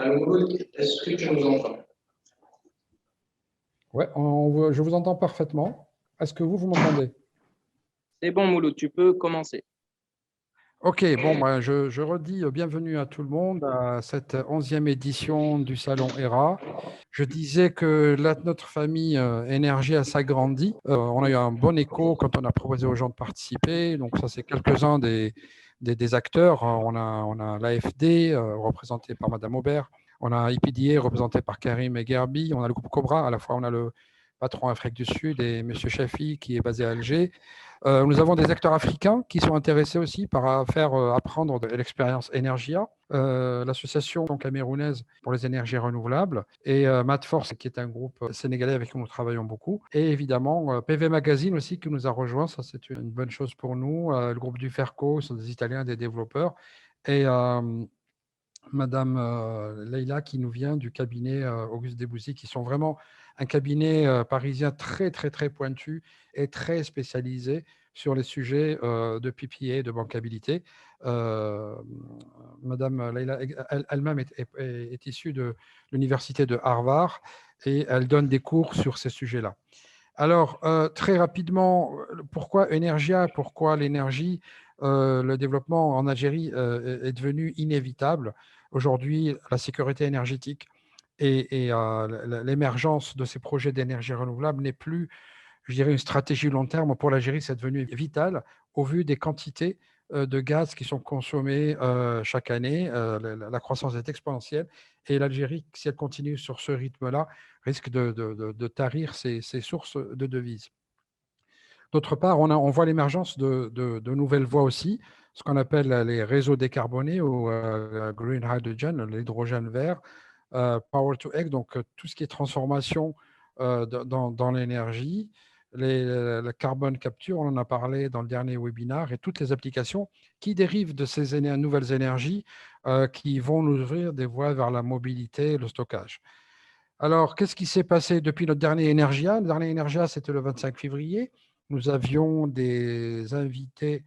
Mouloud, est-ce que tu nous entends? Ouais, je vous entends parfaitement. Est-ce que vous m'entendez? C'est bon, Mouloud, tu peux commencer. Ok, bon, je redis bienvenue à tout le monde à cette 11e édition du Salon ERA. Je disais que notre famille Énergie a s'agrandi. On a eu un bon écho quand on a proposé aux gens de participer. Donc ça, c'est quelques-uns des acteurs. On a l'AFD, représenté par Madame Aubert. On a IPDA, représenté par Karim Egerbi. On a le groupe Cobra. À la fois, on a le patron Afrique du Sud et Monsieur Chafi, qui est basé à Alger. Nous avons des acteurs africains qui sont intéressés aussi par faire apprendre de l'expérience Energia, l'association camerounaise pour les énergies renouvelables, et MadForce, qui est un groupe sénégalais avec qui nous travaillons beaucoup, et évidemment PV Magazine aussi qui nous a rejoints, ça c'est une bonne chose pour nous, le groupe du Ferco, ce sont des Italiens, des développeurs, et Madame Leïla qui nous vient du cabinet Auguste Debouzy, qui sont vraiment un cabinet parisien très, très, très pointu et très spécialisé sur les sujets de PPA, de bancabilité. Madame Leïla elle-même est issue de l'université de Harvard et elle donne des cours sur ces sujets-là. Alors, très rapidement, pourquoi Energia, pourquoi l'énergie? Le développement en Algérie est devenu inévitable. Aujourd'hui, la sécurité énergétique et l'émergence de ces projets d'énergie renouvelable n'est plus, je dirais, une stratégie long terme. Pour l'Algérie, c'est devenu vital au vu des quantités de gaz qui sont consommés chaque année. La croissance est exponentielle et l'Algérie, si elle continue sur ce rythme-là, risque de tarir ses sources de devises. D'autre part, on voit l'émergence de nouvelles voies aussi, ce qu'on appelle les réseaux décarbonés ou green hydrogen, l'hydrogène vert, power to X, donc tout ce qui est transformation dans l'énergie, la carbone capture, on en a parlé dans le dernier webinaire, et toutes les applications qui dérivent de ces nouvelles énergies qui vont nous ouvrir des voies vers la mobilité et le stockage. Alors, qu'est-ce qui s'est passé depuis notre dernier Energia? Le dernier Energia, c'était le 25 février. Nous avions des invités,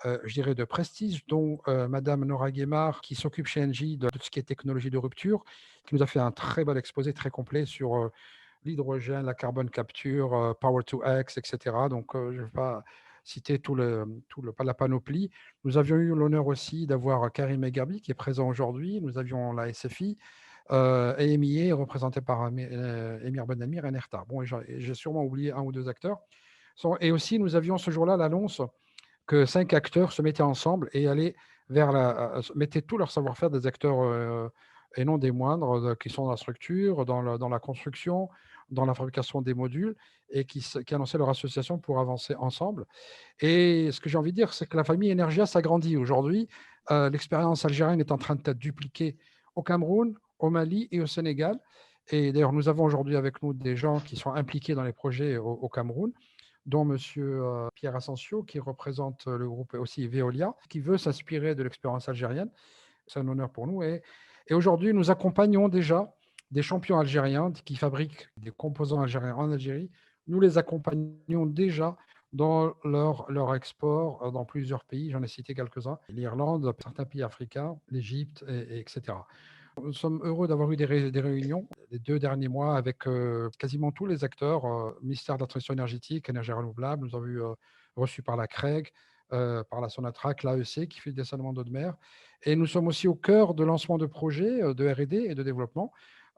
je dirais, de prestige, dont Madame Nora Guémard, qui s'occupe chez Engie de tout ce qui est technologie de rupture, qui nous a fait un très bel exposé, très complet sur l'hydrogène, la carbone capture, Power to X, etc. Donc, je ne vais pas citer la panoplie. Nous avions eu l'honneur aussi d'avoir Karim Egerbi, qui est présent aujourd'hui. Nous avions la SFI, et EMIA, représenté par Émir Benamir et Nerta. Bon, j'ai sûrement oublié un ou deux acteurs. Et aussi, nous avions ce jour-là l'annonce que 5 acteurs se mettaient ensemble et mettaient tout leur savoir-faire, des acteurs et non des moindres, qui sont dans la structure, dans la construction, dans la fabrication des modules, et qui annonçaient leur association pour avancer ensemble. Et ce que j'ai envie de dire, c'est que la famille Energia s'agrandit. Aujourd'hui, l'expérience algérienne est en train d'être dupliquée au Cameroun, au Mali et au Sénégal. Et d'ailleurs, nous avons aujourd'hui avec nous des gens qui sont impliqués dans les projets au Cameroun, dont M. Pierre Asensio, qui représente le groupe aussi Veolia, qui veut s'inspirer de l'expérience algérienne. C'est un honneur pour nous. Et aujourd'hui, nous accompagnons déjà des champions algériens qui fabriquent des composants algériens en Algérie. Nous les accompagnons déjà dans leur export dans plusieurs pays. J'en ai cité quelques-uns. L'Irlande, certains pays africains, l'Égypte, etc. Nous sommes heureux d'avoir eu des réunions les 2 derniers mois avec quasiment tous les acteurs, ministère de la Transition énergétique, énergie renouvelable. Nous avons eu reçus par la CREG, par la Sonatrach, l'AEC qui fait le dessalement d'eau de mer. Et nous sommes aussi au cœur de lancement de projets de R&D et de développement.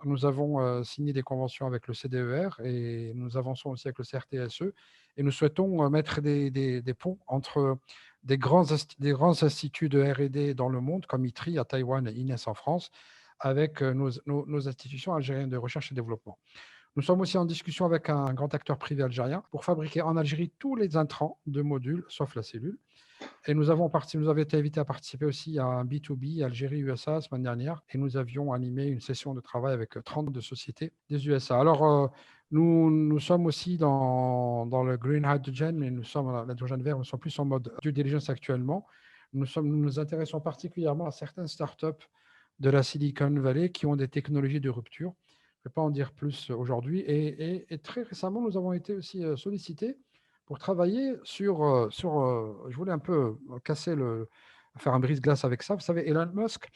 Nous avons signé des conventions avec le CDER et nous avançons aussi avec le CRTSE. Et nous souhaitons mettre des ponts entre des grands instituts de R&D dans le monde, comme ITRI à Taïwan et INES en France, avec nos institutions algériennes de recherche et développement. Nous sommes aussi en discussion avec un grand acteur privé algérien pour fabriquer en Algérie tous les intrants de modules, sauf la cellule. Et nous avons été invités à participer aussi à un B2B Algérie-USA la semaine dernière, et nous avions animé une session de travail avec 30 de sociétés des USA. Alors, nous sommes aussi dans le green hydrogen, mais nous sommes dans l'hydrogène vert, nous sommes plus en mode due diligence actuellement. Nous nous intéressons particulièrement à certaines startups de la Silicon Valley qui ont des technologies de rupture. Je ne vais pas en dire plus aujourd'hui. Et très récemment, nous avons été aussi sollicités pour travailler je voulais un peu faire un brise-glace avec ça. Vous savez, Elon Musk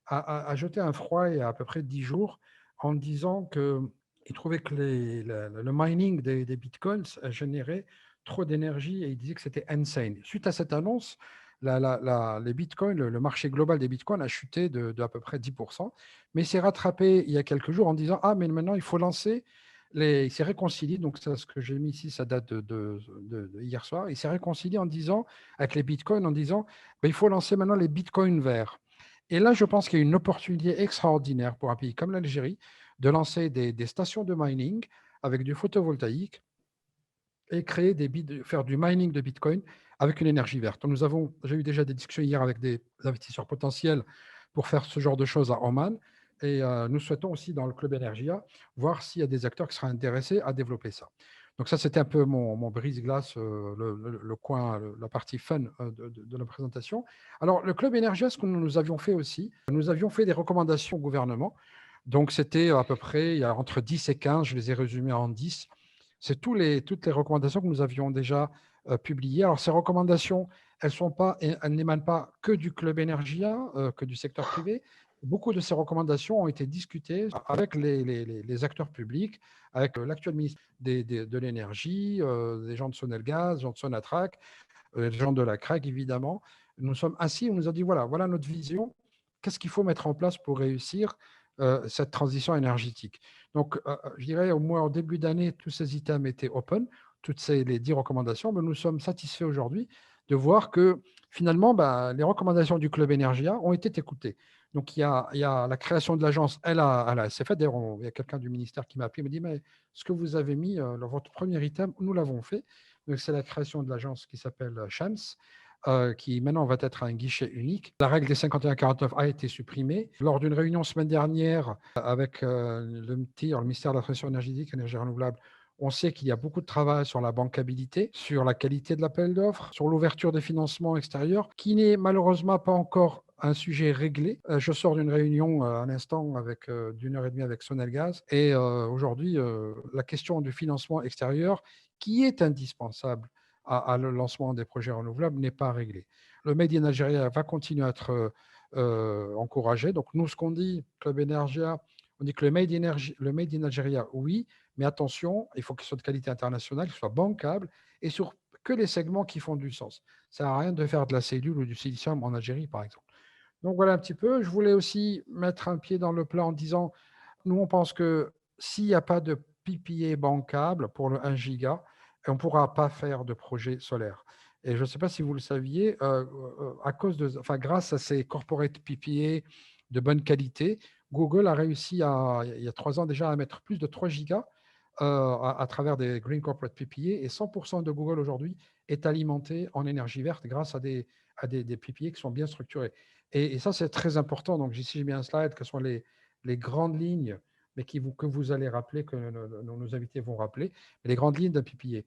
a jeté un froid il y a à peu près 10 jours en disant qu'il trouvait que le mining des bitcoins générait trop d'énergie et il disait que c'était insane. Suite à cette annonce, les bitcoins, le marché global des bitcoins a chuté de à peu près 10%, mais il s'est rattrapé il y a quelques jours en disant ah, mais maintenant il faut lancer il s'est réconcilié, donc ça, ce que j'ai mis ici, ça date de hier soir. Il s'est réconcilié en disant, avec les bitcoins, en disant ben, il faut lancer maintenant les bitcoins verts. Et là, je pense qu'il y a une opportunité extraordinaire pour un pays comme l'Algérie de lancer des stations de mining avec du photovoltaïque et faire du mining de Bitcoin avec une énergie verte. J'ai eu déjà des discussions hier avec des investisseurs potentiels pour faire ce genre de choses à Oman. Et nous souhaitons aussi, dans le Club Energia, voir s'il y a des acteurs qui seraient intéressés à développer ça. Donc ça, c'était un peu mon brise-glace, le coin, la partie fun de la présentation. Alors, le Club Energia, ce que nous avions fait aussi, nous avions fait des recommandations au gouvernement. Donc, c'était à peu près il y a entre 10 et 15, je les ai résumées en 10. C'est toutes les recommandations que nous avions déjà publiées. Alors, ces recommandations, elles n'émanent pas que du Club Energia, que du secteur privé. Beaucoup de ces recommandations ont été discutées avec les acteurs publics, avec l'actuel ministre de l'Énergie, des gens de Sonelgaz, des gens de Sonatrach, les gens de la CREG, évidemment. Nous sommes assis, on nous a dit, voilà notre vision, qu'est-ce qu'il faut mettre en place pour réussir cette transition énergétique. Donc, je dirais, au moins au début d'année, tous ces items étaient open, les 10 recommandations, mais nous sommes satisfaits aujourd'hui de voir que finalement, les recommandations du Club Energia ont été écoutées. Donc, il y a la création de l'agence, c'est fait. D'ailleurs, il y a quelqu'un du ministère qui m'a appelé, me dit, mais ce que vous avez mis, votre premier item, nous l'avons fait. Donc, c'est la création de l'agence qui s'appelle Shams, qui maintenant va être un guichet unique. La règle des 51-49 a été supprimée. Lors d'une réunion semaine dernière avec le MTIR, le ministère de la Transition énergétique et énergie renouvelable, on sait qu'il y a beaucoup de travail sur la bancabilité, sur la qualité de l'appel d'offres, sur l'ouverture des financements extérieurs, qui n'est malheureusement pas encore un sujet réglé. Je sors d'une réunion à l'instant d'une heure et demie avec Sonelgaz et aujourd'hui, la question du financement extérieur, qui est indispensable à le lancement des projets renouvelables, n'est pas réglé. Le Made in Algeria va continuer à être encouragé. Donc nous, ce qu'on dit, Club Energia, on dit que le Made in Algeria, oui, mais attention, il faut qu'il soit de qualité internationale, qu'il soit bancable et sur que les segments qui font du sens. Ça ne sert à rien de faire de la cellule ou du silicium en Algérie, par exemple. Donc voilà un petit peu. Je voulais aussi mettre un pied dans le plat en disant, nous, on pense que s'il n'y a pas de PPA bancable pour le 1 giga, on ne pourra pas faire de projet solaire. Et je ne sais pas si vous le saviez, grâce à ces corporate PPA de bonne qualité, Google a réussi il y a 3 ans déjà à mettre plus de 3 gigas à travers des Green Corporate PPA et 100% de Google aujourd'hui est alimenté en énergie verte grâce à des PPA qui sont bien structurés. Et ça, c'est très important. Donc, ici, j'ai mis un slide que sont les grandes lignes, mais que vous allez rappeler, que nos invités vont rappeler, les grandes lignes d'un PPA.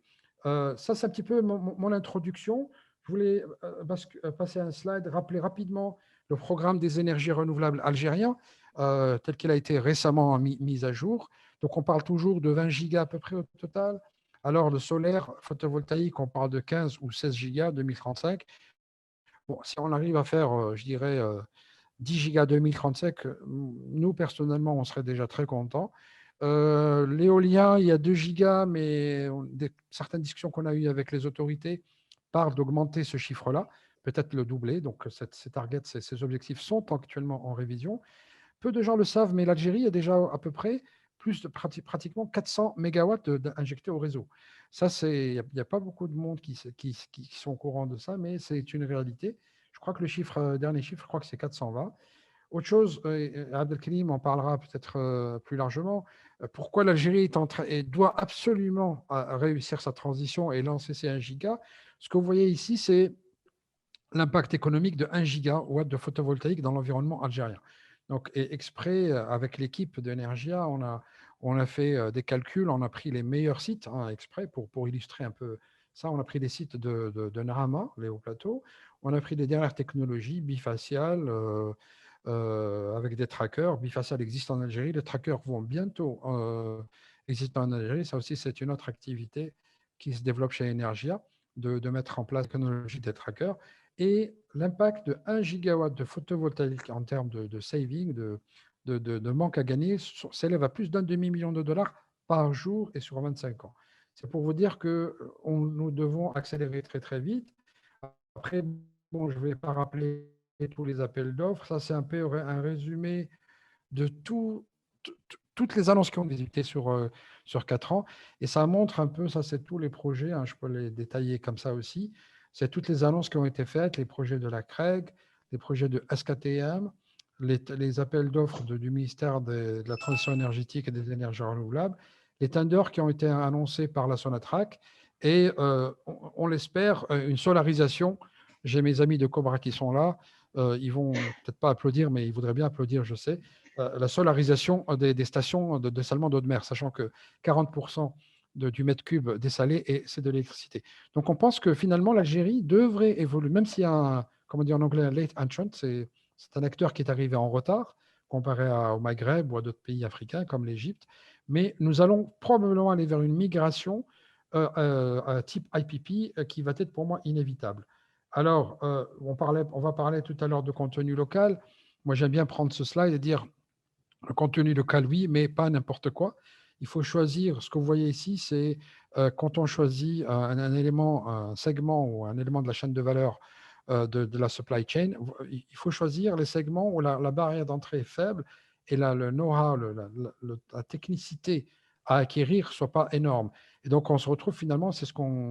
Ça, c'est un petit peu mon introduction. Je voulais passer un slide, rappeler rapidement le programme des énergies renouvelables algérien, tel qu'il a été récemment mis à jour. Donc, on parle toujours de 20 gigas à peu près au total. Alors, le solaire photovoltaïque, on parle de 15 ou 16 gigas 2035. Bon, si on arrive à faire, je dirais, 10 gigas 2035, nous, personnellement, on serait déjà très contents. L'éolien, il y a 2 gigas, mais certaines discussions qu'on a eues avec les autorités parlent d'augmenter ce chiffre-là, peut-être le doubler. Donc, ces targets, ces objectifs sont actuellement en révision. Peu de gens le savent, mais l'Algérie a déjà à peu près pratiquement 400 mégawatts injectés au réseau. Ça, il n'y a pas beaucoup de monde qui sont au courant de ça, mais c'est une réalité. Je crois que le dernier chiffre, je crois que c'est 420. Autre chose, Abdelkrim en parlera peut-être plus largement, pourquoi l'Algérie doit absolument réussir sa transition et lancer ses 1 giga. Ce que vous voyez ici, c'est l'impact économique de 1 gigawatt de photovoltaïque dans l'environnement algérien. Donc, exprès, avec l'équipe d'Energia, on a fait des calculs, on a pris les meilleurs sites, exprès, pour illustrer un peu ça. On a pris des sites de Narama, les hauts plateaux, on a pris des dernières technologies bifaciales, avec des trackers. Bifacial existe en Algérie, les trackers vont bientôt exister en Algérie. Ça aussi, c'est une autre activité qui se développe chez Energia, de mettre en place la technologie des trackers. et l'impact de 1 gigawatt de photovoltaïque en termes de saving, de manque à gagner, s'élève à plus d'1,5 million de dollars par jour et sur 25 ans. C'est pour vous dire que nous devons accélérer très, très vite. Après, bon, je ne vais pas rappeler tous les appels d'offres. Ça, c'est un peu un résumé de toutes les annonces qui ont été sur 4 ans. Et ça montre un peu, ça, c'est tous les projets, hein, je peux les détailler comme ça aussi. C'est toutes les annonces qui ont été faites, les projets de la CREG, les projets de SKTM, les appels d'offres du ministère de la Transition énergétique et des énergies renouvelables, les tenders qui ont été annoncés par la Sonatrach et, on l'espère, une solarisation. J'ai mes amis de Cobra qui sont là. Ils vont peut-être pas applaudir, mais ils voudraient bien applaudir, je sais. La solarisation des stations de dessalement d'eau de mer, sachant que 40% du mètre cube dessalé, c'est de l'électricité. Donc, on pense que finalement, l'Algérie devrait évoluer, même s'il y a un, comment dire en anglais, un late entrant, c'est un acteur qui est arrivé en retard comparé au Maghreb ou à d'autres pays africains comme l'Égypte. Mais nous allons probablement aller vers une migration type IPP qui va être pour moi inévitable. Alors, on va parler tout à l'heure de contenu local. Moi, j'aime bien prendre ce slide et dire le contenu local, oui, mais pas n'importe quoi. Il faut choisir, ce que vous voyez ici, c'est quand on choisit un élément, un segment ou un élément de la chaîne de valeur de la supply chain, il faut choisir les segments où la barrière d'entrée est faible et le know-how, la technicité à acquérir ne soit pas énorme. Et donc, on se retrouve finalement,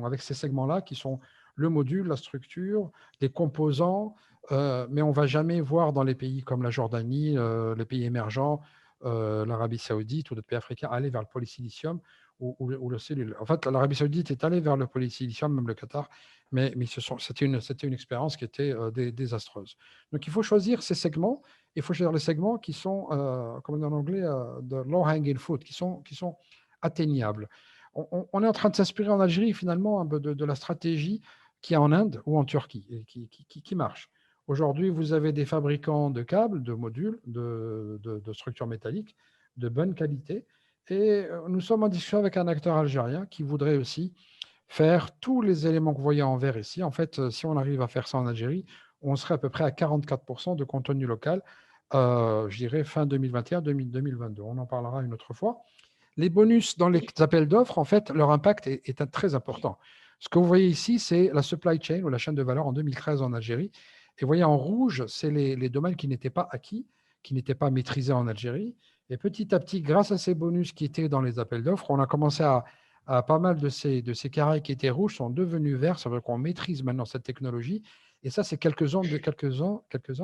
avec ces segments-là qui sont le module, la structure, les composants, mais on ne va jamais voir dans les pays comme la Jordanie, les pays émergents, l'Arabie saoudite ou d'autres pays africains aller vers le polysilicium ou le cellule. En fait, l'Arabie saoudite est allée vers le polysilicium, même le Qatar, mais c'était une expérience qui était désastreuse. Donc, il faut choisir ces segments. Il faut choisir les segments qui sont, comme on dit en anglais, de low-hanging fruit, qui sont atteignables. On est en train de s'inspirer en Algérie, finalement, un peu de la stratégie qu'il y a en Inde ou en Turquie, et qui marche. Aujourd'hui, vous avez des fabricants de câbles, de modules, de structures métalliques de bonne qualité. Et nous sommes en discussion avec un acteur algérien qui voudrait aussi faire tous les éléments que vous voyez en vert ici. En fait, si on arrive à faire ça en Algérie, on serait à peu près à 44% de contenu local, je dirais fin 2021, 2022. On en parlera une autre fois. Les bonus dans les appels d'offres, en fait, leur impact est très important. Ce que vous voyez ici, c'est la supply chain ou la chaîne de valeur en 2013 en Algérie. Et vous voyez en rouge, c'est les domaines qui n'étaient pas acquis, qui n'étaient pas maîtrisés en Algérie. Et petit à petit, grâce à ces bonus qui étaient dans les appels d'offres, on a commencé à pas mal de ces carrés qui étaient rouges sont devenus verts. Ça veut dire qu'on maîtrise maintenant cette technologie. Et ça, c'est quelques-uns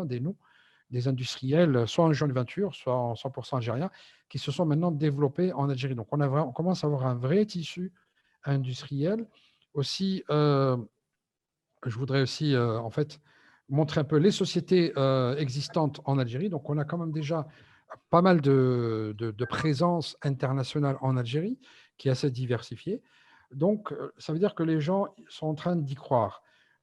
des noms des industriels, soit en joint venture, soit en 100% algérien, qui se sont maintenant développés en Algérie. Donc, on commence à avoir un vrai tissu industriel. Aussi, je voudrais aussi, en fait, montrer un peu les sociétés existantes en Algérie. Donc, on a quand même déjà pas mal de présence internationale en Algérie, qui est assez diversifiée. Donc, ça veut dire que les gens sont en train d'y croire.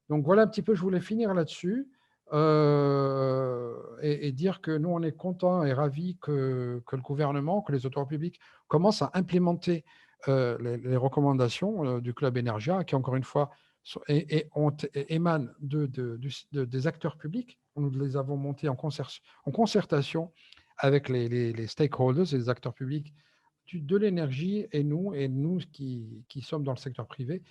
Donc, voilà un petit peu, je voulais finir là-dessus et dire que nous, on est contents et ravis que le gouvernement, que les autorités publiques commencent à implémenter les recommandations du Club Energia, qui, encore une fois, émanent des acteurs publics. Nous les avons montés en concertation avec les stakeholders et les acteurs publics de l'énergie et nous qui sommes dans le secteur privé.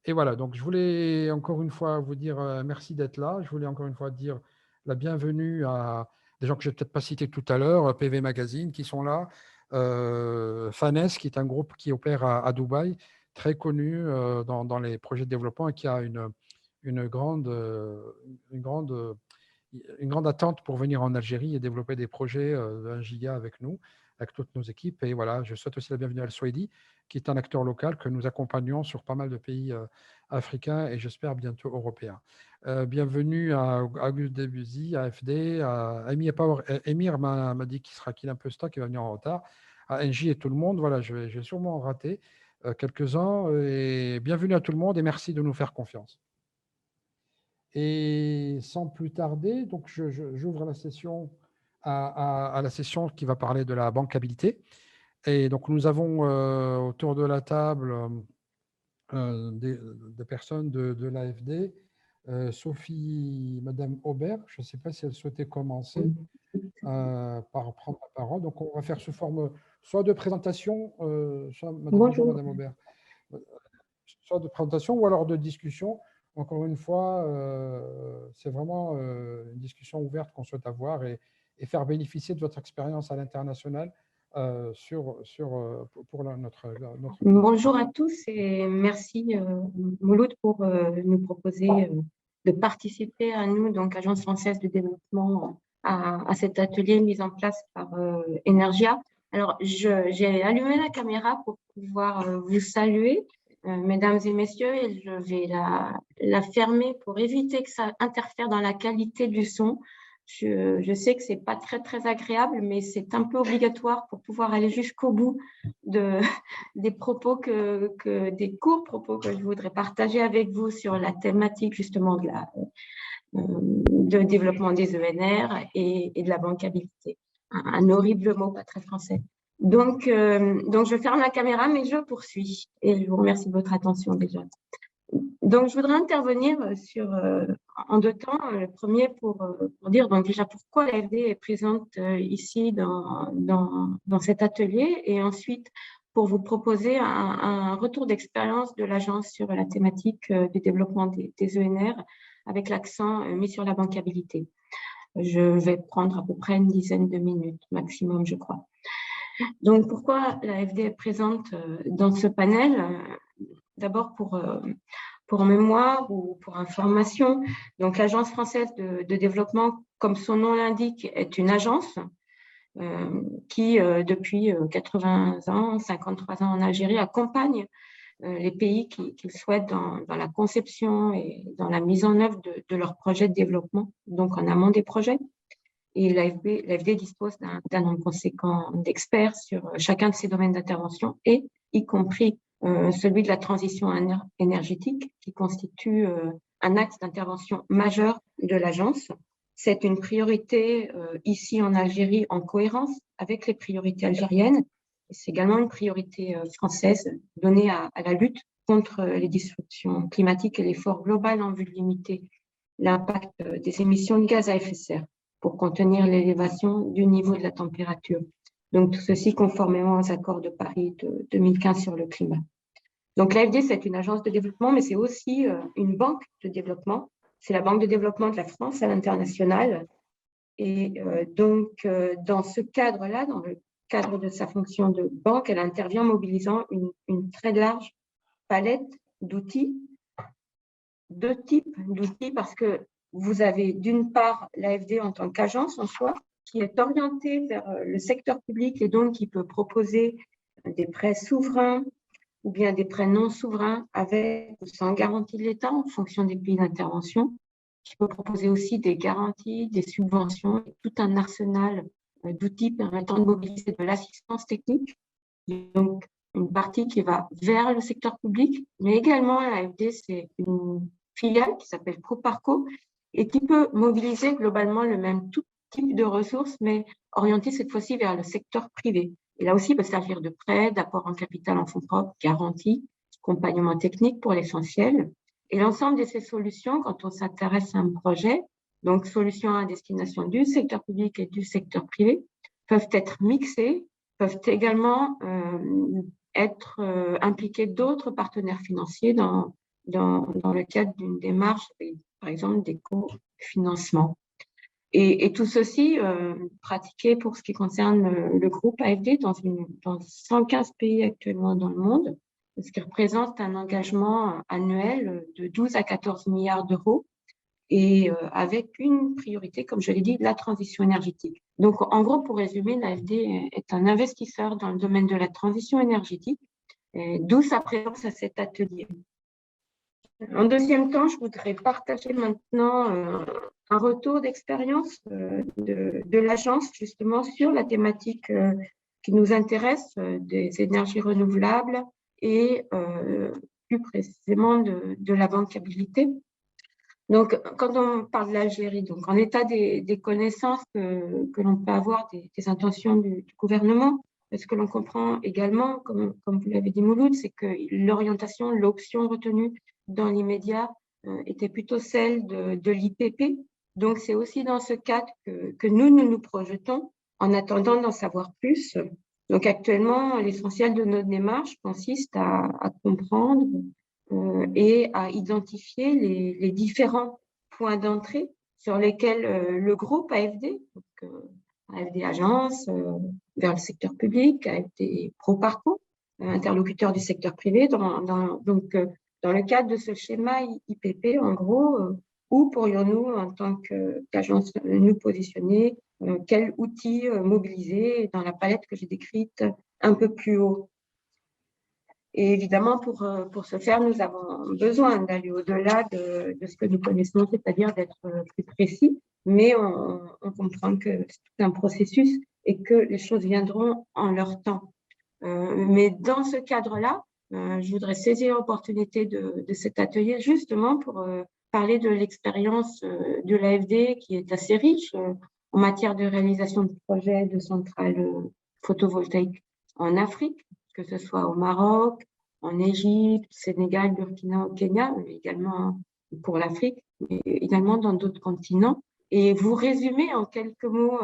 Et voilà, donc je voulais encore une fois vous dire merci d'être là. Je voulais encore une fois dire la bienvenue à des gens que je n'ai peut-être pas cités tout à l'heure, PV Magazine qui sont là, Fanes qui est un groupe qui opère à Dubaï, très connu dans les projets de développement et qui a une grande attente pour venir en Algérie et développer des projets d'1 giga avec nous, avec toutes nos équipes. Et voilà, je souhaite aussi la bienvenue à El Souaidi, qui est un acteur local que nous accompagnons sur pas mal de pays africains et j'espère bientôt européens. Bienvenue à Auguste Debussy, à FD, à Emir Power. Emir m'a dit qu'il est un peu stock, il va venir en retard. À NJ et tout le monde, voilà, je vais sûrement en rater quelques-uns. Et bienvenue à tout le monde et merci de nous faire confiance. Et sans plus tarder, donc j'ouvre la session à la session qui va parler de la bancabilité. Et donc, nous avons autour de la table des personnes de l'AFD, Sophie, Madame Aubert, je ne sais pas si elle souhaitait commencer par prendre la parole. Donc, on va faire sous forme soit de présentation, soit, bonjour Madame Aubert, soit de présentation ou alors de discussion. Encore une fois, c'est vraiment une discussion ouverte qu'on souhaite avoir et faire bénéficier de votre expérience à l'international pour notre. Bonjour à tous et merci Mouloud pour nous proposer de participer à nous, donc Agence française de développement, à cet atelier mis en place par Energia. Alors, j'ai allumé la caméra pour pouvoir vous saluer, mesdames et messieurs, et je vais la fermer pour éviter que ça interfère dans la qualité du son. Je sais que ce n'est pas très, très agréable, mais c'est un peu obligatoire pour pouvoir aller jusqu'au bout des propos des courts propos que je voudrais partager avec vous sur la thématique justement de développement des ENR et de la bancabilité. Un horrible mot, pas très français. Donc, je ferme la caméra, mais je poursuis. Et je vous remercie de votre attention déjà. Donc, je voudrais intervenir en deux temps. Le premier pour dire donc déjà pourquoi l'AFD est présente ici dans cet atelier, et ensuite pour vous proposer un retour d'expérience de l'agence sur la thématique du développement des ENR avec l'accent mis sur la bancabilité. Je vais prendre à peu près une dizaine de minutes maximum, je crois. Donc, pourquoi l'AFD est présente dans ce panel? D'abord pour mémoire ou pour information, donc l'Agence française de développement, comme son nom l'indique, est une agence qui, depuis 80 ans, 53 ans en Algérie, accompagne les pays qui souhaitent dans la conception et dans la mise en œuvre de leurs projets de développement, donc en amont des projets. Et l'AFD dispose d'un nombre conséquent d'experts sur chacun de ces domaines d'intervention, et y compris celui de la transition énergétique, qui constitue un axe d'intervention majeur de l'agence. C'est une priorité ici en Algérie en cohérence avec les priorités algériennes. C'est également une priorité française donnée à la lutte contre les disruptions climatiques et l'effort global en vue de limiter l'impact des émissions de gaz à effet de serre pour contenir l'élévation du niveau de la température. Donc, tout ceci conformément aux accords de Paris de 2015 sur le climat. Donc, l'AFD, c'est une agence de développement, mais c'est aussi une banque de développement. C'est la banque de développement de la France à l'international. Et dans ce cadre-là, dans le cadre de sa fonction de banque, elle intervient en mobilisant une très large palette d'outils, deux types d'outils, parce que vous avez d'une part l'AFD en tant qu'agence en soi, qui est orientée vers le secteur public et donc qui peut proposer des prêts souverains ou bien des prêts non souverains avec ou sans garantie de l'État en fonction des pays d'intervention, qui peut proposer aussi des garanties, des subventions, tout un arsenal d'outils permettant de mobiliser de l'assistance technique. Donc, une partie qui va vers le secteur public, mais également l'AFD, c'est une filiale qui s'appelle Proparco et qui peut mobiliser globalement le même type de ressources, mais orientée cette fois-ci vers le secteur privé. Et là aussi, il peut servir de prêt, d'apport en capital en fonds propres, garantie, accompagnement technique pour l'essentiel. Et l'ensemble de ces solutions, quand on s'intéresse à un projet, donc solutions à destination du secteur public et du secteur privé, peuvent être mixées, peuvent également être impliqués d'autres partenaires financiers dans le cadre d'une démarche, par exemple des co-financements. Et tout ceci pratiqué pour ce qui concerne le groupe AFD dans 115 pays actuellement dans le monde, ce qui représente un engagement annuel de 12 à 14 milliards d'euros et avec une priorité, comme je l'ai dit, la transition énergétique. Donc, en gros, pour résumer, l'AFD est un investisseur dans le domaine de la transition énergétique, d'où sa présence à cet atelier. En deuxième temps, je voudrais partager maintenant un retour d'expérience de l'agence justement sur la thématique qui nous intéresse, des énergies renouvelables et plus précisément de la bancabilité. Donc, quand on parle de l'Algérie, donc en état des connaissances que l'on peut avoir des intentions du gouvernement, ce que l'on comprend également, comme vous l'avez dit Mouloud, c'est que l'orientation, l'option retenue dans l'immédiat était plutôt celle de l'IPP. Donc, c'est aussi dans ce cadre que nous projetons en attendant d'en savoir plus. Donc, actuellement, l'essentiel de notre démarche consiste à comprendre et à identifier les différents points d'entrée sur lesquels le groupe AFD, donc AFD Agence, vers le secteur public, AFD Pro-Parcours, interlocuteur du secteur privé, donc dans le cadre de ce schéma IPP, en gros, où pourrions-nous, en tant qu'agence, nous positionner, quels outils mobiliser dans la palette que j'ai décrite un peu plus haut. Et évidemment, pour ce faire, nous avons besoin d'aller au-delà de ce que nous connaissons, c'est-à-dire d'être plus précis, mais on comprend que c'est un processus et que les choses viendront en leur temps. Mais dans ce cadre-là, je voudrais saisir l'opportunité de cet atelier justement pour parler de l'expérience de l'AFD qui est assez riche en matière de réalisation de projets de centrales photovoltaïques en Afrique, que ce soit au Maroc, en Égypte, Sénégal, Burkina, au Kenya, mais également pour l'Afrique, mais également dans d'autres continents. Et vous résumez en quelques mots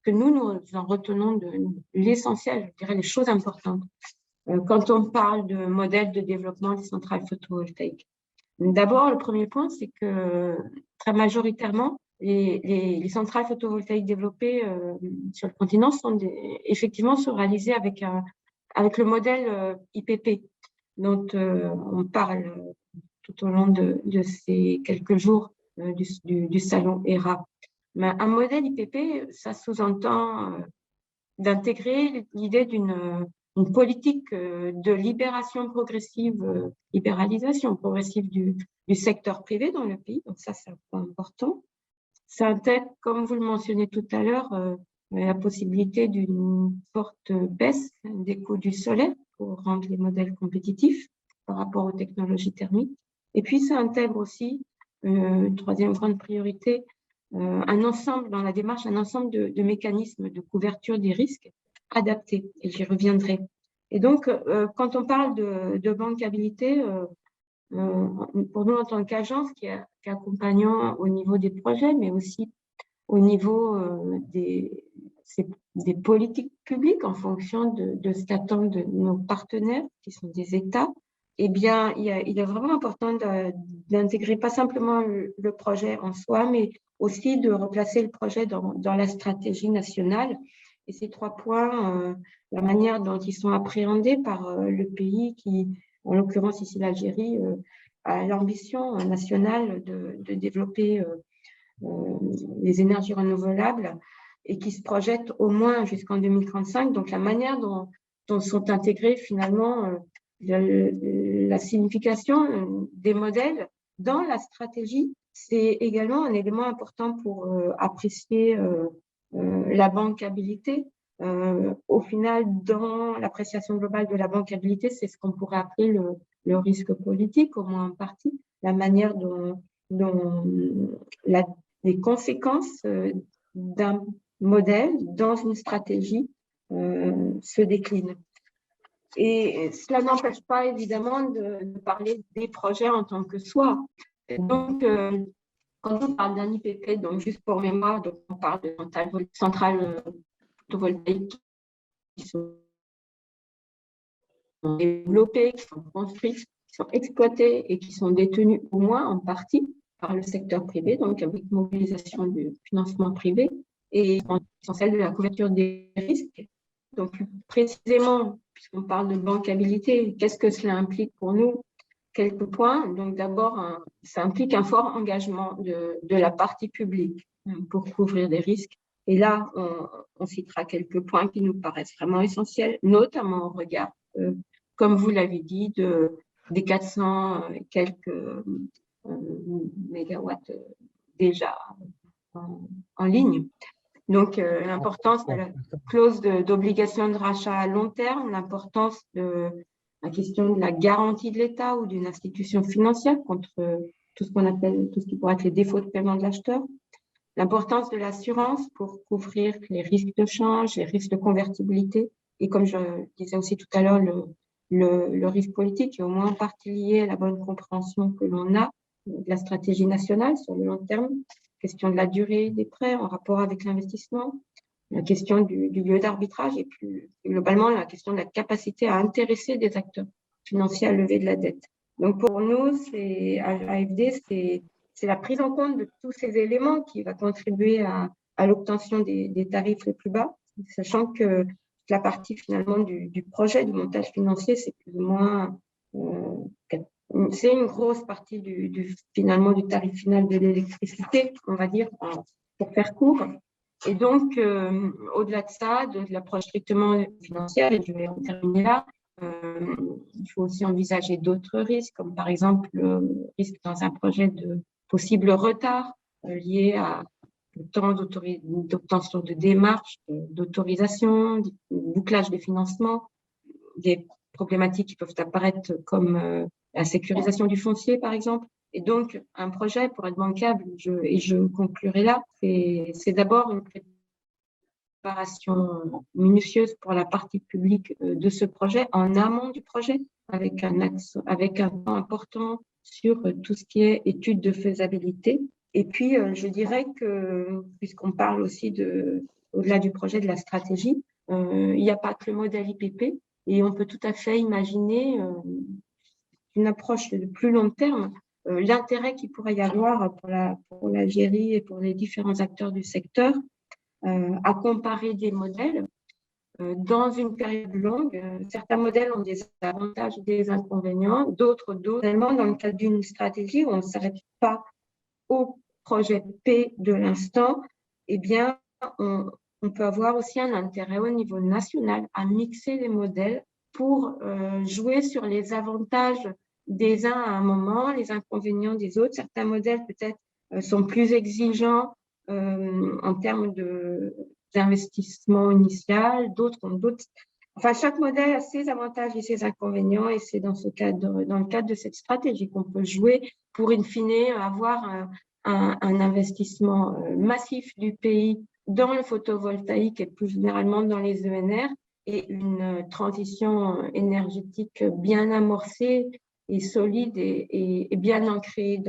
que nous en retenons de l'essentiel, je dirais les choses importantes, quand on parle de modèle de développement des centrales photovoltaïques. D'abord, le premier point, c'est que très majoritairement, les centrales photovoltaïques développées sur le continent sont effectivement réalisées avec le modèle IPP, dont on parle tout au long de ces quelques jours du salon ERA. Mais un modèle IPP, ça sous-entend d'intégrer l'idée d'une politique de libération progressive, libéralisation progressive du secteur privé dans le pays. Donc ça, c'est un point important. Ça intègre, comme vous le mentionnez tout à l'heure, la possibilité d'une forte baisse des coûts du solaire pour rendre les modèles compétitifs par rapport aux technologies thermiques. Et puis, ça intègre aussi, troisième grande priorité, un ensemble, dans la démarche, un ensemble de mécanismes de couverture des risques adaptés, et j'y reviendrai. Et donc, quand on parle de bancabilité, pour nous en tant qu'agence qui accompagnons au niveau des projets, mais aussi au niveau des politiques publiques en fonction de ce qu'attendent nos partenaires, qui sont des États, eh bien, il est vraiment important d'intégrer pas simplement le projet en soi, mais aussi de replacer le projet dans la stratégie nationale. Et ces trois points, la manière dont ils sont appréhendés par le pays qui, en l'occurrence ici l'Algérie, a l'ambition nationale de développer les énergies renouvelables et qui se projette au moins jusqu'en 2035. Donc, la manière dont sont intégrés finalement la signification des modèles dans la stratégie, c'est également un élément important pour apprécier la bancabilité. Au final, dans l'appréciation globale de la bancabilité, c'est ce qu'on pourrait appeler le risque politique, au moins en partie, la manière dont les conséquences d'un modèle dans une stratégie se déclinent. Et cela n'empêche pas évidemment de parler des projets en tant que soi. Donc, quand on parle d'un IPP, donc juste pour mémoire, donc on parle de centrales photovoltaïques qui sont développées, qui sont construites, qui sont exploitées et qui sont détenues au moins en partie par le secteur privé, donc avec mobilisation du financement privé, et sont celles de la couverture des risques. Donc, plus précisément, puisqu'on parle de bancabilité, qu'est-ce que cela implique pour nous? Quelques points. Donc, d'abord, ça implique un fort engagement de la partie publique pour couvrir des risques. Et là, on citera quelques points qui nous paraissent vraiment essentiels, notamment au regard, comme vous l'avez dit, des 400 quelques mégawatts déjà en ligne. Donc, l'importance de la clause d'obligation de rachat à long terme, l'importance de la question de la garantie de l'État ou d'une institution financière contre tout ce qui pourrait être les défauts de paiement de l'acheteur, l'importance de l'assurance pour couvrir les risques de change, les risques de convertibilité, et comme je disais aussi tout à l'heure, le risque politique est au moins en partie lié à la bonne compréhension que l'on a de la stratégie nationale sur le long terme, question de la durée des prêts en rapport avec l'investissement, la question du lieu d'arbitrage et plus globalement la question de la capacité à intéresser des acteurs financiers à lever de la dette. Donc pour nous, AFD, c'est la prise en compte de tous ces éléments qui va contribuer à l'obtention des tarifs les plus bas, sachant que la partie finalement du projet de montage financier, c'est plus ou moins c'est une grosse partie finalement du tarif final de l'électricité, on va dire, pour faire court. Et donc, au-delà de ça, de l'approche strictement financière, et je vais en terminer là, il faut aussi envisager d'autres risques, comme par exemple le risque dans un projet de possible retard lié à le temps d'obtention de démarches, d'autorisation, bouclage des financements, des problématiques qui peuvent apparaître comme la sécurisation du foncier, par exemple. Et donc, un projet, pour être bancable, et je conclurai là, c'est d'abord une préparation minutieuse pour la partie publique de ce projet, en amont du projet, avec un temps important sur tout ce qui est étude de faisabilité. Et puis, je dirais que, puisqu'on parle aussi au-delà du projet de la stratégie, il n'y a pas que le modèle IPP, et on peut tout à fait imaginer une approche de plus long terme, l'intérêt qu'il pourrait y avoir pour la GERI et pour les différents acteurs du secteur à comparer des modèles dans une période longue. Certains modèles ont des avantages et des inconvénients, d'autres. Dans le cadre d'une stratégie où on ne s'arrête pas au projet P de l'instant, eh bien, on peut avoir aussi un intérêt au niveau national à mixer les modèles pour jouer sur les avantages des uns à un moment, les inconvénients des autres. Certains modèles peut-être sont plus exigeants en termes d'investissement initial, d'autres ont d'autres. Enfin, chaque modèle a ses avantages et ses inconvénients, et c'est dans le cadre de cette stratégie qu'on peut jouer pour, in fine, avoir un investissement massif du pays dans le photovoltaïque et plus généralement dans les ENR, et une transition énergétique bien amorcée et solide et bien ancrée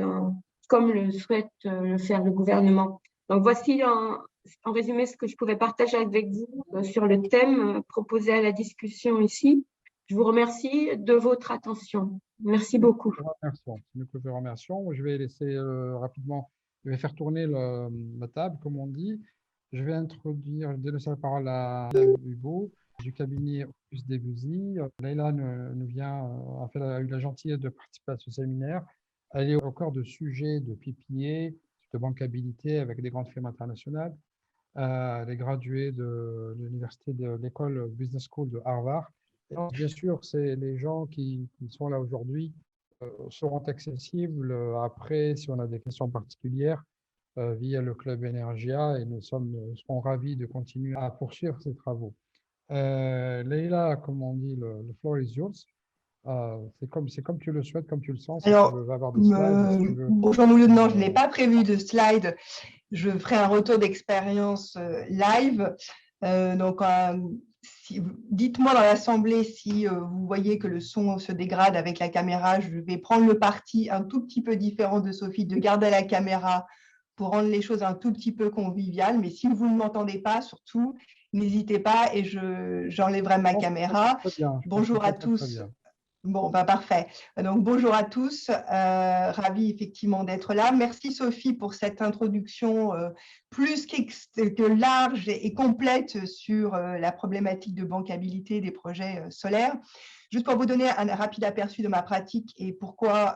comme le souhaite le faire le gouvernement. Donc voici en résumé ce que je pouvais partager avec vous sur le thème proposé à la discussion ici. Je vous remercie de votre attention. Merci beaucoup. Nous vous remercions. Je vais laisser rapidement, je vais faire tourner la table, comme on dit. Je vais laisser la parole à Leïla Hubo du cabinet Auguste Debussy. Leïla a eu la gentillesse de participer à ce séminaire. Elle est au cœur de sujets de PPA, de bancabilité avec des grandes firmes internationales. Elle est graduée de l'université de l'école Business School de Harvard. Et donc, bien sûr, c'est les gens qui sont là aujourd'hui seront accessibles après, si on a des questions particulières, via le Club Energia, et nous serons ravis de continuer à poursuivre ces travaux. Leïla, comme on dit, le floor is yours. C'est comme tu le souhaites, comme tu le sens. Alors, si tu veux avoir des slides, si tu veux. Bonjour Mouloud, non, je n'ai pas prévu de slide. Je ferai un retour d'expérience live. Dites-moi dans l'assemblée si vous voyez que le son se dégrade avec la caméra. Je vais prendre le parti un tout petit peu différent de Sophie, de garder la caméra pour rendre les choses un tout petit peu conviviales. Mais si vous ne m'entendez pas, surtout, n'hésitez pas et j'enlèverai ma caméra. Bonjour à tous. Bon, parfait. Donc, bonjour à tous. Ravi effectivement d'être là. Merci Sophie pour cette introduction plus que large et complète sur la problématique de bancabilité des projets solaires. Juste pour vous donner un rapide aperçu de ma pratique et pourquoi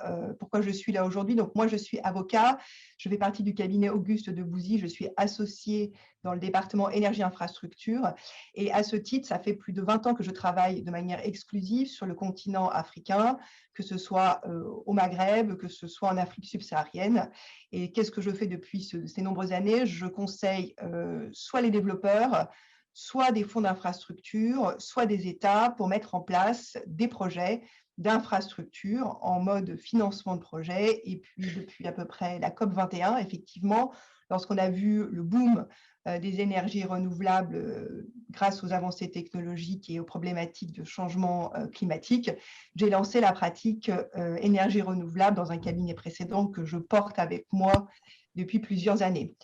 je suis là aujourd'hui. Donc, moi, je suis avocat. Je fais partie du cabinet Auguste Debussy. Je suis associée dans le département énergie-infrastructure. Et à ce titre, ça fait plus de 20 ans que je travaille de manière exclusive sur le continent africain, que ce soit au Maghreb, que ce soit en Afrique subsaharienne. Et qu'est-ce que je fais depuis ces nombreuses années? Je conseille soit les développeurs, soit des fonds d'infrastructure, soit des États pour mettre en place des projets d'infrastructure en mode financement de projet. Et puis, depuis à peu près la COP21, effectivement, lorsqu'on a vu le boom des énergies renouvelables grâce aux avancées technologiques et aux problématiques de changement climatique, j'ai lancé la pratique énergie renouvelable dans un cabinet précédent que je porte avec moi depuis plusieurs années.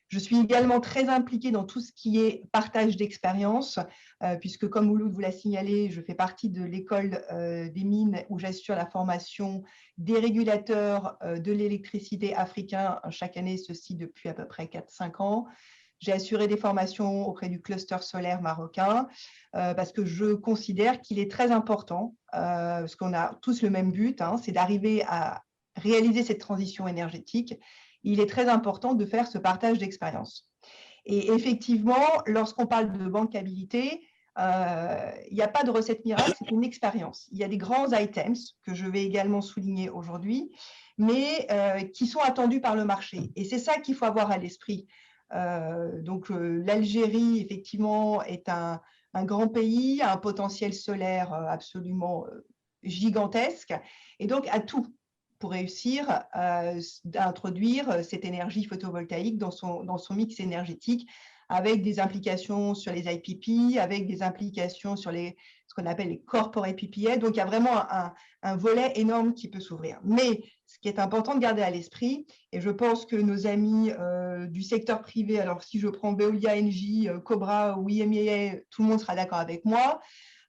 Je suis également très impliquée dans tout ce qui est partage d'expérience, puisque comme Mouloud vous l'a signalé, je fais partie de l'école des mines où j'assure la formation des régulateurs de l'électricité africains chaque année, ceci depuis à peu près 4-5 ans. J'ai assuré des formations auprès du cluster solaire marocain parce que je considère qu'il est très important, parce qu'on a tous le même but, hein, c'est d'arriver à réaliser cette transition énergétique. Il est très important de faire ce partage d'expérience. Et effectivement, lorsqu'on parle de bancabilité, il n'y a pas de recette miracle, c'est une expérience. Il y a des grands items que je vais également souligner aujourd'hui, mais qui sont attendus par le marché. Et c'est ça qu'il faut avoir à l'esprit. L'Algérie, effectivement, est un grand pays, a un potentiel solaire absolument gigantesque, et donc a tout pour réussir à introduire cette énergie photovoltaïque dans son mix énergétique, avec des implications sur les IPP, avec des implications sur ce qu'on appelle les corporate PPA. Donc, il y a vraiment un volet énorme qui peut s'ouvrir. Mais ce qui est important de garder à l'esprit, et je pense que nos amis du secteur privé, alors si je prends Veolia, Engie, Cobra ou IMEA, tout le monde sera d'accord avec moi,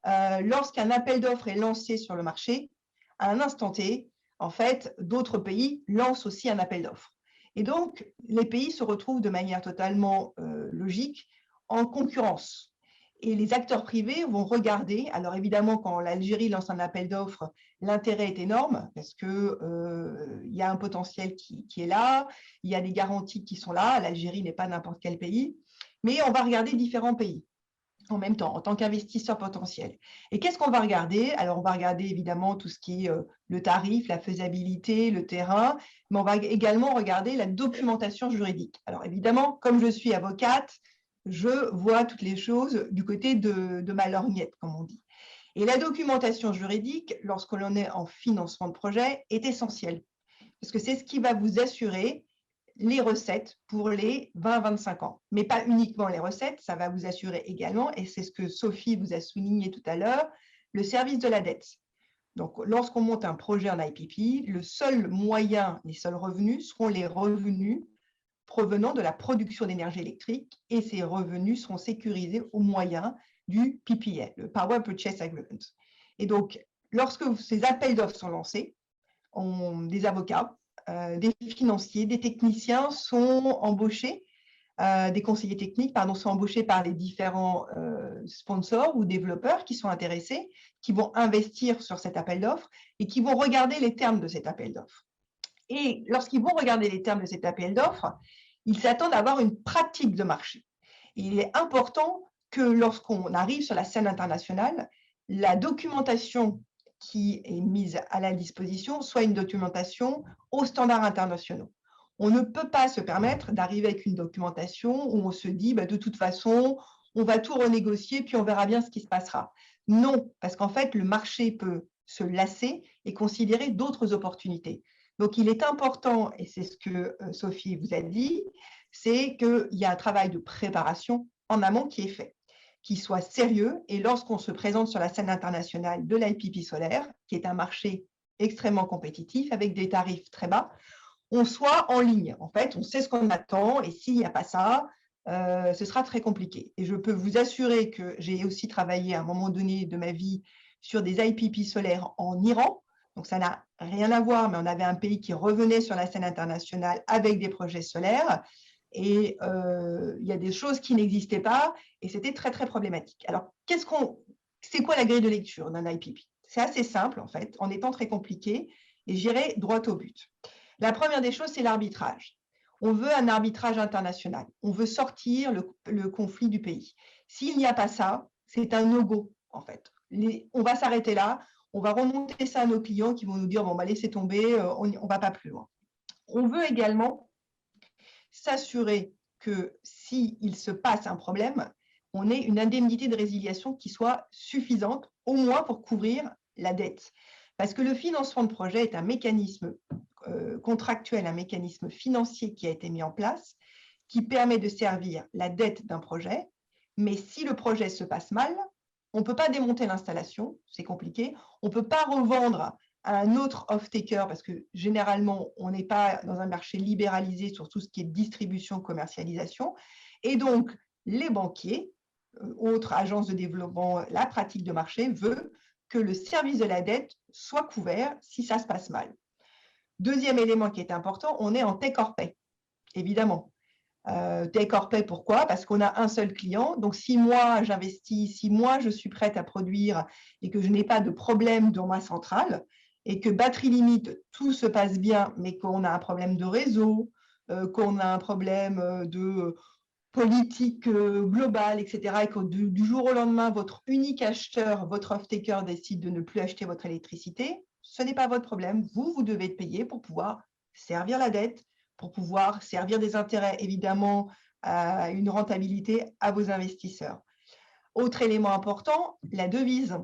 lorsqu'un appel d'offres est lancé sur le marché, à un instant T, en fait, d'autres pays lancent aussi un appel d'offres. Et donc, les pays se retrouvent de manière totalement logique en concurrence. Et les acteurs privés vont regarder, alors évidemment, quand l'Algérie lance un appel d'offres, l'intérêt est énorme parce qu'il y a un potentiel qui est là, il y a des garanties qui sont là, l'Algérie n'est pas n'importe quel pays, mais on va regarder différents pays en même temps, en tant qu'investisseur potentiel. Et qu'est-ce qu'on va regarder? Alors, on va regarder évidemment tout ce qui est le tarif, la faisabilité, le terrain, mais on va également regarder la documentation juridique. Alors, évidemment, comme je suis avocate, je vois toutes les choses du côté de ma lorgnette, comme on dit. Et la documentation juridique, lorsque l'on est en financement de projet, est essentielle, parce que c'est ce qui va vous assurer les recettes pour les 20-25 ans. Mais pas uniquement les recettes, ça va vous assurer également, et c'est ce que Sophie vous a souligné tout à l'heure, le service de la dette. Donc, lorsqu'on monte un projet en IPP, le seul moyen, les seuls revenus seront les revenus provenant de la production d'énergie électrique, et ces revenus seront sécurisés au moyen du PPA, le Power Purchase Agreement. Et donc, lorsque ces appels d'offres sont lancés, des avocats, des financiers, des techniciens sont embauchés, des conseillers techniques, sont embauchés par les différents sponsors ou développeurs qui sont intéressés, qui vont investir sur cet appel d'offres et qui vont regarder les termes de cet appel d'offres. Et lorsqu'ils vont regarder les termes de cet appel d'offres, ils s'attendent à avoir une pratique de marché. Et il est important que lorsqu'on arrive sur la scène internationale, la documentation qui est mise à la disposition soit une documentation aux standards internationaux. On ne peut pas se permettre d'arriver avec une documentation où on se dit de toute façon, on va tout renégocier puis on verra bien ce qui se passera. Non, parce qu'en fait, le marché peut se lasser et considérer d'autres opportunités. Donc, il est important, et c'est ce que Sophie vous a dit, c'est qu'il y a un travail de préparation en amont qui est fait, qui soit sérieux. Et lorsqu'on se présente sur la scène internationale de l'IPP solaire, qui est un marché extrêmement compétitif avec des tarifs très bas, on soit en ligne. En fait, on sait ce qu'on attend et s'il n'y a pas ça, ce sera très compliqué. Et je peux vous assurer que j'ai aussi travaillé à un moment donné de ma vie sur des IPP solaires en Iran. Donc, ça n'a rien à voir, mais on avait un pays qui revenait sur la scène internationale avec des projets solaires. Et il y a des choses qui n'existaient pas et c'était très, très problématique. Alors, c'est quoi la grille de lecture d'un IPP? C'est assez simple, en fait, en étant très compliqué, et j'irai droit au but. La première des choses, c'est l'arbitrage. On veut un arbitrage international. On veut sortir le conflit du pays. S'il n'y a pas ça, c'est un no-go, en fait. On va s'arrêter là. On va remonter ça à nos clients qui vont nous dire, bon, laissez tomber, on ne va pas plus loin. On veut également s'assurer que s'il se passe un problème, on ait une indemnité de résiliation qui soit suffisante, au moins pour couvrir la dette. Parce que le financement de projet est un mécanisme contractuel, un mécanisme financier qui a été mis en place, qui permet de servir la dette d'un projet. Mais si le projet se passe mal, on ne peut pas démonter l'installation, c'est compliqué. On ne peut pas revendre à un autre off-taker parce que généralement, on n'est pas dans un marché libéralisé sur tout ce qui est distribution, commercialisation. Et donc, les banquiers, autres agences de développement, la pratique de marché veut que le service de la dette soit couvert si ça se passe mal. Deuxième élément qui est important, on est en take or pay, évidemment. Take or pay, pourquoi? Parce qu'on a un seul client. Donc, si moi, j'investis, si moi, je suis prête à produire et que je n'ai pas de problème dans ma centrale et que batterie limite, tout se passe bien, mais qu'on a un problème de réseau, qu'on a un problème de politique globale, etc., et que du jour au lendemain, votre unique acheteur, votre off-taker décide de ne plus acheter votre électricité, ce n'est pas votre problème. Vous devez payer pour pouvoir servir la dette, pour pouvoir servir des intérêts, évidemment, à une rentabilité à vos investisseurs. Autre élément important, la devise.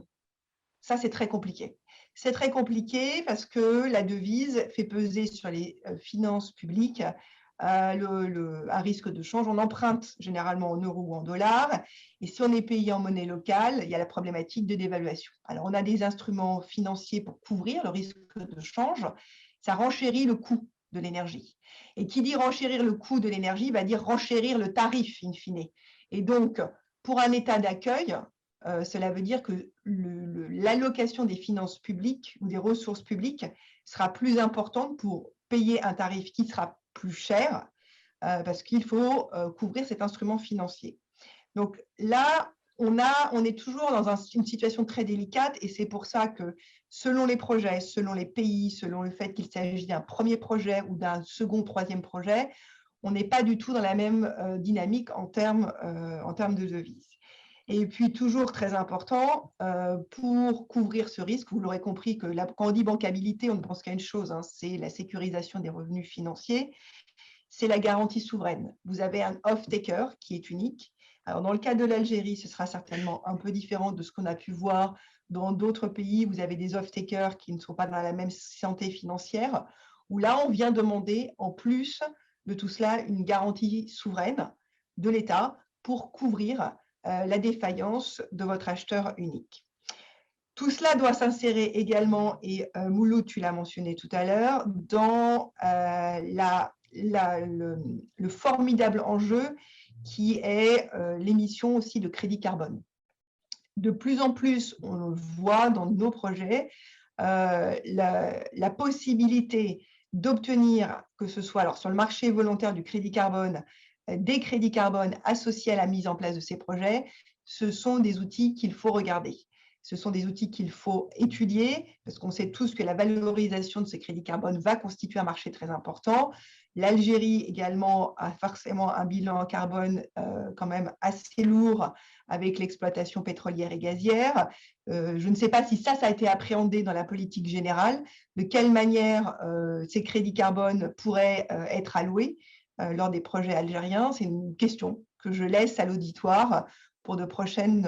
Ça, c'est très compliqué. C'est très compliqué parce que la devise fait peser sur les finances publiques un risque de change. On emprunte généralement en euros ou en dollars. Et si on est payé en monnaie locale, il y a la problématique de dévaluation. Alors, on a des instruments financiers pour couvrir le risque de change. Ça renchérit le coût de l'énergie. Et qui dit renchérir le coût de l'énergie va dire renchérir le tarif, in fine. Et donc, pour un état d'accueil, cela veut dire que l'allocation des finances publiques ou des ressources publiques sera plus importante pour payer un tarif qui sera plus cher parce qu'il faut couvrir cet instrument financier. Donc là, on est toujours dans une situation très délicate et c'est pour ça que selon les projets, selon les pays, selon le fait qu'il s'agit d'un premier projet ou d'un second, troisième projet, on n'est pas du tout dans la même dynamique en termes de devises. Et puis, toujours très important, pour couvrir ce risque, vous l'aurez compris que quand on dit bancabilité, on ne pense qu'à une chose, hein, c'est la sécurisation des revenus financiers, c'est la garantie souveraine. Vous avez un off-taker qui est unique. Alors, dans le cas de l'Algérie, ce sera certainement un peu différent de ce qu'on a pu voir dans d'autres pays. Vous avez des off-takers qui ne sont pas dans la même santé financière, où là, on vient demander, en plus de tout cela, une garantie souveraine de l'État pour couvrir la défaillance de votre acheteur unique. Tout cela doit s'insérer également, et Mouloud, tu l'as mentionné tout à l'heure, dans le formidable enjeu qui est l'émission aussi de crédit carbone. De plus en plus, on le voit dans nos projets, la possibilité d'obtenir, que ce soit alors sur le marché volontaire du crédit carbone, des crédits carbone associés à la mise en place de ces projets, ce sont des outils qu'il faut regarder. Ce sont des outils qu'il faut étudier parce qu'on sait tous que la valorisation de ces crédits carbone va constituer un marché très important. L'Algérie également a forcément un bilan carbone quand même assez lourd avec l'exploitation pétrolière et gazière. Je ne sais pas si ça a été appréhendé dans la politique générale, de quelle manière ces crédits carbone pourraient être alloués lors des projets algériens. C'est une question que je laisse à l'auditoire pour de prochains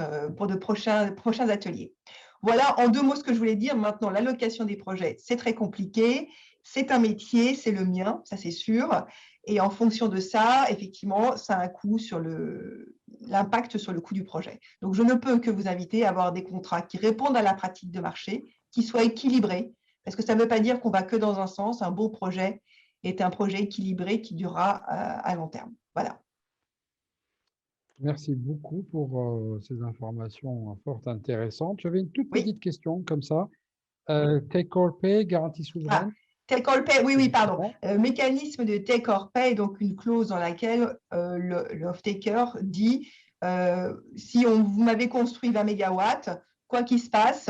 ateliers. Voilà en deux mots ce que je voulais dire. Maintenant, l'allocation des projets, c'est très compliqué. C'est un métier, c'est le mien, ça c'est sûr. Et en fonction de ça, effectivement, ça a un coût sur l'impact sur le coût du projet. Donc, je ne peux que vous inviter à avoir des contrats qui répondent à la pratique de marché, qui soient équilibrés, parce que ça ne veut pas dire qu'on va que dans un sens. Un beau projet est un projet équilibré qui durera à long terme. Voilà. Merci beaucoup pour ces informations fort intéressantes. J'avais une toute petite question comme ça. Take or pay, garantie souveraine. Take or pay, oui, pardon. Mécanisme de take or pay, donc une clause dans laquelle l'off-taker dit si vous m'avez construit 20 mégawatts, quoi qu'il se passe,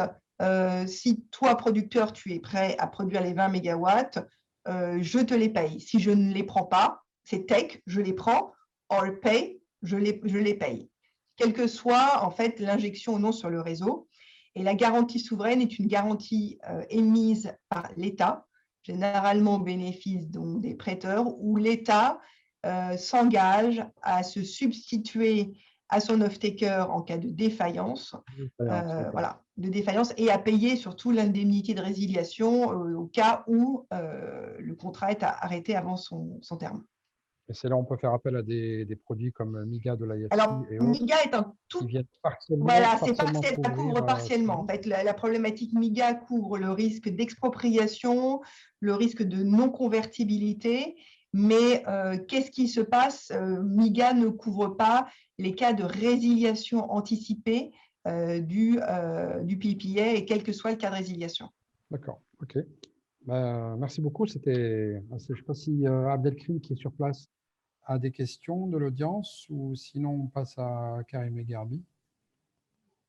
si toi, producteur, tu es prêt à produire les 20 mégawatts, je te les paye. Si je ne les prends pas, c'est take, je les prends, or pay, je les paye. Quelle que soit en fait l'injection ou non sur le réseau. Et la garantie souveraine est une garantie émise par l'État, généralement au bénéfice donc, des prêteurs, où l'État s'engage à se substituer à son off-taker en cas de défaillance, de défaillance, et à payer surtout l'indemnité de résiliation au cas où le contrat est arrêté avant son terme. Et c'est là où on peut faire appel à des produits comme MIGA de l'IFC Alors, et autres MIGA est un qui tout. viennent partiellement, Voilà, c'est partiellement partiel, ça couvrir, couvre partiellement. En fait, la problématique MIGA couvre le risque d'expropriation, le risque de non-convertibilité, mais qu'est-ce qui se passe? MIGA ne couvre pas les cas de résiliation anticipée du PPA, et quel que soit le cas de résiliation. D'accord, ok. Merci beaucoup. Je ne sais pas si Abdelkrim, qui est sur place, a des questions de l'audience, ou sinon on passe à Karim Garbi.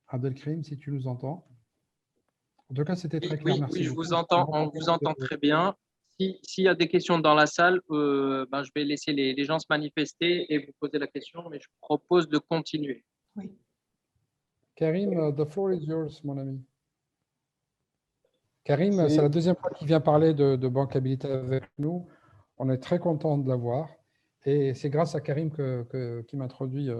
Abdelkrim, si tu nous entends. En tout cas, c'était très clair. Oui, Merci oui, je beaucoup. vous entends, on vous entend très bien. S'il y a des questions dans la salle, je vais laisser les gens se manifester et vous poser la question, mais je propose de continuer. Oui. Karim, the floor is yours, mon ami. Karim, Oui. c'est la deuxième fois qu'il vient parler de bancabilité avec nous. On est très content de l'avoir. Et c'est grâce à Karim qui m'introduit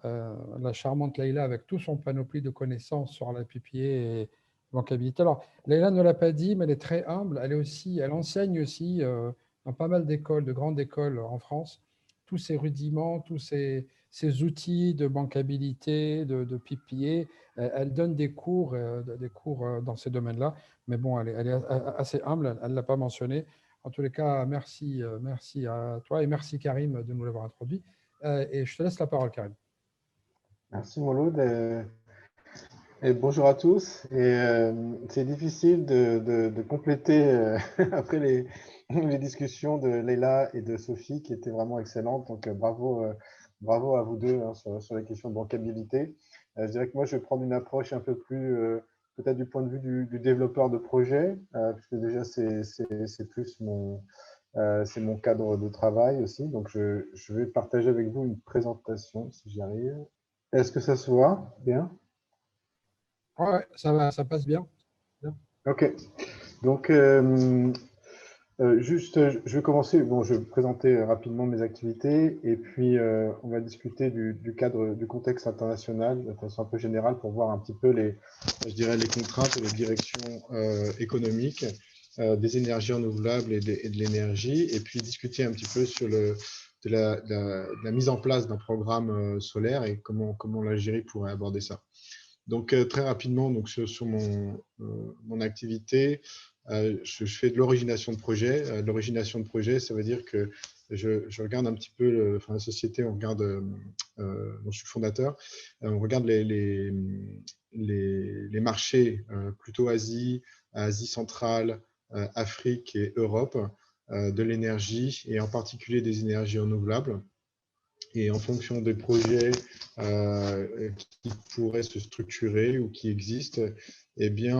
la charmante Leïla avec tout son panoplie de connaissances sur la PPA et bancabilité. Alors, Leïla ne l'a pas dit, mais elle est très humble. Elle enseigne aussi dans pas mal d'écoles, de grandes écoles en France, tous ces rudiments, tous ces outils de bancabilité, de PPA. Elle donne des cours dans ces domaines-là. Mais bon, elle est assez humble, elle ne l'a pas mentionné. En tous les cas, merci à toi et merci Karim de nous l'avoir introduit. Et je te laisse la parole, Karim. Merci Mouloud et bonjour à tous. C'est difficile de compléter après les discussions de Leïla et de Sophie qui étaient vraiment excellentes. Donc bravo à vous deux sur les questions de bancabilité. Je dirais que moi je vais prendre une approche un peu plus peut-être du point de vue du développeur de projet, puisque déjà c'est plus c'est mon cadre de travail aussi. Donc je vais partager avec vous une présentation si j'y arrive. Est-ce que ça se voit bien? Ouais, ça va, ça passe bien. Ok. Donc, je vais commencer. Bon, je vais présenter rapidement mes activités et puis on va discuter du cadre, du contexte international de façon un peu générale pour voir un petit peu je dirais, les contraintes et les directions économiques des énergies renouvelables et de l'énergie, et puis discuter un petit peu sur la mise en place d'un programme solaire et comment l'Algérie pourrait aborder ça. Donc, très rapidement, donc, sur mon activité, je fais de l'origination de projet. L'origination de projet, ça veut dire que je regarde un petit peu la société, on regarde, dont je suis fondateur, on regarde les marchés, plutôt Asie centrale, Afrique et Europe, de l'énergie, et en particulier des énergies renouvelables. Et en fonction des projets qui pourraient se structurer ou qui existent, eh bien,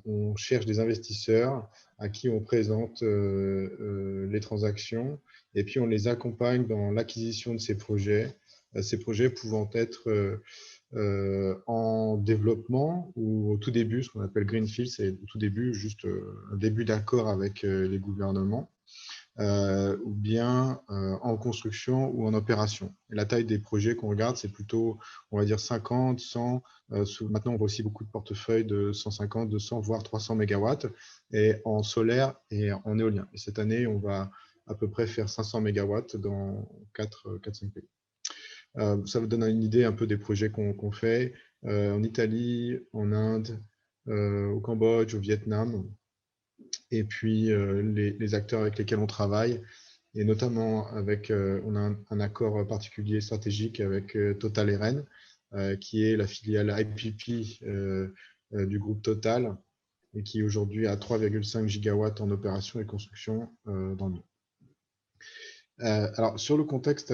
on cherche des investisseurs à qui on présente les transactions, et puis on les accompagne dans l'acquisition de ces projets pouvant être en développement ou au tout début, ce qu'on appelle Greenfield, c'est au tout début juste un début d'accord avec les gouvernements. Ou bien en construction ou en opération. Et la taille des projets qu'on regarde, c'est plutôt, on va dire, 50, 100. Maintenant, on voit aussi beaucoup de portefeuilles de 150, 200, voire 300 mégawatts, et en solaire et en éolien. Et cette année, on va à peu près faire 500 mégawatts dans 4-5 pays. Ça vous donne une idée un peu des projets qu'on fait en Italie, en Inde, au Cambodge, au Vietnam, et puis les acteurs avec lesquels on travaille, et notamment on a un accord particulier stratégique avec Total Eren, qui est la filiale IPP du groupe Total, et qui aujourd'hui a 3,5 gigawatts en opération et construction dans le monde. Alors, sur le contexte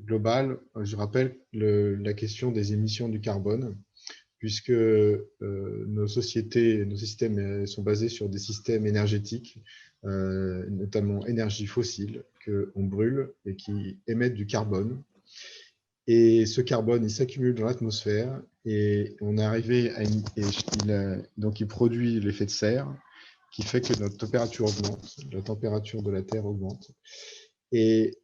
global, je rappelle la question des émissions du carbone, puisque nos sociétés, nos systèmes sont basés sur des systèmes énergétiques, notamment énergie fossile, qu'on brûle et qui émettent du carbone. Et ce carbone, il s'accumule dans l'atmosphère, et on est arrivé à donc il produit l'effet de serre, qui fait que notre température augmente, la température de la Terre augmente. Et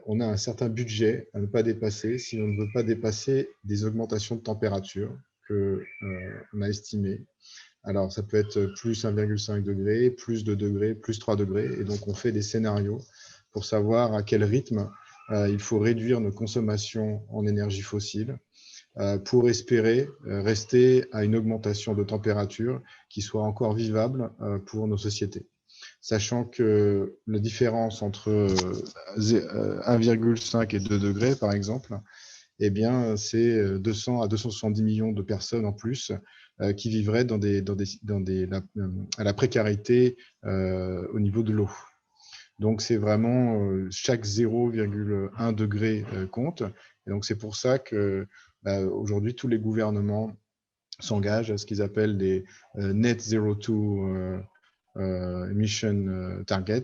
on a un certain budget à ne pas dépasser si on ne veut pas dépasser des augmentations de température qu'on a estimées. Alors, ça peut être plus 1,5 degré, plus 2 degrés, plus 3 degrés. Et donc, on fait des scénarios pour savoir à quel rythme il faut réduire nos consommations en énergie fossile pour espérer rester à une augmentation de température qui soit encore vivable pour nos sociétés. Sachant que la différence entre 1,5 et 2 degrés, par exemple, eh bien, c'est 200 à 270 millions de personnes en plus qui vivraient à la précarité au niveau de l'eau. Donc, c'est vraiment chaque 0,1 degré compte. Et donc, c'est pour ça que aujourd'hui, tous les gouvernements s'engagent à ce qu'ils appellent des Net Zero 2 Emission Target,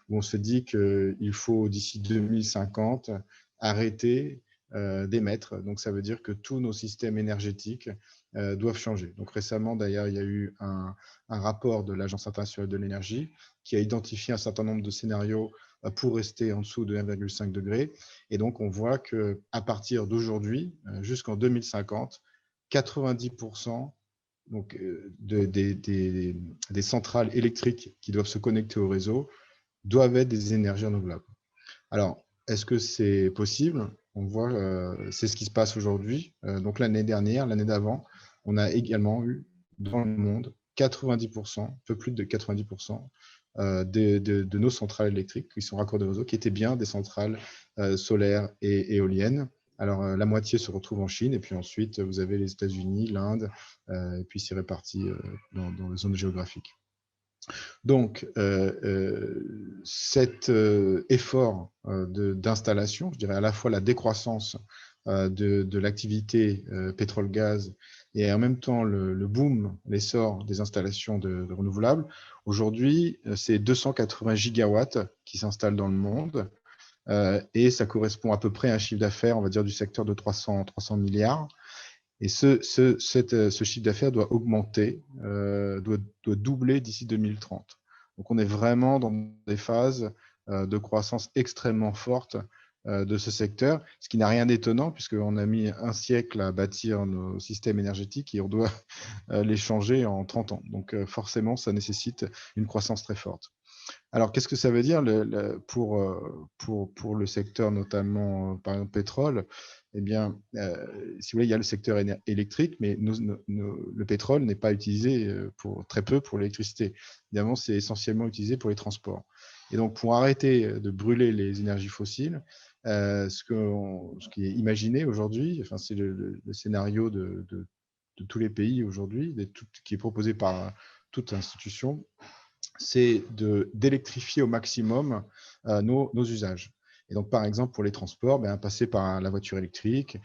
où on se dit qu'il faut, d'ici 2050, arrêter d'émettre. Donc, ça veut dire que tous nos systèmes énergétiques doivent changer. Donc, récemment, d'ailleurs, il y a eu un rapport de l'Agence internationale de l'énergie qui a identifié un certain nombre de scénarios pour rester en dessous de 1,5 degré. Et donc, on voit qu'à partir d'aujourd'hui, jusqu'en 2050, 90% donc, des centrales électriques qui doivent se connecter au réseau doivent être des énergies renouvelables. Alors, est-ce que c'est possible? On voit, c'est ce qui se passe aujourd'hui. Donc, l'année dernière, l'année d'avant, on a également eu dans le monde 90%, un peu plus de 90% de nos centrales électriques qui sont raccordées au réseau, qui étaient bien des centrales solaires et éoliennes. Alors, la moitié se retrouve en Chine, et puis ensuite, vous avez les États-Unis, l'Inde, et puis c'est réparti dans les zones géographiques. Donc, cet effort d'installation, je dirais à la fois la décroissance de l'activité pétrole-gaz et en même temps le boom, l'essor des installations de renouvelables, aujourd'hui, c'est 280 gigawatts qui s'installent dans le monde. Et ça correspond à peu près à un chiffre d'affaires, on va dire, du secteur de 300 milliards. Et ce chiffre d'affaires doit augmenter, doit doubler d'ici 2030. Donc, on est vraiment dans des phases de croissance extrêmement fortes de ce secteur, ce qui n'a rien d'étonnant puisqu'on a mis un siècle à bâtir nos systèmes énergétiques et on doit les changer en 30 ans. Donc, forcément, ça nécessite une croissance très forte. Alors, qu'est-ce que ça veut dire pour le secteur, notamment, par exemple, pétrole? Eh bien, si vous voulez, il y a le secteur électrique, mais le pétrole n'est pas utilisé très peu pour l'électricité. Évidemment, c'est essentiellement utilisé pour les transports. Et donc, pour arrêter de brûler les énergies fossiles, ce qui est imaginé aujourd'hui, enfin, c'est le scénario de tous les pays aujourd'hui, qui est proposé par toute institution, c'est d'électrifier au maximum nos usages. Et donc, par exemple, pour les transports, passer par la voiture électrique,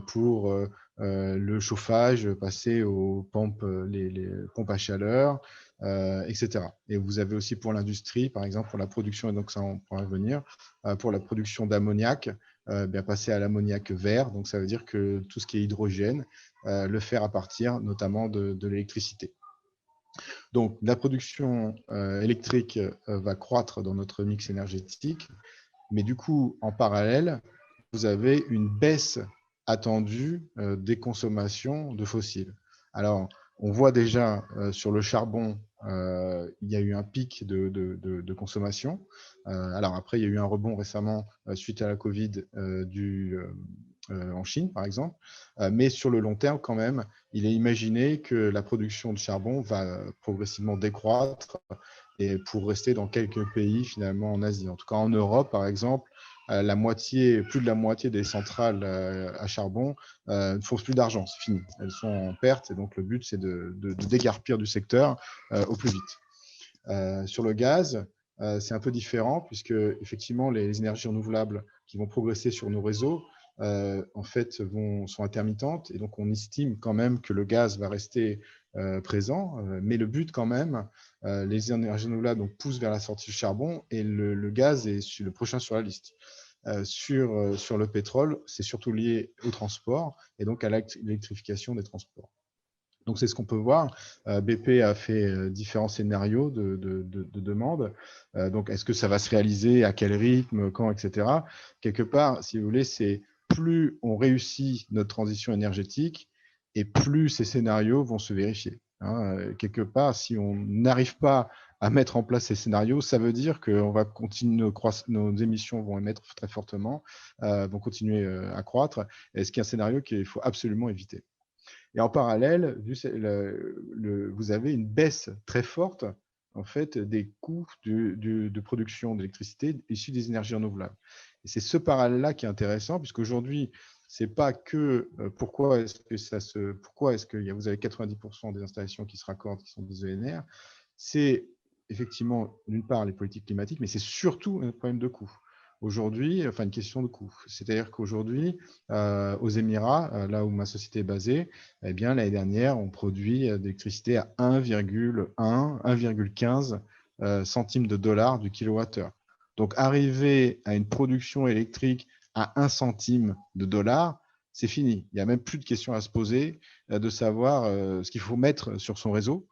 pour le chauffage, passer aux pompes, les pompes à chaleur, etc. Et vous avez aussi pour l'industrie, par exemple, pour la production, et donc ça on pourra revenir, pour la production d'ammoniac, passer à l'ammoniac vert. Donc, ça veut dire que tout ce qui est hydrogène, le faire à partir notamment de l'électricité. Donc, la production électrique va croître dans notre mix énergétique, mais du coup, en parallèle, vous avez une baisse attendue des consommations de fossiles. Alors, on voit déjà sur le charbon, il y a eu un pic de consommation. Alors après, il y a eu un rebond récemment suite à la Covid en Chine, par exemple. Mais sur le long terme, quand même, il est imaginé que la production de charbon va progressivement décroître et pour rester dans quelques pays, finalement, en Asie. En tout cas, en Europe, par exemple, plus de la moitié des centrales à charbon ne font plus d'argent, c'est fini. Elles sont en perte et donc le but, c'est de déguerpir du secteur au plus vite. Sur le gaz, c'est un peu différent puisque effectivement, les énergies renouvelables qui vont progresser sur nos réseaux, en fait, sont intermittentes et donc on estime quand même que le gaz va rester présent, mais le but quand même, les énergies renouvelables donc, poussent vers la sortie du charbon et le gaz est le prochain sur la liste. Sur le pétrole, c'est surtout lié au transport et donc à l'électrification des transports. Donc, c'est ce qu'on peut voir. BP a fait différents scénarios de demande. Donc, est-ce que ça va se réaliser, à quel rythme, quand, etc. Quelque part, si vous voulez, c'est plus on réussit notre transition énergétique et plus ces scénarios vont se vérifier. Quelque part, si on n'arrive pas à mettre en place ces scénarios, ça veut dire que va continuer nos émissions vont émettre très fortement, vont continuer à croître, et ce qui est un scénario qu'il faut absolument éviter. Et en parallèle, vous avez une baisse très forte en fait, des coûts de production d'électricité issus des énergies renouvelables. Et c'est ce parallèle-là qui est intéressant, puisqu'aujourd'hui, ce n'est pas que pourquoi est-ce que vous avez 90% des installations qui se raccordent, qui sont des ENR. C'est effectivement, d'une part, les politiques climatiques, mais c'est surtout un problème de coût. Aujourd'hui, enfin une question de coût. C'est-à-dire qu'aujourd'hui, aux Émirats, là où ma société est basée, eh bien, l'année dernière, on produit de l'électricité à 1,15 centimes de dollars du kilowattheure. Donc, arriver à une production électrique à 1 centime de dollar, c'est fini. Il n'y a même plus de questions à se poser de savoir ce qu'il faut mettre sur son réseau,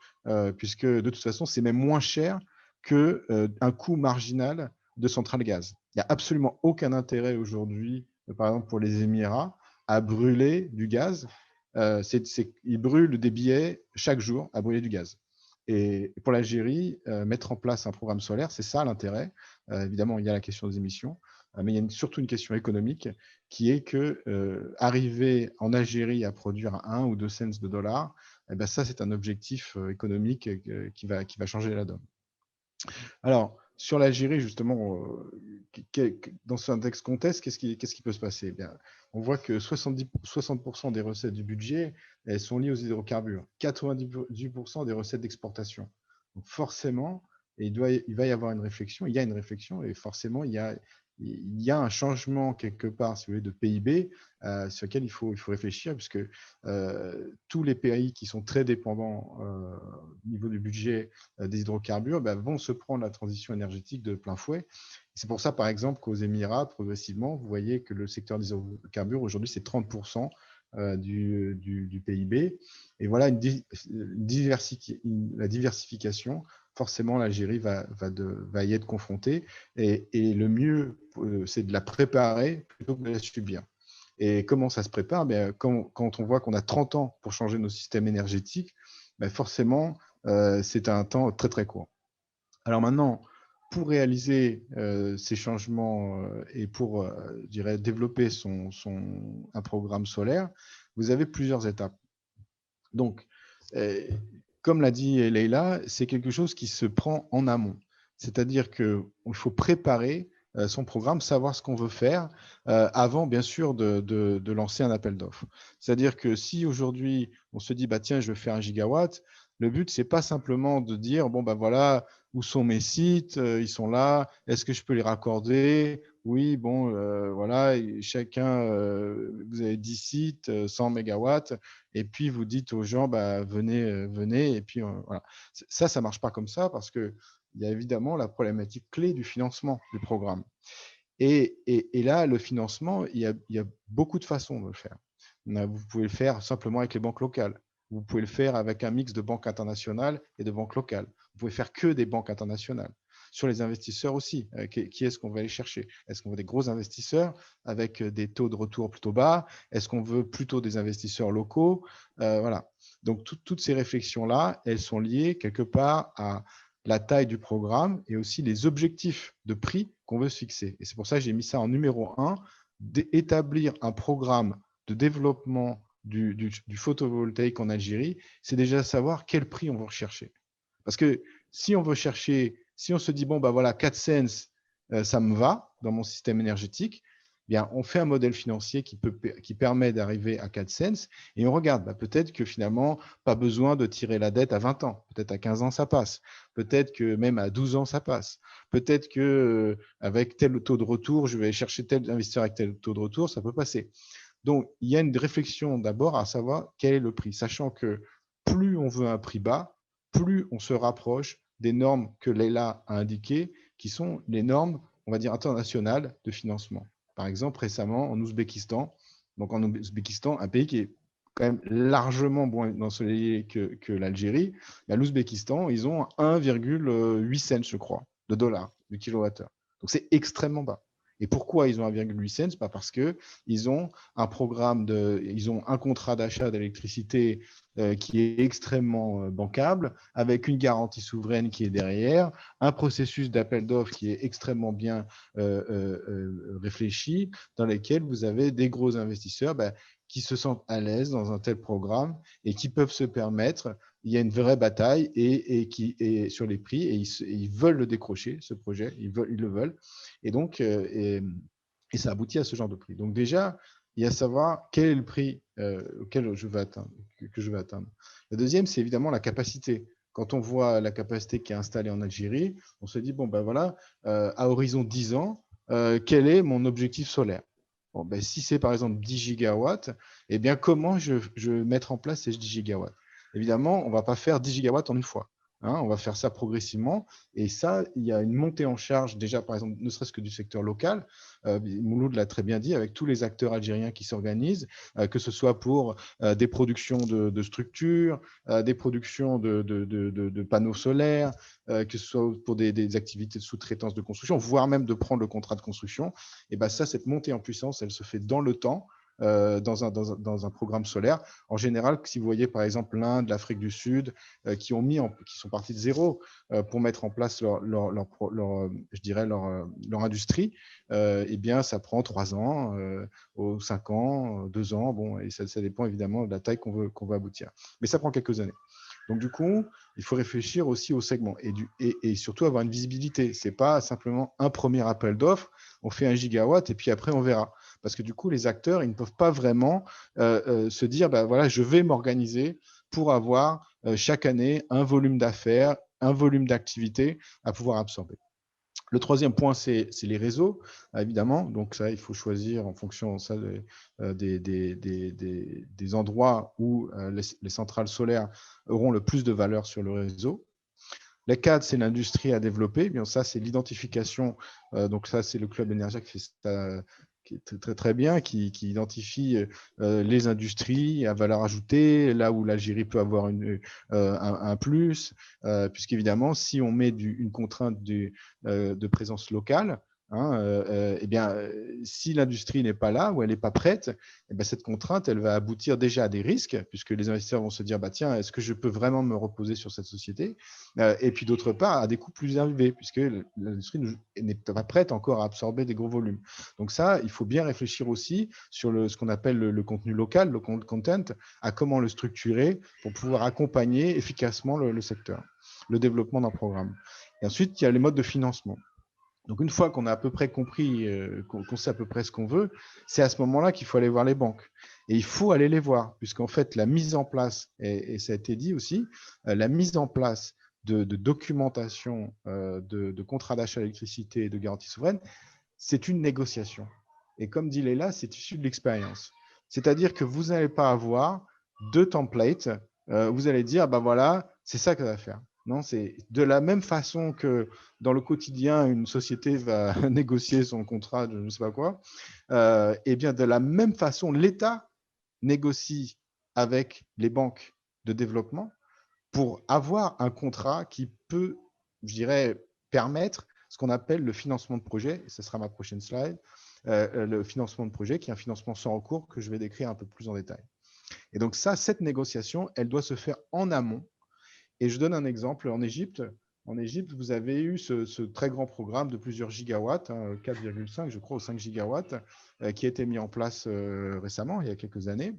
puisque de toute façon, c'est même moins cher qu'un coût marginal de centrale gaz. Il n'y a absolument aucun intérêt aujourd'hui, par exemple pour les Émirats, à brûler du gaz. Ils brûlent des billets chaque jour à brûler du gaz. Et pour l'Algérie, mettre en place un programme solaire, c'est ça l'intérêt. Évidemment, il y a la question des émissions, mais il y a surtout une question économique qui est que arriver en Algérie à produire à 1 ou 2 cents de dollars, eh ben ça, c'est un objectif économique qui va changer la donne. Alors, sur l'Algérie, justement, dans ce contexte, qu'est-ce qui peut se passer? Eh bien, on voit que 60% des recettes du budget, elles sont liées aux hydrocarbures, 90% des recettes d'exportation. Donc forcément, il va y avoir une réflexion, il y a une réflexion, et forcément, il y a un changement quelque part, si vous voulez, de PIB sur lequel il faut réfléchir, puisque tous les pays qui sont très dépendants au niveau du budget des hydrocarbures vont se prendre la transition énergétique de plein fouet. C'est pour ça, par exemple, qu'aux Émirats, progressivement, vous voyez que le secteur des hydrocarbures, aujourd'hui, c'est 30% du PIB. Et voilà, la diversification, forcément, l'Algérie va y être confrontée. Et le mieux, c'est de la préparer plutôt que de la subir. Et comment ça se prépare? Quand on voit qu'on a 30 ans pour changer nos systèmes énergétiques, forcément, c'est un temps très, très court. Alors maintenant, pour réaliser ces changements et pour, je dirais, développer un programme solaire, vous avez plusieurs étapes. Donc, comme l'a dit Leïla, c'est quelque chose qui se prend en amont. C'est-à-dire qu'il faut préparer son programme, savoir ce qu'on veut faire avant, bien sûr, de lancer un appel d'offres. C'est-à-dire que si aujourd'hui, on se dit, tiens, je veux faire 1 gigawatt, le but, ce n'est pas simplement de dire, voilà, où sont mes sites, ils sont là, est-ce que je peux les raccorder? Oui, voilà, chacun, vous avez 10 sites, 100 mégawatts, et puis vous dites aux gens, venez, et puis voilà. Ça ne marche pas comme ça, parce qu'il y a évidemment la problématique clé du financement du programme. Et là, le financement, il y a beaucoup de façons de le faire. Vous pouvez le faire simplement avec les banques locales. Vous pouvez le faire avec un mix de banques internationales et de banques locales. Vous pouvez faire que des banques internationales. Sur les investisseurs aussi, qui est-ce qu'on va aller chercher? Est-ce qu'on veut des gros investisseurs avec des taux de retour plutôt bas? Est-ce qu'on veut plutôt des investisseurs locaux? Voilà. Donc, toutes ces réflexions-là, elles sont liées quelque part à la taille du programme et aussi les objectifs de prix qu'on veut se fixer. Et c'est pour ça que j'ai mis ça en numéro 1, d'établir un programme de développement du photovoltaïque en Algérie, c'est déjà savoir quel prix on veut rechercher. Parce que si on se dit, voilà, 4 cents, ça me va dans mon système énergétique, bien, on fait un modèle financier qui permet d'arriver à 4 cents et on regarde, peut-être que finalement, pas besoin de tirer la dette à 20 ans. Peut-être à 15 ans, ça passe. Peut-être que même à 12 ans, ça passe. Peut-être qu'avec tel taux de retour, je vais chercher tel investisseur avec tel taux de retour, ça peut passer. Donc, il y a une réflexion d'abord à savoir quel est le prix, sachant que plus on veut un prix bas, plus on se rapproche des normes que Leïla a indiquées, qui sont les normes, on va dire, internationales de financement. Par exemple, récemment, en Ouzbékistan, un pays qui est quand même largement moins ensoleillé que l'Algérie, l'Ouzbékistan, ils ont 1,8 cents, je crois, de dollars du kilowattheure. Donc, c'est extrêmement bas. Et pourquoi ils ont 1,8 cents? Pas parce qu'ils ont ils ont un contrat d'achat d'électricité qui est extrêmement bancable, avec une garantie souveraine qui est derrière, un processus d'appel d'offres qui est extrêmement bien réfléchi, dans lequel vous avez des gros investisseurs qui se sentent à l'aise dans un tel programme et qui peuvent se permettre. Il y a une vraie bataille et sur les prix et ils veulent le décrocher, ce projet, ils le veulent. Et donc, et ça aboutit à ce genre de prix. Donc déjà, il y a à savoir quel est le prix auquel je vais atteindre. Le deuxième, c'est évidemment la capacité. Quand on voit la capacité qui est installée en Algérie, on se dit, bon, ben voilà, à horizon 10 ans, quel est mon objectif solaire? Bon, ben, si c'est par exemple 10 gigawatts, eh bien, comment je vais mettre en place ces 10 gigawatts? Évidemment, on ne va pas faire 10 gigawatts en une fois. On va faire ça progressivement. Et ça, il y a une montée en charge, déjà, par exemple, ne serait-ce que du secteur local. Mouloud l'a très bien dit, avec tous les acteurs algériens qui s'organisent, que ce soit pour des productions de structures, des productions de panneaux solaires, que ce soit pour des activités de sous-traitance de construction, voire même de prendre le contrat de construction. Et bien ça, cette montée en puissance, elle se fait dans le temps. Dans un programme solaire. En général, si vous voyez par exemple l'Inde, l'Afrique du Sud, qui sont partis de zéro pour mettre en place leur industrie, eh bien, ça prend 3 ans, 5 ans, 2 ans. Bon, et ça dépend évidemment de la taille qu'on veut aboutir. Mais ça prend quelques années. Donc, du coup, il faut réfléchir aussi au segment et surtout avoir une visibilité. Ce n'est pas simplement un premier appel d'offres, on fait 1 gigawatt et puis après, on verra. Parce que du coup, les acteurs, ils ne peuvent pas vraiment se dire, voilà, je vais m'organiser pour avoir chaque année un volume d'affaires, un volume d'activité à pouvoir absorber. Le troisième point, c'est les réseaux, évidemment. Donc ça, il faut choisir en fonction des endroits où les centrales solaires auront le plus de valeur sur le réseau. Les 4, c'est l'industrie à développer. Bien, ça, c'est l'identification. Donc ça, c'est le Club Énergia qui fait ça, qui est très, très bien, qui identifie les industries à valeur ajoutée, là où l'Algérie peut avoir un plus, puisqu'évidemment, si on met une contrainte de présence locale, eh bien, si l'industrie n'est pas là ou elle n'est pas prête, eh bien, cette contrainte, elle va aboutir déjà à des risques, puisque les investisseurs vont se dire, tiens, est-ce que je peux vraiment me reposer sur cette société? Et puis d'autre part, à des coûts plus élevés, puisque l'industrie n'est pas prête encore à absorber des gros volumes. Donc ça, il faut bien réfléchir aussi sur ce qu'on appelle le contenu local, le content, à comment le structurer pour pouvoir accompagner efficacement le secteur, le développement d'un programme. Et ensuite, il y a les modes de financement. Donc, une fois qu'on a à peu près compris, qu'on sait à peu près ce qu'on veut, c'est à ce moment-là qu'il faut aller voir les banques. Et il faut aller les voir, puisqu'en fait, la mise en place, et ça a été dit aussi, la mise en place de documentation de contrats d'achat d'électricité et de garantie souveraine, c'est une négociation. Et comme dit Léla, c'est issu de l'expérience. C'est-à-dire que vous n'allez pas avoir 2 templates, vous allez dire, voilà, c'est ça que ça va faire. Non, c'est de la même façon que dans le quotidien, une société va négocier son contrat de je ne sais pas quoi, et bien de la même façon, l'État négocie avec les banques de développement pour avoir un contrat qui peut, je dirais, permettre ce qu'on appelle le financement de projet, et ce sera ma prochaine slide, le financement de projet, qui est un financement sans recours que je vais décrire un peu plus en détail. Et donc ça, cette négociation, elle doit se faire en amont. Et je donne un exemple. En Égypte, vous avez eu ce très grand programme de plusieurs gigawatts, 4,5 je crois, ou 5 gigawatts, qui a été mis en place récemment, il y a quelques années,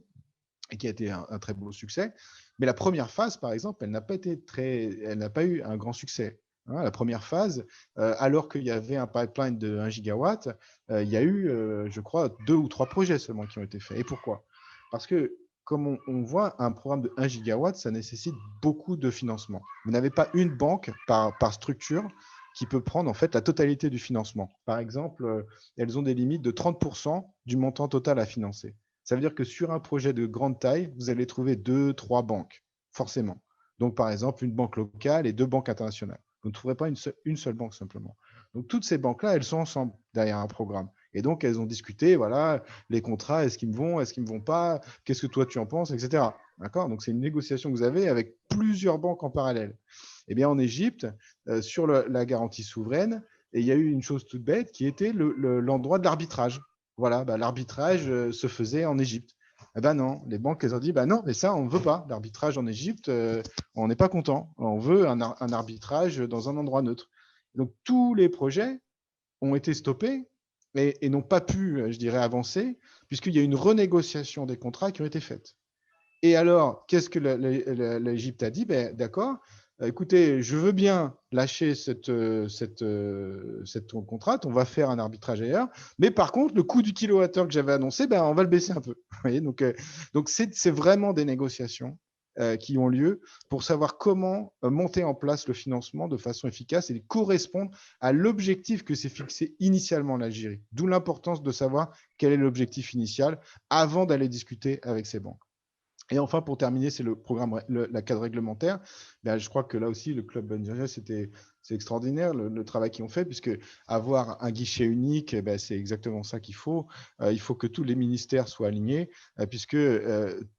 et qui a été un très beau succès. Mais la première phase, par exemple, elle n'a pas eu un grand succès. La première phase, alors qu'il y avait un pipeline de 1 gigawatt, il y a eu, je crois, 2 ou 3 projets seulement qui ont été faits. Et pourquoi? Parce que, comme on voit, un programme de 1 gigawatt, ça nécessite beaucoup de financement. Vous n'avez pas une banque par structure qui peut prendre en fait la totalité du financement. Par exemple, elles ont des limites de 30% du montant total à financer. Ça veut dire que sur un projet de grande taille, vous allez trouver 2, 3 banques, forcément. Donc, par exemple, une banque locale et 2 banques internationales. Vous ne trouverez pas une seule banque simplement. Donc, toutes ces banques-là, elles sont ensemble derrière un programme. Et donc, elles ont discuté, voilà, les contrats, est-ce qu'ils me vont, est-ce qu'ils ne me vont pas, qu'est-ce que toi tu en penses, etc. D'accord? Donc, c'est une négociation que vous avez avec plusieurs banques en parallèle. Eh bien, en Égypte, sur la garantie souveraine, Et il y a eu une chose toute bête qui était l'endroit de l'arbitrage. Voilà, l'arbitrage se faisait en Égypte. Eh ben non, les banques, elles ont dit, non, mais ça, on ne veut pas. L'arbitrage en Égypte, on n'est pas content. On veut un arbitrage dans un endroit neutre. Donc, tous les projets ont été stoppés et n'ont pas pu, je dirais, avancer, puisqu'il y a une renégociation des contrats qui ont été faites. Et alors, qu'est-ce que l'Égypte a dit? D'accord, écoutez, je veux bien lâcher cette contrainte, on va faire un arbitrage ailleurs, mais par contre, le coût du kilowattheure que j'avais annoncé, on va le baisser un peu. Vous voyez, donc c'est vraiment des négociations qui ont lieu pour savoir comment monter en place le financement de façon efficace et correspondre à l'objectif que s'est fixé initialement l'Algérie. D'où l'importance de savoir quel est l'objectif initial avant d'aller discuter avec ces banques. Et enfin, pour terminer, c'est le programme, la cadre réglementaire. Je crois que là aussi, le Club Benjamin, c'est extraordinaire le travail qu'ils ont fait, puisque avoir un guichet unique, c'est exactement ça qu'il faut. Il faut que tous les ministères soient alignés, puisque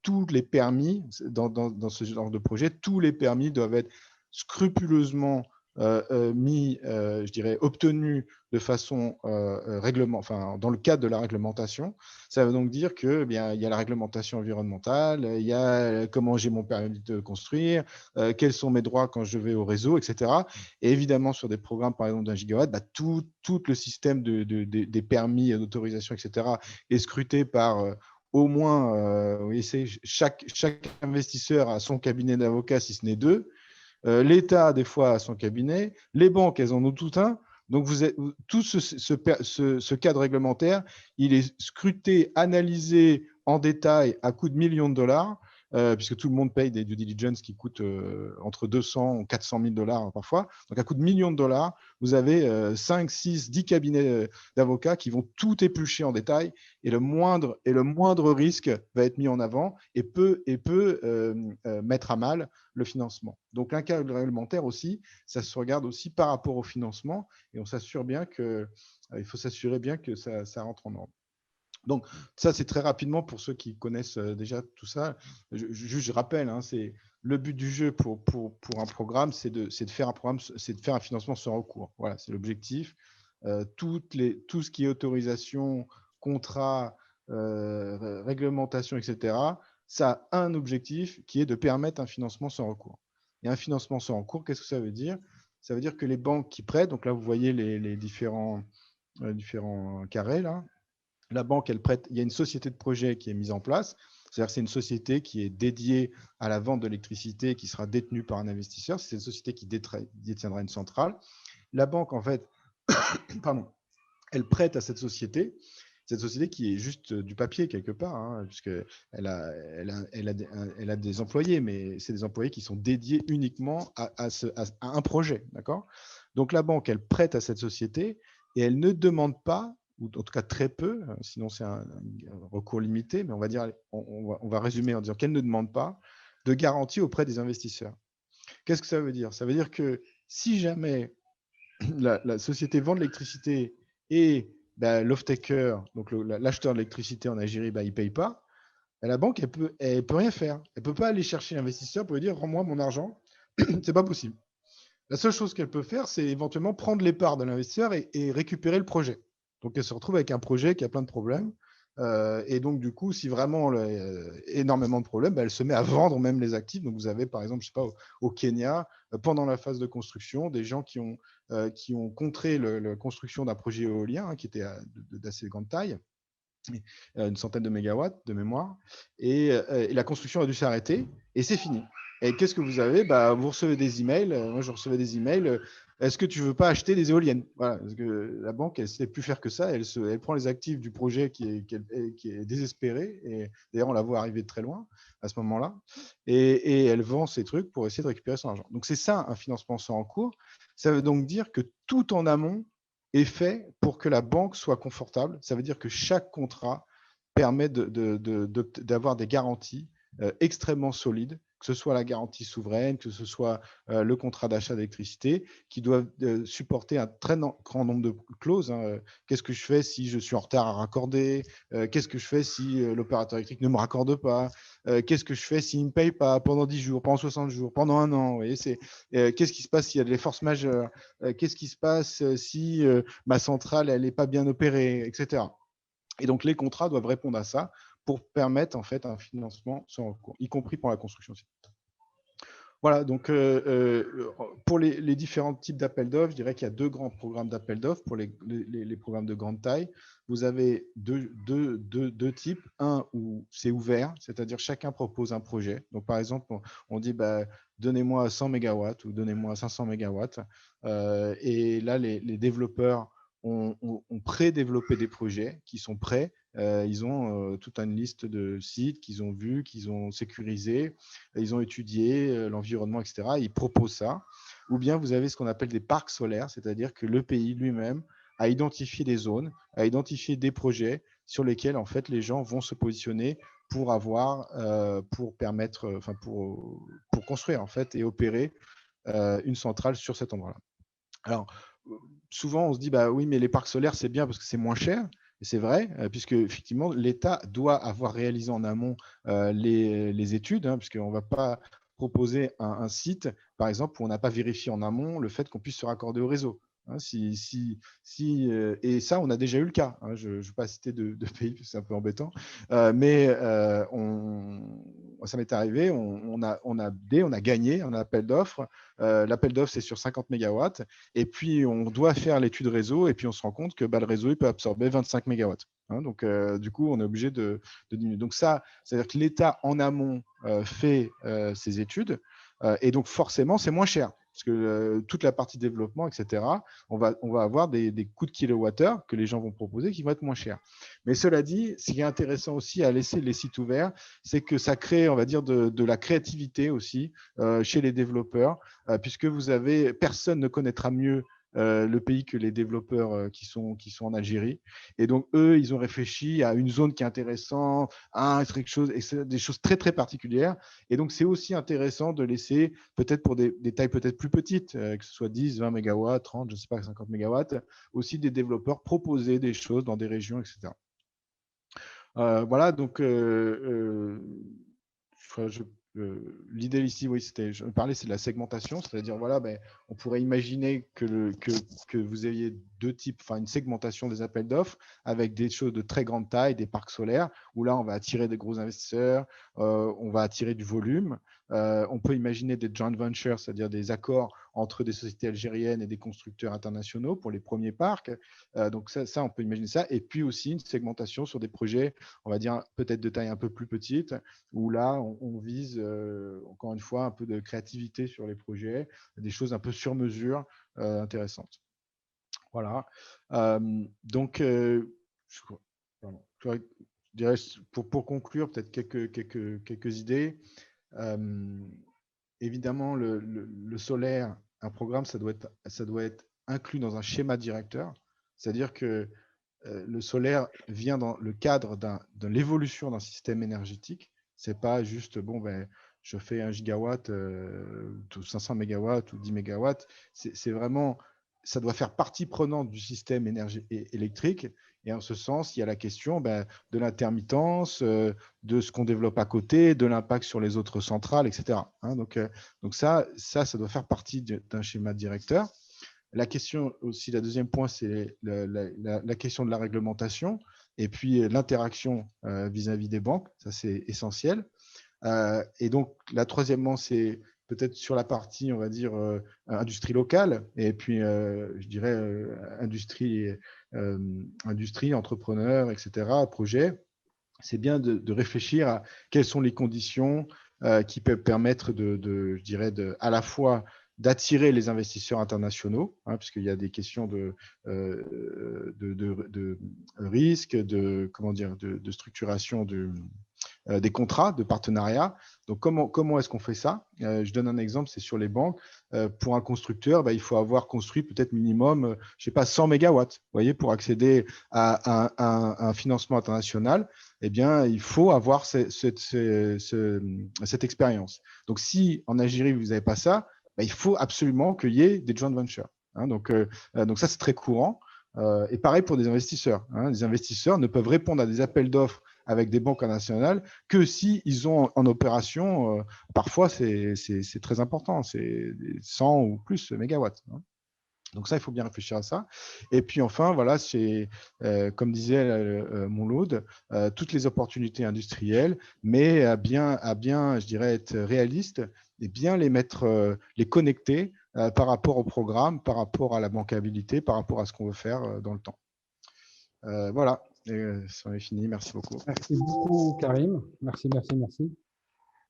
tous les permis, dans ce genre de projet, tous les permis doivent être scrupuleusement je dirais, obtenus de façon dans le cadre de la réglementation. Ça veut donc dire que il y a la réglementation environnementale, il y a comment j'ai mon permis de construire, quels sont mes droits quand je vais au réseau, etc. Et évidemment, sur des programmes, par exemple, d'1 gigawatt, tout le système des permis, d'autorisation, etc. est scruté par au moins, chaque investisseur a son cabinet d'avocats, si ce n'est 2. L'État, des fois, a son cabinet. Les banques, elles en ont tout un. Donc, tout ce cadre réglementaire, il est scruté, analysé en détail à coût de millions de dollars, puisque tout le monde paye des due diligence qui coûtent entre 200 et 400 000 dollars parfois. Donc, à coût de millions de dollars, vous avez 5, 6, 10 cabinets d'avocats qui vont tout éplucher en détail et le moindre risque va être mis en avant et peut mettre à mal le financement. Donc, un cadre réglementaire aussi, ça se regarde aussi par rapport au financement et on s'assure bien que, il faut s'assurer bien que ça rentre en ordre. Donc, ça, c'est très rapidement pour ceux qui connaissent déjà tout ça. Je rappelle, c'est le but du jeu pour un programme, c'est de faire un programme, c'est de faire un financement sans recours. Voilà, c'est l'objectif. Tout ce qui est autorisation, contrat, réglementation, etc., ça a un objectif qui est de permettre un financement sans recours. Et un financement sans recours, qu'est-ce que ça veut dire? Ça veut dire que les banques qui prêtent, donc là, vous voyez les différents carrés, là. La banque, elle prête, il y a une société de projet qui est mise en place. C'est-à-dire que c'est une société qui est dédiée à la vente d'électricité, qui sera détenue par un investisseur. C'est une société qui détiendra une centrale. La banque, en fait, elle prête à cette société qui est juste du papier quelque part, puisqu'elle a des employés, mais c'est des employés qui sont dédiés uniquement à un projet. D'accord ? Donc, la banque, elle prête à cette société et elle ne demande pas, ou en tout cas très peu, sinon c'est un recours limité, mais on va dire, on va résumer en disant qu'elle ne demande pas de garantie auprès des investisseurs. Qu'est-ce que ça veut dire? Ça veut dire que si jamais la société vend de l'électricité et l'off-taker, donc l'acheteur d'électricité en Algérie, il ne paye pas, la banque, elle peut rien faire. Elle ne peut pas aller chercher l'investisseur pour lui dire « rends-moi mon argent ». Ce n'est pas possible. La seule chose qu'elle peut faire, c'est éventuellement prendre les parts de l'investisseur et récupérer le projet. Donc, elle se retrouve avec un projet qui a plein de problèmes. Et donc, du coup, si vraiment énormément de problèmes, elle se met à vendre même les actifs. Donc, vous avez, par exemple, je sais pas, au Kenya, pendant la phase de construction, des gens qui ont contré la construction d'un projet éolien qui était d'assez grande taille, une centaine de mégawatts de mémoire, et la construction a dû s'arrêter, et c'est fini. Et qu'est-ce que vous avez? Vous recevez des emails, moi je recevais des emails, est-ce que tu ne veux pas acheter des éoliennes? Voilà, parce que la banque, elle ne sait plus faire que ça, elle prend les actifs du projet qui est désespéré, et d'ailleurs on la voit arriver de très loin à ce moment-là, et elle vend ces trucs pour essayer de récupérer son argent. Donc c'est ça un financement sans recours. Ça veut donc dire que tout en amont est fait pour que la banque soit confortable. Ça veut dire que chaque contrat permet d'avoir des garanties extrêmement solides, que ce soit la garantie souveraine, que ce soit le contrat d'achat d'électricité, qui doivent supporter un très grand nombre de clauses. Hein. Qu'est-ce que je fais si je suis en retard à raccorder? Qu'est-ce que je fais si l'opérateur électrique ne me raccorde pas? Qu'est-ce que je fais s'il ne me paye pas pendant 10 jours, pendant 60 jours, pendant un an? Vous voyez, qu'est-ce qui se passe s'il y a des forces majeures? Qu'est-ce qui se passe si ma centrale elle n'est pas bien opérée, etc. Et donc, les contrats doivent répondre à ça pour permettre en fait un financement sans recours, y compris pour la construction aussi. Voilà, donc pour les différents types d'appels d'offres, je dirais qu'il y a 2 grands programmes d'appels d'offres pour les programmes de grande taille. Vous avez deux types. Un où c'est ouvert, c'est-à-dire chacun propose un projet. Donc, par exemple, on dit bah, donnez-moi 100 MW ou donnez-moi 500 MW. Et là, les développeurs ont pré-développé des projets qui sont prêts. Ils ont toute une liste de sites qu'ils ont vus, qu'ils ont sécurisés. Ils ont étudié l'environnement, etc. Ils proposent ça. Ou bien vous avez ce qu'on appelle des parcs solaires, c'est-à-dire que le pays lui-même a identifié des zones, a identifié des projets sur lesquels en fait les gens vont se positionner pour avoir, pour permettre, enfin pour construire en fait et opérer une centrale sur cet endroit-là. Alors souvent on se dit bah oui mais les parcs solaires c'est bien parce que c'est moins cher. Et c'est vrai, puisque effectivement l'État doit avoir réalisé en amont les études, hein, puisqu'on ne va pas proposer un site, par exemple, où on n'a pas vérifié en amont le fait qu'on puisse se raccorder au réseau. Hein, et ça, on a déjà eu le cas. Hein, je ne vais pas citer de pays, c'est un peu embêtant, mais ça m'est arrivé. On a gagné un appel d'offres. L'appel d'offres, c'est sur 50 MW. Et puis, on doit faire l'étude réseau. Et puis, on se rend compte que le réseau, il peut absorber 25 MW. Hein, donc, du coup, on est obligé de diminuer. Donc, ça, c'est-à-dire que l'État, en amont, fait ses études. Et donc, forcément, c'est moins cher. Parce que toute la partie développement, etc., on va avoir des coûts de kilowattheure que les gens vont proposer qui vont être moins chers. Mais cela dit, ce qui est intéressant aussi à laisser les sites ouverts, c'est que ça crée, on va dire, de la créativité aussi chez les développeurs, puisque personne ne connaîtra mieux le pays que les développeurs qui sont en Algérie. Et donc, eux, ils ont réfléchi à une zone qui est intéressante, à quelque chose, et c'est des choses très, très particulières. Et donc, c'est aussi intéressant de laisser, peut-être pour des tailles peut-être plus petites, que ce soit 10, 20 MW, 30, je ne sais pas, 50 MW, aussi des développeurs proposer des choses dans des régions, etc. Voilà, donc l'idée ici, oui, je parlais, c'est de la segmentation, c'est-à-dire, voilà, on pourrait imaginer que vous ayez deux types, enfin une segmentation des appels d'offres avec des choses de très grande taille, des parcs solaires, où là, on va attirer des gros investisseurs, on va attirer du volume. On peut imaginer des joint ventures, c'est-à-dire des accords entre des sociétés algériennes et des constructeurs internationaux pour les premiers parcs. Donc ça, on peut imaginer ça. Et puis aussi une segmentation sur des projets, on va dire peut-être de taille un peu plus petite, où là, on vise, encore une fois, un peu de créativité sur les projets, des choses un peu sur mesure intéressantes. Voilà. Donc, je dirais, pour conclure, peut-être quelques idées. Évidemment, le solaire, un programme, ça doit être inclus dans un schéma directeur. C'est-à-dire que le solaire vient dans le cadre de l'évolution d'un système énergétique. Ce n'est pas juste, je fais 1 gigawatt, 500 mégawatts ou 10 mégawatts. C'est vraiment, ça doit faire partie prenante du système électrique. Et en ce sens, il y a la question de l'intermittence, de ce qu'on développe à côté, de l'impact sur les autres centrales, etc. Hein, donc ça doit faire partie d'un schéma directeur. La question aussi, la deuxième point, c'est la question de la réglementation et puis l'interaction vis-à-vis des banques. Ça, c'est essentiel. Et donc, la troisièmement, c'est peut-être sur la partie, on va dire, industrie locale et puis, je dirais, industrie, entrepreneurs, etc., projet. C'est bien de réfléchir à quelles sont les conditions qui peuvent permettre je dirais, à la fois d'attirer les investisseurs internationaux, hein, puisqu'il y a des questions de risque, de structuration des contrats de partenariat. Donc, comment est-ce qu'on fait ça? Je donne un exemple, c'est sur les banques. Pour un constructeur, il faut avoir construit peut-être minimum, je sais pas, 100 mégawatts. Vous voyez, pour accéder à un financement international, eh bien, il faut avoir cette expérience. Donc, si en Algérie, vous n'avez pas ça, il faut absolument qu'il y ait des joint ventures. Donc ça, c'est très courant. Et pareil pour des investisseurs. Les investisseurs ne peuvent répondre à des appels d'offres avec des banques nationales que s'ils ont en opération, parfois, c'est très important, c'est 100 ou plus mégawatts. Donc ça, il faut bien réfléchir à ça. Et puis enfin, voilà, c'est comme disait Mouloud, toutes les opportunités industrielles, mais à bien, je dirais, être réaliste et bien les mettre, les connecter par rapport au programme, par rapport à la bancabilité, par rapport à ce qu'on veut faire dans le temps. Voilà, c'en est fini. Merci beaucoup. Merci beaucoup, Karim. Merci.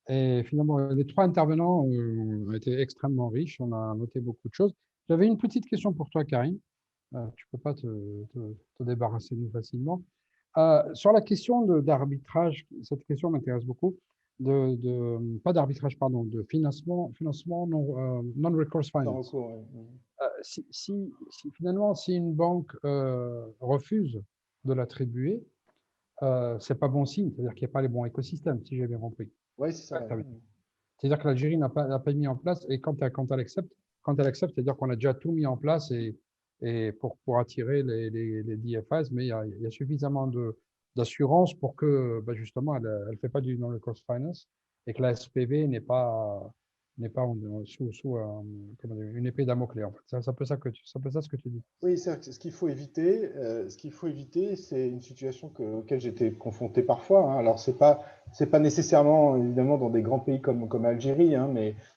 Et finalement, les 3 intervenants ont été extrêmement riches. On a noté beaucoup de choses. J'avais une petite question pour toi, Karim. Tu ne peux pas te débarrasser de nous facilement. Sur la question d'arbitrage, cette question m'intéresse beaucoup. Pas d'arbitrage, pardon, de financement non-recourse finance. Finalement, si une banque refuse de l'attribuer, ce n'est pas bon signe, c'est-à-dire qu'il n'y a pas les bons écosystèmes, si j'ai bien compris. Oui, c'est ça. C'est-à-dire que l'Algérie n'a pas mis en place, et quand elle accepte, c'est-à-dire qu'on a déjà tout mis en place et pour attirer les DFAs, mais il y a suffisamment d'assurance pour que justement elle ne fait pas du non-recourse finance et que la SPV n'est pas sous une épée Damoclès. En fait. C'est un peu ça ce que tu dis. Oui, c'est ce qu'il faut éviter. C'est une situation auquel j'étais confronté parfois. Alors c'est pas nécessairement évidemment dans des grands pays comme Algérie,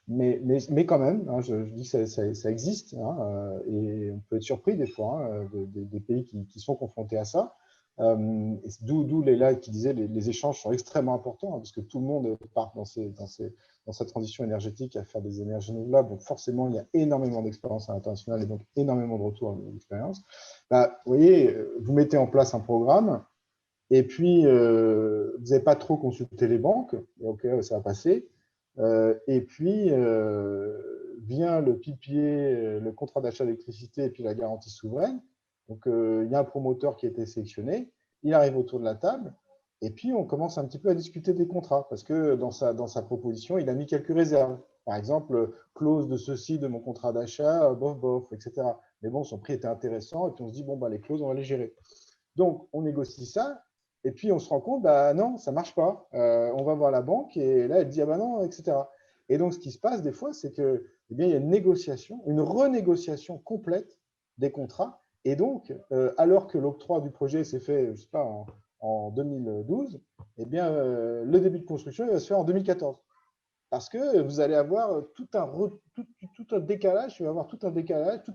mais quand même. Je dis que ça existe, et on peut être surpris des fois des pays qui sont confrontés à ça. D'où Leila qui disait les échanges sont extrêmement importants parce que tout le monde part dans sa transition énergétique à faire des énergies renouvelables. Donc forcément, il y a énormément d'expérience à l'international et donc énormément de retours d'expérience. Vous voyez, vous mettez en place un programme et puis vous n'avez pas trop consulté les banques. Et OK, ça va passer. Et puis vient le PPA, le contrat d'achat d'électricité et puis la garantie souveraine. Donc, il y a un promoteur qui a été sélectionné, il arrive autour de la table, et puis on commence un petit peu à discuter des contrats, parce que dans sa proposition, il a mis quelques réserves. Par exemple, clause de ceci de mon contrat d'achat, bof, etc. Mais bon, son prix était intéressant, et puis on se dit, bon, les clauses, on va les gérer. Donc, on négocie ça, et puis on se rend compte, non, ça ne marche pas. On va voir la banque, et là, elle dit, non, etc. Et donc, ce qui se passe des fois, c'est qu'il y a une négociation, une renégociation complète des contrats. Et donc, alors que l'octroi du projet s'est fait, je ne sais pas, en 2012, eh bien, le début de construction va se faire en 2014. Parce que vous allez avoir tout un décalage, tout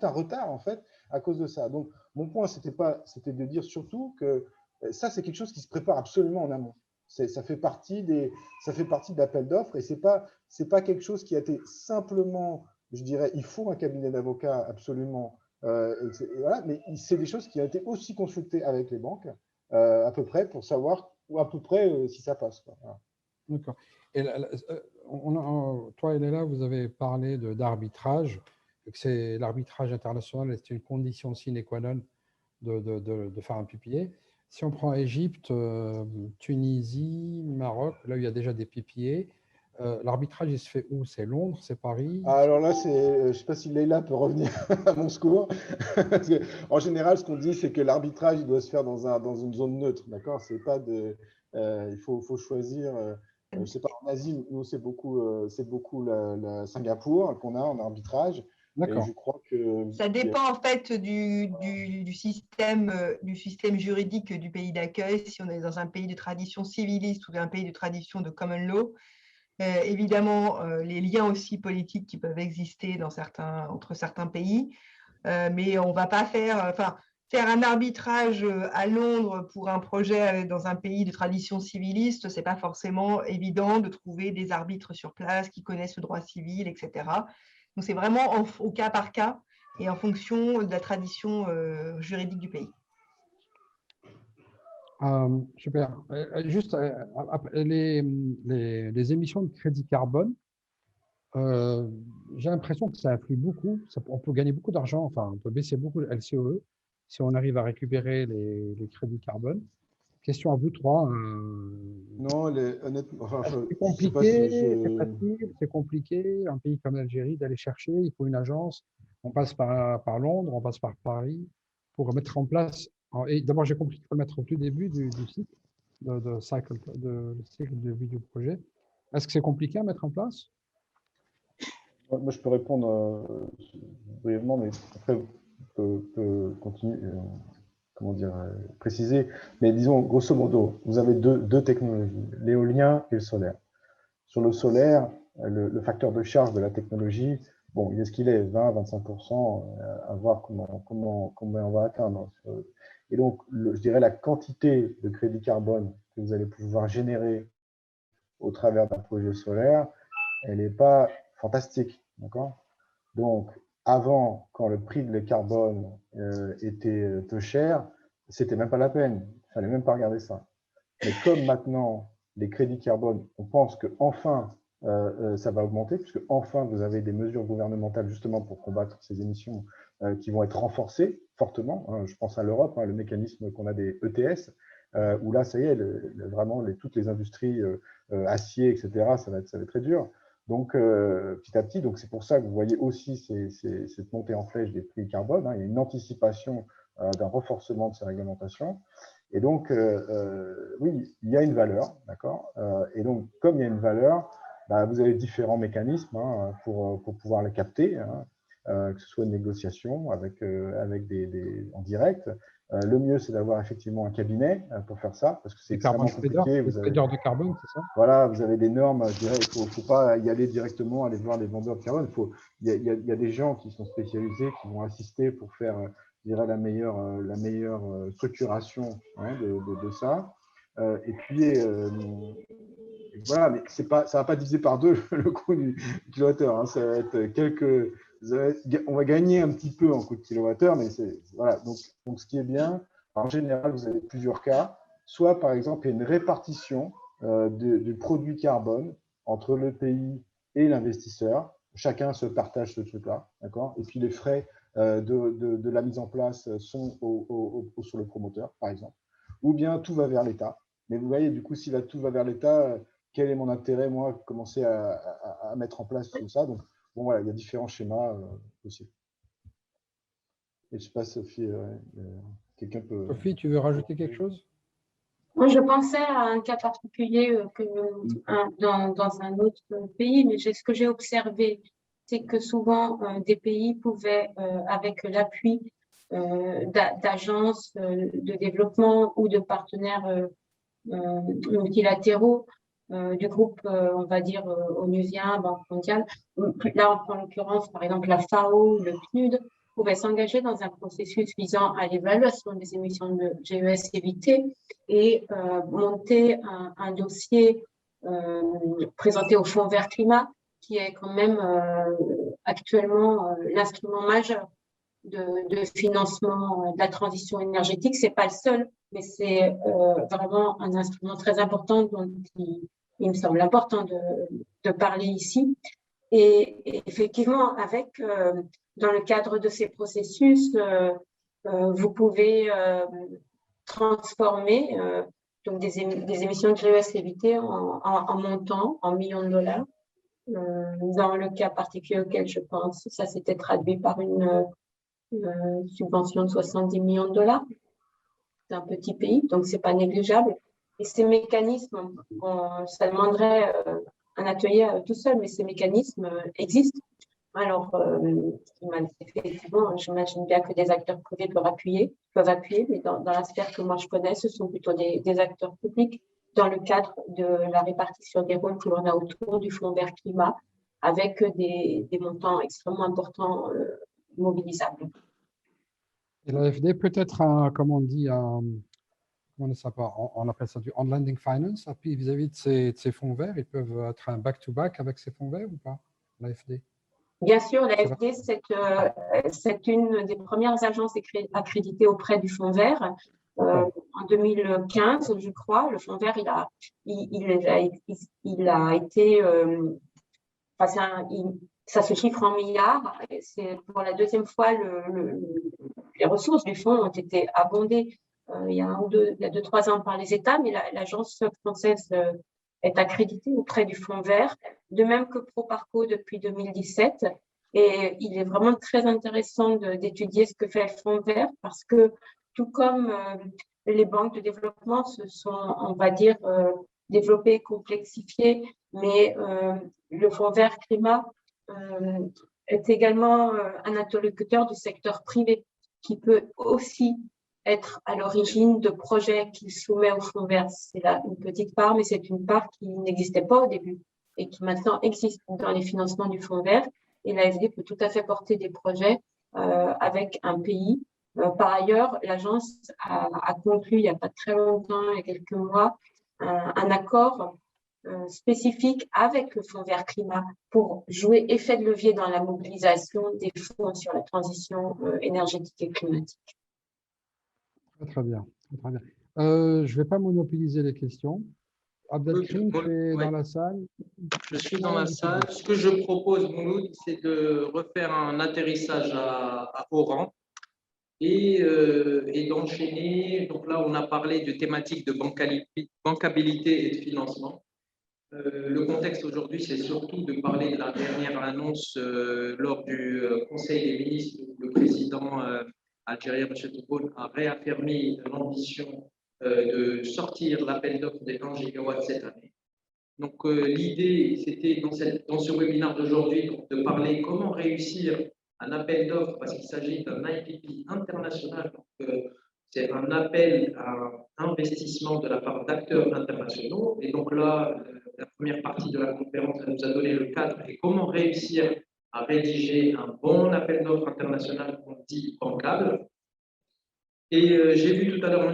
un retard, en fait, à cause de ça. Donc, mon point, c'était de dire surtout que ça, c'est quelque chose qui se prépare absolument en amont. Ça fait partie de l'appel d'offres et ce n'est pas quelque chose qui a été simplement, je dirais, il faut un cabinet d'avocats absolument. Voilà, mais c'est des choses qui ont été aussi consultées avec les banques à peu près pour savoir à peu près si ça passe. Voilà. D'accord. Et toi et Léla, vous avez parlé d'arbitrage, que c'est l'arbitrage international, c'est une condition sine qua non de faire un PPA. Si on prend Égypte, Tunisie, Maroc, là où il y a déjà des PPA, l'arbitrage, il se fait où? C'est Londres, c'est Paris? Alors là, je ne sais pas si Leïla peut revenir à mon secours. Parce que, en général, ce qu'on dit, c'est que l'arbitrage, il doit se faire dans une zone neutre. D'accord? C'est pas il faut choisir. Je ne sais pas, en Asie, nous, c'est beaucoup la Singapour qu'on a en arbitrage. D'accord. Et je crois que ça dépend en fait du système juridique du pays d'accueil. Si on est dans un pays de tradition civiliste ou un pays de tradition de common law, évidemment, les liens aussi politiques qui peuvent exister entre certains pays, mais on ne va pas faire un arbitrage à Londres pour un projet dans un pays de tradition civiliste. Ce n'est pas forcément évident de trouver des arbitres sur place qui connaissent le droit civil, etc. Donc, c'est vraiment au cas par cas et en fonction de la tradition juridique du pays. Super. Juste, les émissions de crédit carbone, j'ai l'impression que ça influe beaucoup. On peut gagner beaucoup d'argent, enfin, on peut baisser beaucoup le LCOE si on arrive à récupérer les crédits carbone. Question à vous trois. Non, honnêtement, enfin, C'est je sais pas compliqué, si c'est facile, c'est compliqué, un pays comme l'Algérie, d'aller chercher, il faut une agence, on passe par Londres, on passe par Paris, pour mettre en place. Et d'abord, j'ai compris qu'il faut le mettre au tout début du cycle, le cycle de vie du projet. Est-ce que c'est compliqué à mettre en place? Moi, je peux répondre brièvement, mais après, peut continuer, comment dire, préciser. Mais disons, grosso modo, vous avez deux technologies, l'éolien et le solaire. Sur le solaire, le facteur de charge de la technologie, bon, il est ce qu'il est, 20-25%, à voir combien on va atteindre. Et donc, je dirais la quantité de crédit carbone que vous allez pouvoir générer au travers d'un projet solaire, elle n'est pas fantastique, d'accord? Donc, avant, quand le prix de le carbone était peu cher, c'était même pas la peine, il fallait même pas regarder ça. Mais comme maintenant, les crédits carbone, on pense que enfin ça va augmenter, puisque enfin vous avez des mesures gouvernementales justement pour combattre ces émissions qui vont être renforcées fortement. Je pense à l'Europe, le mécanisme qu'on a des ETS, où là, ça y est, vraiment toutes les industries acier, etc., ça va être très dur. Donc, petit à petit, c'est pour ça que vous voyez aussi cette montée en flèche des prix carbone. Il y a une anticipation d'un renforcement de ces réglementations. Et donc, oui, il y a une valeur, d'accord. Et donc, comme il y a une valeur, vous avez différents mécanismes pour pouvoir la capter, que ce soit une négociation avec en direct. Le mieux, c'est d'avoir effectivement un cabinet pour faire ça, parce que c'est extrêmement compliqué. Vous avez de carbone, c'est ça? Voilà, vous avez des normes, je dirais, il ne faut pas y aller directement, aller voir les vendeurs de carbone. Il y a des gens qui sont spécialisés, qui vont assister pour faire, je dirais, la meilleure structuration de ça. Et puis, voilà, mais ça ne va pas diviser par deux le coût du kilowattheure. Ça va être on va gagner un petit peu en coût de kilowattheure, mais voilà. Donc, ce qui est bien, en général, vous avez plusieurs cas. Soit, par exemple, il y a une répartition du produit carbone entre le pays et l'investisseur. Chacun se partage ce truc-là, d'accord? Et puis, les frais de la mise en place sont sur le promoteur, par exemple. Ou bien tout va vers l'État. Mais vous voyez, du coup, si tout va vers l'État, quel est mon intérêt, moi, commencer à mettre en place tout ça? Donc, bon, voilà, il y a différents schémas possibles. Et je ne sais pas, Sophie, quelqu'un peut… Sophie, tu veux rajouter quelque chose? Moi, je pensais à un cas particulier dans un autre pays, mais ce que j'ai observé, c'est que souvent des pays pouvaient, avec l'appui d'agences de développement ou de partenaires multilatéraux du groupe, on va dire, onusien, Banque mondiale, là, en l'occurrence, par exemple, la FAO, le PNUD, pouvaient s'engager dans un processus visant à l'évaluation des émissions de GES évitées et monter un dossier présenté au Fonds vert climat, qui est quand même actuellement l'instrument majeur de financement de la transition énergétique. Ce n'est pas le seul, mais c'est vraiment un instrument très important dont il me semble important de parler ici. Et effectivement, dans le cadre de ces processus, vous pouvez transformer donc des émissions de GES évitées en montant, en millions de dollars. Dans le cas particulier auquel je pense, ça s'était traduit par une subvention de 70 millions de dollars. C'est un petit pays, donc ce n'est pas négligeable. Et ces mécanismes, ça demanderait un atelier tout seul, mais ces mécanismes existent. Alors, effectivement, j'imagine bien que des acteurs privés peuvent appuyer, mais dans la sphère que moi je connais, ce sont plutôt des acteurs publics dans le cadre de la répartition des rôles que l'on a autour du Fonds vert climat, avec des montants extrêmement importants mobilisables. Et l'AFD peut-être, comme on dit, on appelle ça du on-landing finance, et puis vis-à-vis de ces fonds verts, ils peuvent être un back-to-back avec ces fonds verts ou pas, l'AFD? Bien sûr, l'AFD, c'est une des premières agences accréditées auprès du Fonds vert. En 2015, je crois, le fonds vert, il a été, ça se chiffre en milliards. C'est pour la deuxième fois, les ressources du fonds ont été abondées il y a 2-3 ans par les États, mais l'agence française est accréditée auprès du fonds vert, de même que Proparco depuis 2017. Et il est vraiment très intéressant d'étudier ce que fait le fonds vert parce que tout comme les banques de développement se sont, on va dire, développées, complexifiées, mais le fonds vert climat est également un interlocuteur du secteur privé qui peut aussi être à l'origine de projets qu'il soumet au fonds vert. C'est là une petite part, mais c'est une part qui n'existait pas au début et qui maintenant existe dans les financements du fonds vert. Et l'AFD peut tout à fait porter des projets avec un pays. Par ailleurs, l'agence a conclu il n'y a pas très longtemps, il y a quelques mois, un accord spécifique avec le Fonds vert climat pour jouer effet de levier dans la mobilisation des fonds sur la transition énergétique et climatique. Très bien. Très bien. Je ne vais pas monopoliser les questions. Abdelkrim, tu es dans la salle? Je suis dans la salle. Ce que je propose, Mouloud, c'est de refaire un atterrissage à Oran et d'enchaîner. Donc là, on a parlé de thématiques de bancabilité et de financement. Le contexte aujourd'hui, c'est surtout de parler de la dernière annonce lors du Conseil des ministres où le président algérien, M. Tebboune, a réaffirmé l'ambition de sortir l'appel d'offres des 1 gigawatt cette année. Donc, l'idée, c'était dans ce webinaire d'aujourd'hui de parler comment réussir un appel d'offres parce qu'il s'agit d'un IPP international. C'est un appel à investissement de la part d'acteurs internationaux. Et donc là, la première partie de la conférence, elle nous a donné le cadre et comment réussir à rédiger un bon appel d'offres international qu'on dit bancable. Et j'ai vu tout à l'heure M.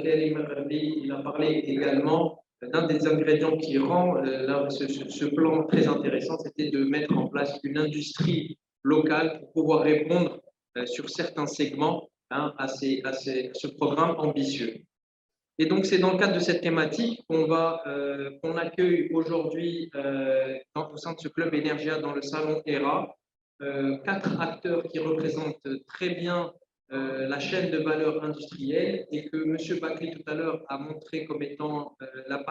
Karim Rabi, il a parlé également d'un des ingrédients qui rend ce plan très intéressant, c'était de mettre en place une industrie locale pour pouvoir répondre sur certains segments à ce programme ambitieux. Et donc, c'est dans le cadre de cette thématique qu'on accueille aujourd'hui au sein de ce club Energia dans le salon ERA 4 acteurs qui représentent très bien la chaîne de valeur industrielle et que M. Bakri tout à l'heure a montré comme étant la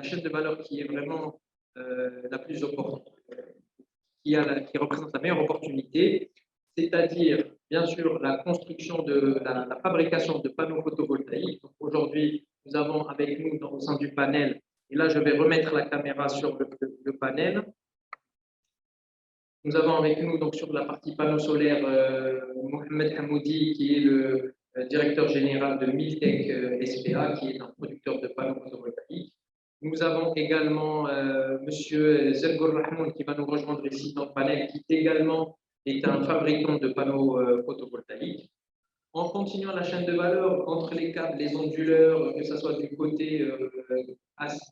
chaîne de valeur qui est vraiment la plus opportune, qui représente la meilleure opportunité, c'est-à-dire bien sûr la construction de la fabrication de panneaux photovoltaïques. Aujourd'hui, nous avons avec nous au sein du panel, et là je vais remettre la caméra sur le panel. Nous avons avec nous donc sur la partie panneaux solaires Mohamed Hamoudi, qui est le directeur général de Miltech SPA, qui est un producteur de panneaux photovoltaïques. Nous avons également Monsieur Zelgor Rahmoun qui va nous rejoindre ici dans le panel, qui également est un fabricant de panneaux photovoltaïques. En continuant la chaîne de valeur entre les câbles, les onduleurs, que ce soit du côté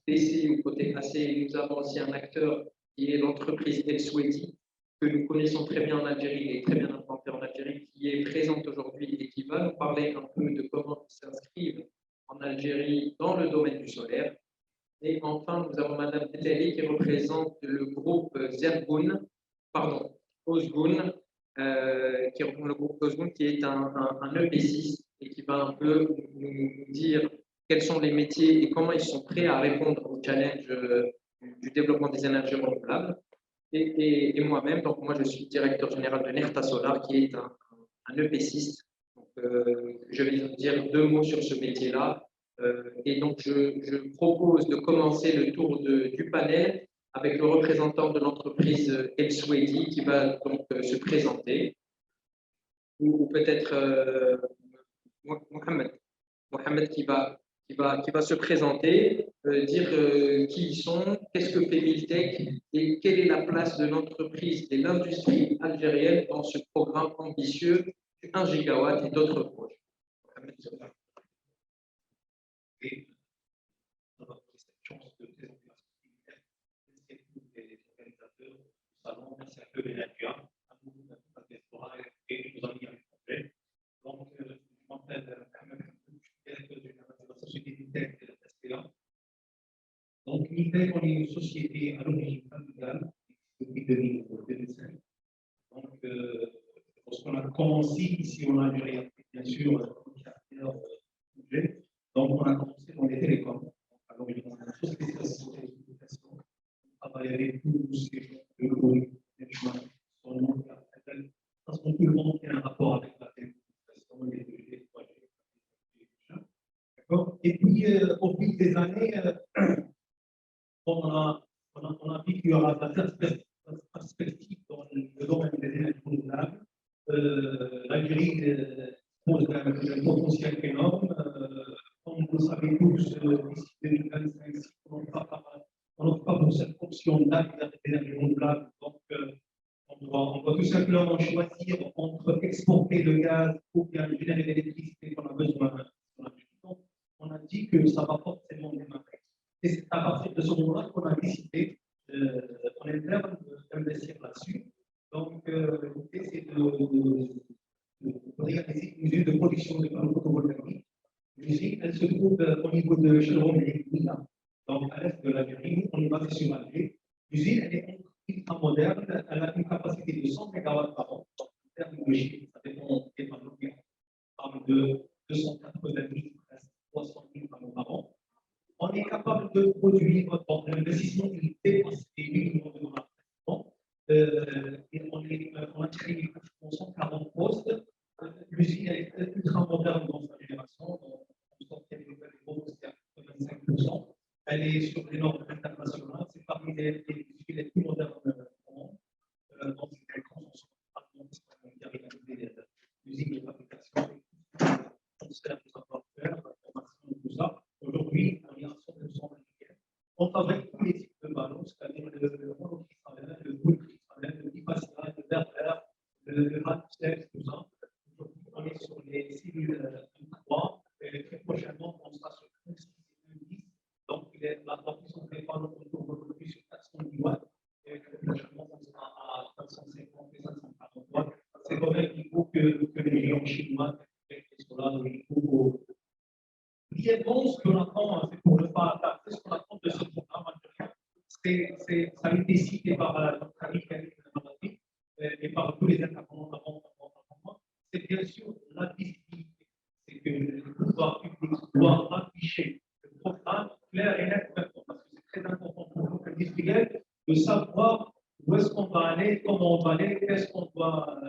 DC ou côté AC, nous avons aussi un acteur qui est l'entreprise El Swedi, que nous connaissons très bien en Algérie et très bien implantée en Algérie, qui est présente aujourd'hui et qui va nous parler un peu de comment ils s'inscrivent en Algérie dans le domaine du solaire. Et enfin, nous avons Madame Telli qui représente le groupe Ozgun, qui représente le groupe Ozgun, qui est un EP6 et qui va un peu nous dire quels sont les métiers et comment ils sont prêts à répondre au challenge du développement des énergies renouvelables. Et moi-même, donc moi je suis directeur général de Nerta Solar, qui est un EP6. Donc, je vais vous dire 2 mots sur ce métier-là. Et donc, je propose de commencer le tour du panel avec le représentant de l'entreprise El Swedi qui va donc se présenter. Ou peut-être Mohamed qui va se présenter, dire qui ils sont, qu'est-ce que fait Miltech et quelle est la place de l'entreprise et l'industrie algérienne dans ce programme ambitieux du 1 gigawatt et d'autres projets. Et d'avoir cette chance de présenter merci à tous les organisateurs du salon, merci à peu Energia, à vous, à Diaspora et nos amis avec projet. Donc, je m'appelle Ahmed Hamoud, je suis rappelle qu'on est une société à l'origine familiale depuis 2005. Donc, lorsqu'on a commencé ici en Algérie, bien sûr, donc on a commencé dans les télécoms. Alors, on a une société de télécommunications. On travaille avec tous ces gens de management, parce qu'on tout le monde qui a un rapport avec la télécommunication, les 3G. D'accord. Et puis, au fil des années, on a vu qu'il y aura de la perspective dans le domaine des énergies renouvelables. L'Algérie pose un potentiel énorme. Comme vous le savez tous, d'ici 2025, si on n'offre pas pour cette option d'énergie renouvelable, donc on doit tout simplement choisir entre exporter le gaz ou bien générer l'électricité qu'on a besoin. Donc, on a dit que ça va forcément démarrer. Et c'est à partir de ce moment-là qu'on a décidé en interne d'investir là-dessus. Donc, l'idée, c'est de réaliser une usine de production de panneaux photovoltaïques. L'usine, elle se trouve au niveau de Chevron et Lina. Donc, à l'est de l'Algérie, on est basé sur l'Algérie. L'usine, elle est ultra moderne, elle a une capacité de 100 MW par an. Donc, en termes de chiffres, ça dépend des panneaux qui parle de 280 000 à 300 000 panneaux par an. On est capable de produire, l'investissement qui dépasse les 8 millions de dollars. Et on a créé 140 postes. L'usine est ultra moderne dans sa génération. On sort qu'elle est à 85%. Elle est sur les normes internationales. C'est parmi les usines les plus modernes au monde. Donc, c'est un consensus qui a réalisé l'usine de fabrication, transfert de savoir-faire, la formation, tout ça. Aujourd'hui, on est à 100% américain. On travaille tous les types de ballons, c'est-à-dire le monocristalline, le polycristalline, le bipascal, le verre, le ratsex, tout ça. Aujourd'hui, on est sur les cellules 3 et très prochainement, on sera sur 6 et 10. Donc, la puissance des panneaux aujourd'hui sur 410 watts et très prochainement, on sera à 450 et 540 watts. C'est quand même il faut que les géants chinois brièvement, ce qu'on attend, c'est pour ne pas attarder, ce qu'on attend de ce programme algérien, ça a été cité par notre ami Karim Namadi et par tous les intervenants avant moi, c'est bien sûr la visibilité. C'est que le pouvoir public doit afficher le programme clair et net, parce que c'est très important pour nous, industriels, de savoir où est-ce qu'on va aller, comment on va aller, qu'est-ce qu'on doit,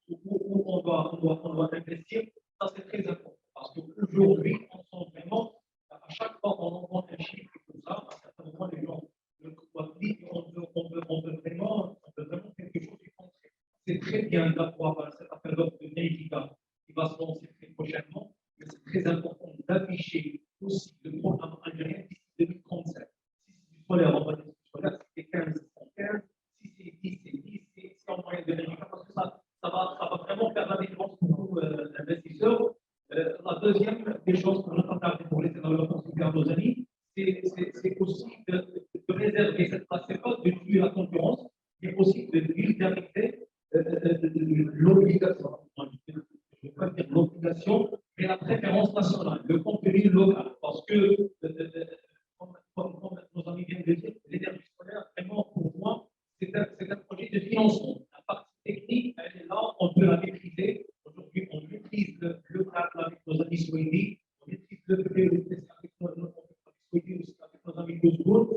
où on doit investir. Ça, c'est très important. Parce qu'aujourd'hui, on sent vraiment, à chaque fois qu'on entend un chiffre comme ça, à certains moments, les gens le croient, on veut vraiment quelque chose qui concret. C'est très bien d'avoir cet appel d'offres de Verifica qui va se lancer très prochainement, mais c'est très important d'afficher aussi le programme algérien d'ici 2037. Si c'est du solaire, on va dire du solaire, si c'est 15, c'est 15, si c'est 10, c'est 10, c'est en moyenne de Verifica, parce que ça va vraiment faire la différence pour nous, investisseurs. La deuxième des choses qu'on a tardé pour laisser dans le considère nos amis, c'est aussi de réserver cette place. Ce n'est pas de tuer la concurrence, mais aussi de vulgariser l'obligation. Je ne veux pas dire l'obligation, mais la préférence nationale, le contenu local. Parce que, comme nos amis viennent de dire, l'énergie solaire, vraiment, pour moi, c'est un projet de financement. La partie technique, elle est là, on peut la maîtriser. Aujourd'hui, on maîtrise le cadre avec nos amis suédois, on maîtrise le PPC avec nos amis suédois, avec nos amis de Gould,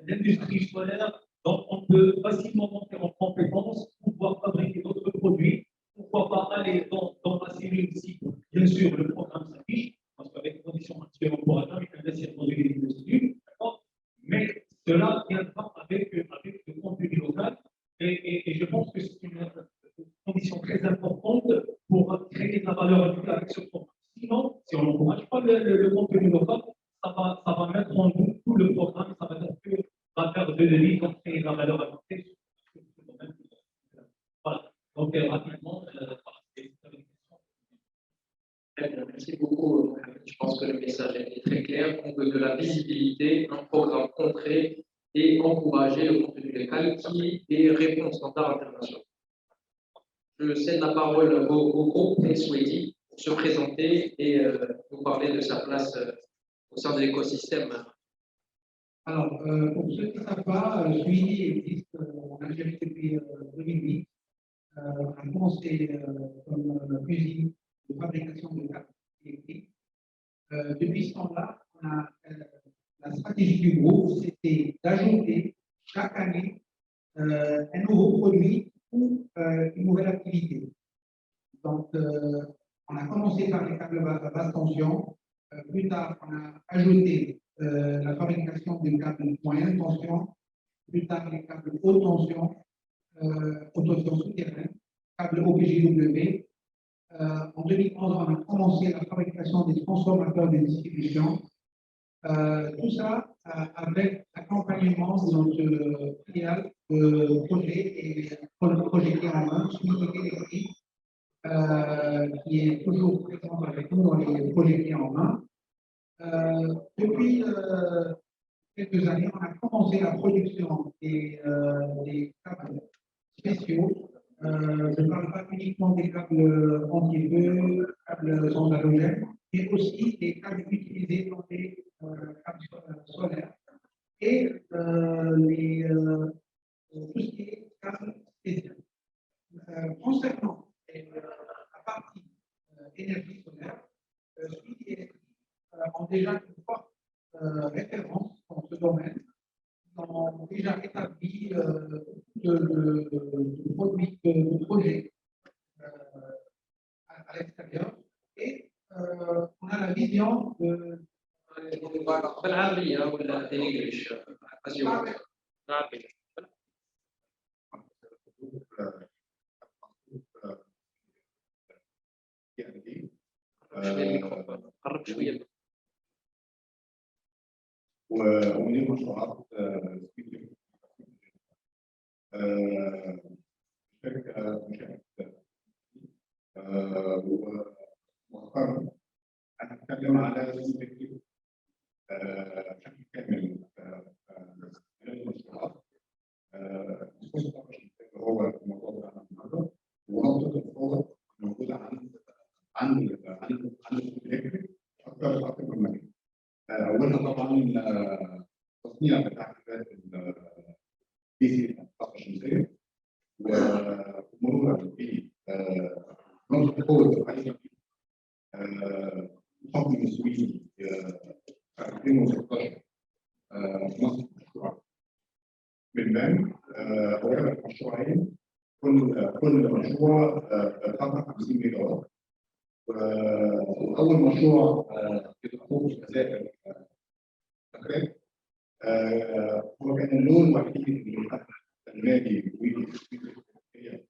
l'industrie solaire. Donc, on peut facilement monter en compétences, pouvoir fabriquer d'autres produits, pourquoi pas aller dans la cellule ici. Bien sûr, le programme s'affiche, parce qu'avec les conditions actuelles, on pourra jamais investir dans des cellules, mais cela viendra avec le contenu local. Et je pense que c'est une condition très importante pour créer de la valeur ajoutée avec ce programme. Sinon, si on n'encourage pas le contenu local, ça va mettre en doute tout le programme, ça va être que va faire de l'élite pour créer de la valeur ajoutée. Voilà. Donc, rapidement, merci beaucoup. Je pense que le message est très clair. On veut de la visibilité, un programme concret et encourager le contenu local qui est réponse aux standards internationaux. Je cède la parole au groupe Swedi pour se présenter et nous parler de sa place au sein de l'écosystème Alors, pour ceux qui ne savent pas, Suidi existe en Algérie depuis 2008. On a commencé comme usine de fabrication de câbles électriques. Depuis ce temps-là, la stratégie du groupe, c'était d'ajouter chaque année un nouveau produit ou une nouvelle activité. Donc, on a commencé par les câbles basse tension. Plus tard, on a ajouté la fabrication des câbles moyenne tension. Plus tard, les câbles haute tension souterraine, câbles OPGW. En 2011, on a commencé la fabrication des transformateurs de distribution. Tout ça avec l'accompagnement de notre filiale de projet clé en main, Suidi Électrique, qui est toujours présent avec nous dans les projets clés en main. Depuis quelques années, on a commencé la production des câbles spéciaux. Je ne parle pas uniquement des câbles anti-feu, câbles sans halogène, mais aussi des câbles utilisés dans les câbles solaires et tout ce qui est câbles spéciaux. Concernant la partie énergie solaire, Suidi Électrique ont déjà une forte référence dans ce domaine. Ils ont déjà établi de projets à l'extérieur et on a la vision de بالعربية ولا بالإنجليش؟ بالعربية. قرب شوية. وليه مشروعات شركة ومؤخرا أنا أتكلم على بشكل كامل المشروعات هو الموضوع بتاعنا النهارده ونقطة القوة موجودة عند الفكر أكثر من مكان. أولها طبعا تصنيع بتاع البي سي الطاقة الشمسية ومرورا بنقطة القوة الزراعية الحكم السويدي في 2016 في مصر مشروع بالبان هو مشروعين كل مشروع طاقة 50 ميجا وات وأول مشروع في تخصص الجزائر فكرة هو كان اللون الوحيد اللي حتى المالي هي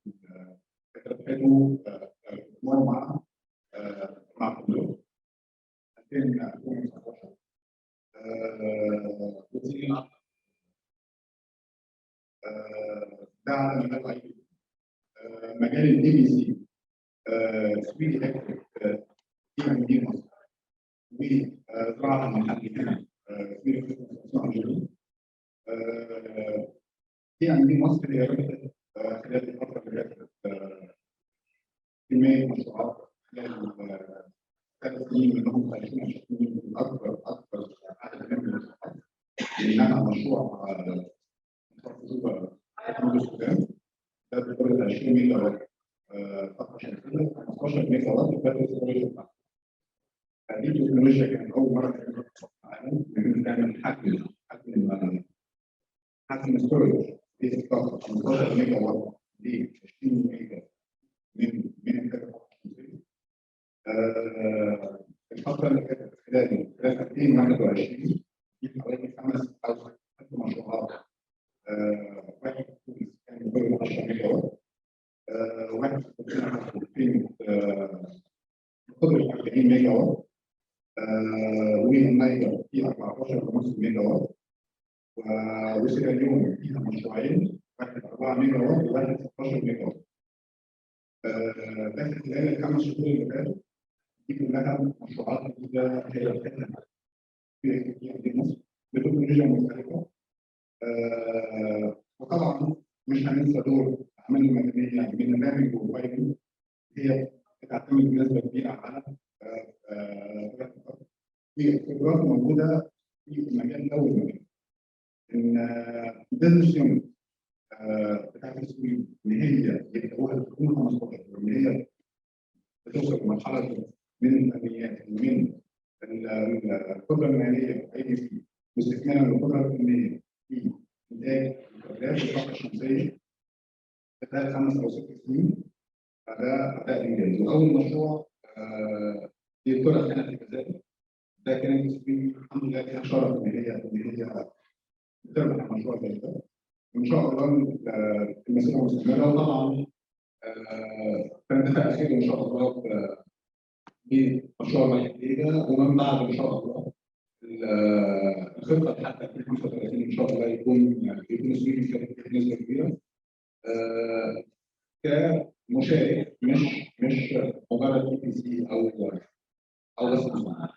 كتبته مع كلهم 2019 ده على مجال الدي بي سي سويدي إلكتريك في مدينة مصر وزراعة المحلية في الجنوب في مدينة مصر هي خلال الفترة اللي فاتت كمية مشروعات خلال 3 سنين منهم 2020 أكبر عدد من المشروعات إنها مشروع تكنولوجيا السودان ده بيقول 20 ميجا وات طاقة شمسية 15 ميجا وات باتري ستورج. هذه التكنولوجيا كانت أول مرة تعمل في العالم بنعمل حجم ستورج في الطاقة 15 ميجا وات ل 20 ميجا من الطاقة الشمسية. الفترة اللي فاتت خلال 2021 في حوالي 5 أو 6 مشروعات واحد كان يقول 10 ميجا وات واحد في قدرة 40 ميجا وات والنايجر فيها 14.5 ميجا وات وسيراليون فيها مشروعين واحد 4 ميجا وات وواحد 16 ميجا وات. لكن خلال ال5 شهور اللي فاتوا دي كلها مشروعات جديدة هي بتاعتنا في مصر بتكنولوجيا مختلفة. وطبعا مش هننسى دور الأعمال المدنية من برنامج وفايدو هي بتعتمد بنسبة كبيرة على الخبرات الموجودة في المجال ده والمجال. ان البزنس يونت بتاعت السويد اللي هي يبقى تكون 15 واللي هي بتوصل لمرحله من الفنيات ومن القدره الماليه اي في واستكمالا للقدره الفنيه في انتاج الكابلات والطاقه الشمسيه خلال 5 أو 6 سنين. فده انجاز. واول مشروع يطرح هنا في كذلك ده كان السويد الحمد لله فيها شرف ان هي تربح المشروع ده. وان شاء الله المسيره مستمره. وطبعا فنتفق اخير ان شاء الله بمشروع محليه ومن بعد ان شاء الله الخطه حتى 2035 ان شاء الله يكون السويد يشارك بنسبه كبيره كمشارك مش مجرد بي سي او بس مصنع.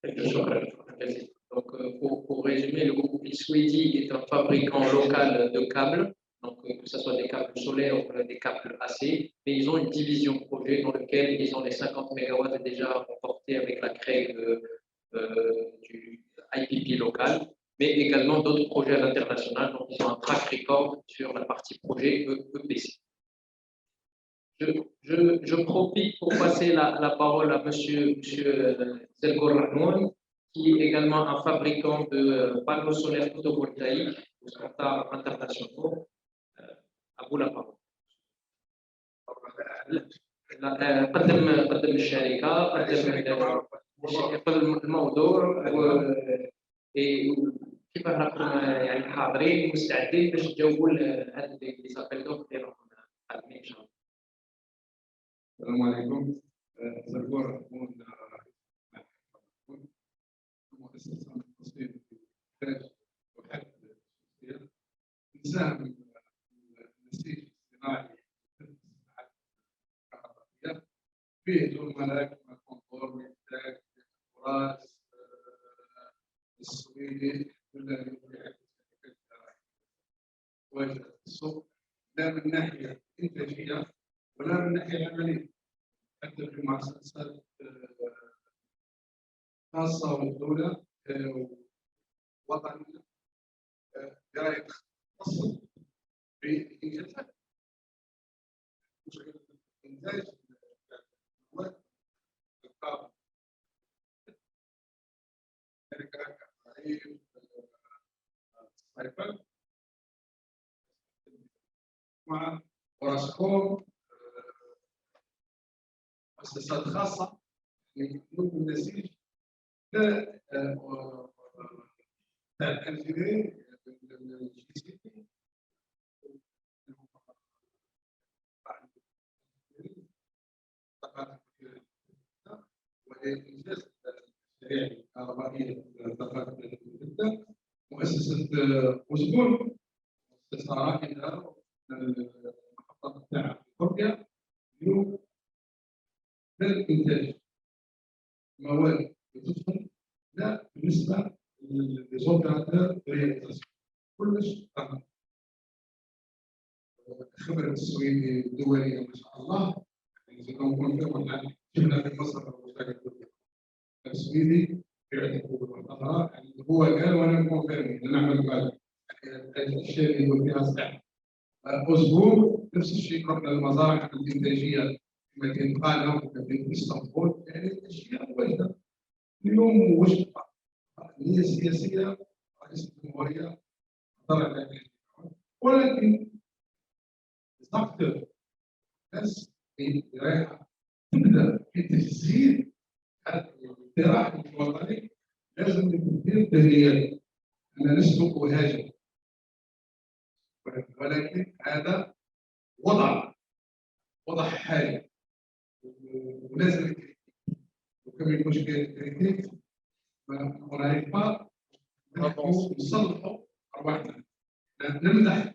شكرا جزيلا. Donc, pour résumer, le groupe Iswedi est un fabricant local de câbles, donc que ce soit des câbles solaires ou des câbles AC, mais ils ont une division projet dans laquelle ils ont les 50 MW déjà remportés avec la création du IPP local, mais également d'autres projets à l'international. Donc, ils ont un track record sur la partie projet EPC. Je profite pour passer la parole à monsieur Zelgor Rahmoun, qui est également un fabricant de panneaux solaires photovoltaïques aux standards internationaux. À vous la parole. قدم الشركة قدم الموضوع كيف راكم يعني حاضرين ومستعدين باش تجاوبوا هذا اللي سابيل دوك اللي راكم قادمين ان شاء الله. السلام عليكم. زرقور رحمون مؤسسة من تصميم الإنتاج وحد التشغيل نساهم النسيج الصناعي الكهربائية فيه زملاء كما كونتور وإنتاج الفراس السويدي كلها يمكن واجهة السوق لا من ناحية إنتاجية ولا من الناحية العملية. حتى في مؤسسات خاصة والدولة وطنية قاعد تخصص في إنجازات مشكلة إنتاج المواد الطاقة شركات كهربائية سايبر مع وراسكوم مؤسسات خاصة يكون النسيج الانجينير الجي سي بي وإنجاز المشاريع الكهربائية جدا. مؤسسة وزبون مؤسسة رائدة المحطة بتاعها في تركيا اليوم للإنتاج مواد بتدخل لا بالنسبة لزوجها رياليزاسيون كلش فهم. الخبرة السويدي الدولية ما شاء الله إذا كان كنا شفنا في مصر السويدي يعتبر الظهراء يعني هو قال وانا كونفيرم نعمل بعد الاشياء اللي هو فيها صح. اسبوع نفس الشيء رحنا للمزارع الانتاجيه في مدينه قانا ومدينه اسطنبول يعني الاشياء واجده. اليوم وش النيه السياسيه رئيس الجمهوريه طلع ولكن ضغط الناس رايحه تبدا في تجسيد الاقتراح الوطني لازم يكون فيه تغيير. انا نسلك وهاجم ولكن هذا وضع حالي ولازم وكم المشكله الكريتيك ما نعرف نصلحوا ارواحنا نمدح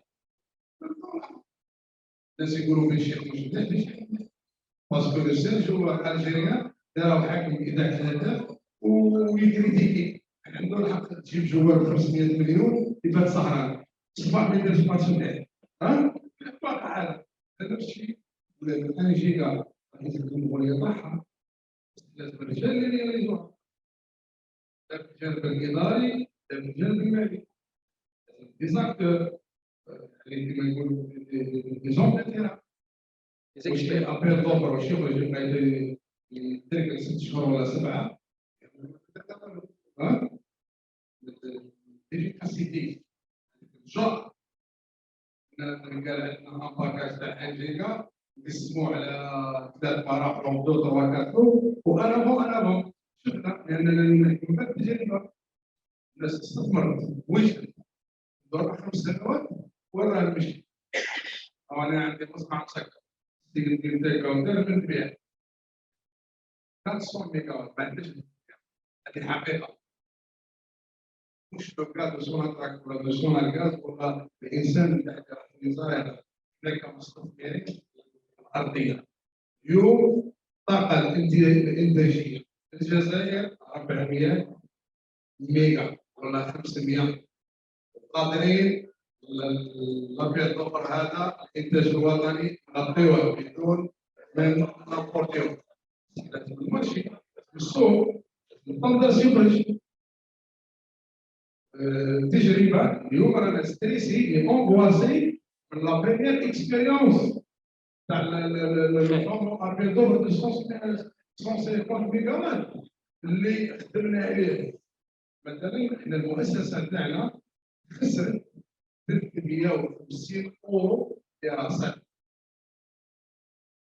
الناس يقولوا في شيخ مش باسكو لو سيرجو الجيريان داروا حاكم اذاعه الهدف ويكريتيكي عنده الحق تجيب جوال 500 مليون يبات سهران صباح ما يديرش ماتش مليح ها واقع هذا نفس الشيء. انا جيجا رئيس الجمهوريه طاحها لازم الرجال اللي يريدوها لا في الجانب الاداري لا في الجانب المالي. des acteurs, des gens de terrain. مش ابيض ظهر وشغل جبنا تلك 6 شهور ولا 7 ها الافيكاسيتي الجر قال عندنا امباكاج تاع 1 جيجا نقسموه على 3 مراحل او 2 3 4 وانا شفنا لان المنبت تجربه الناس استثمرت وجدت دور 5 سنوات وين راه المشكل؟ انا عندي مصنع مسكر تقدر تلقى ودار من بيع 500 ميجا وات ما عندناش هذه حقيقه مش لو كان دوسونا تراك ولا دوسونا الغاز ولا الانسان اللي تحت النظام هناك مستثمرين ارضيه اليوم الطاقه الانتاجيه في الجزائر 400 ميجا ولا 500 قادرين الابيض الضفر هذا الانتاج الوطني نعطيوه بدون من نبورتيوه ماشي السوق الطندس يخرج تجربه اليوم رانا ستريسي اونغواسي من لا بريمير اكسبيريونس تاع الفامو ابيض الضفر 150 ميجا وات اللي خدمنا عليه مثلا احنا المؤسسه تاعنا خسرت 350 اورو في راسها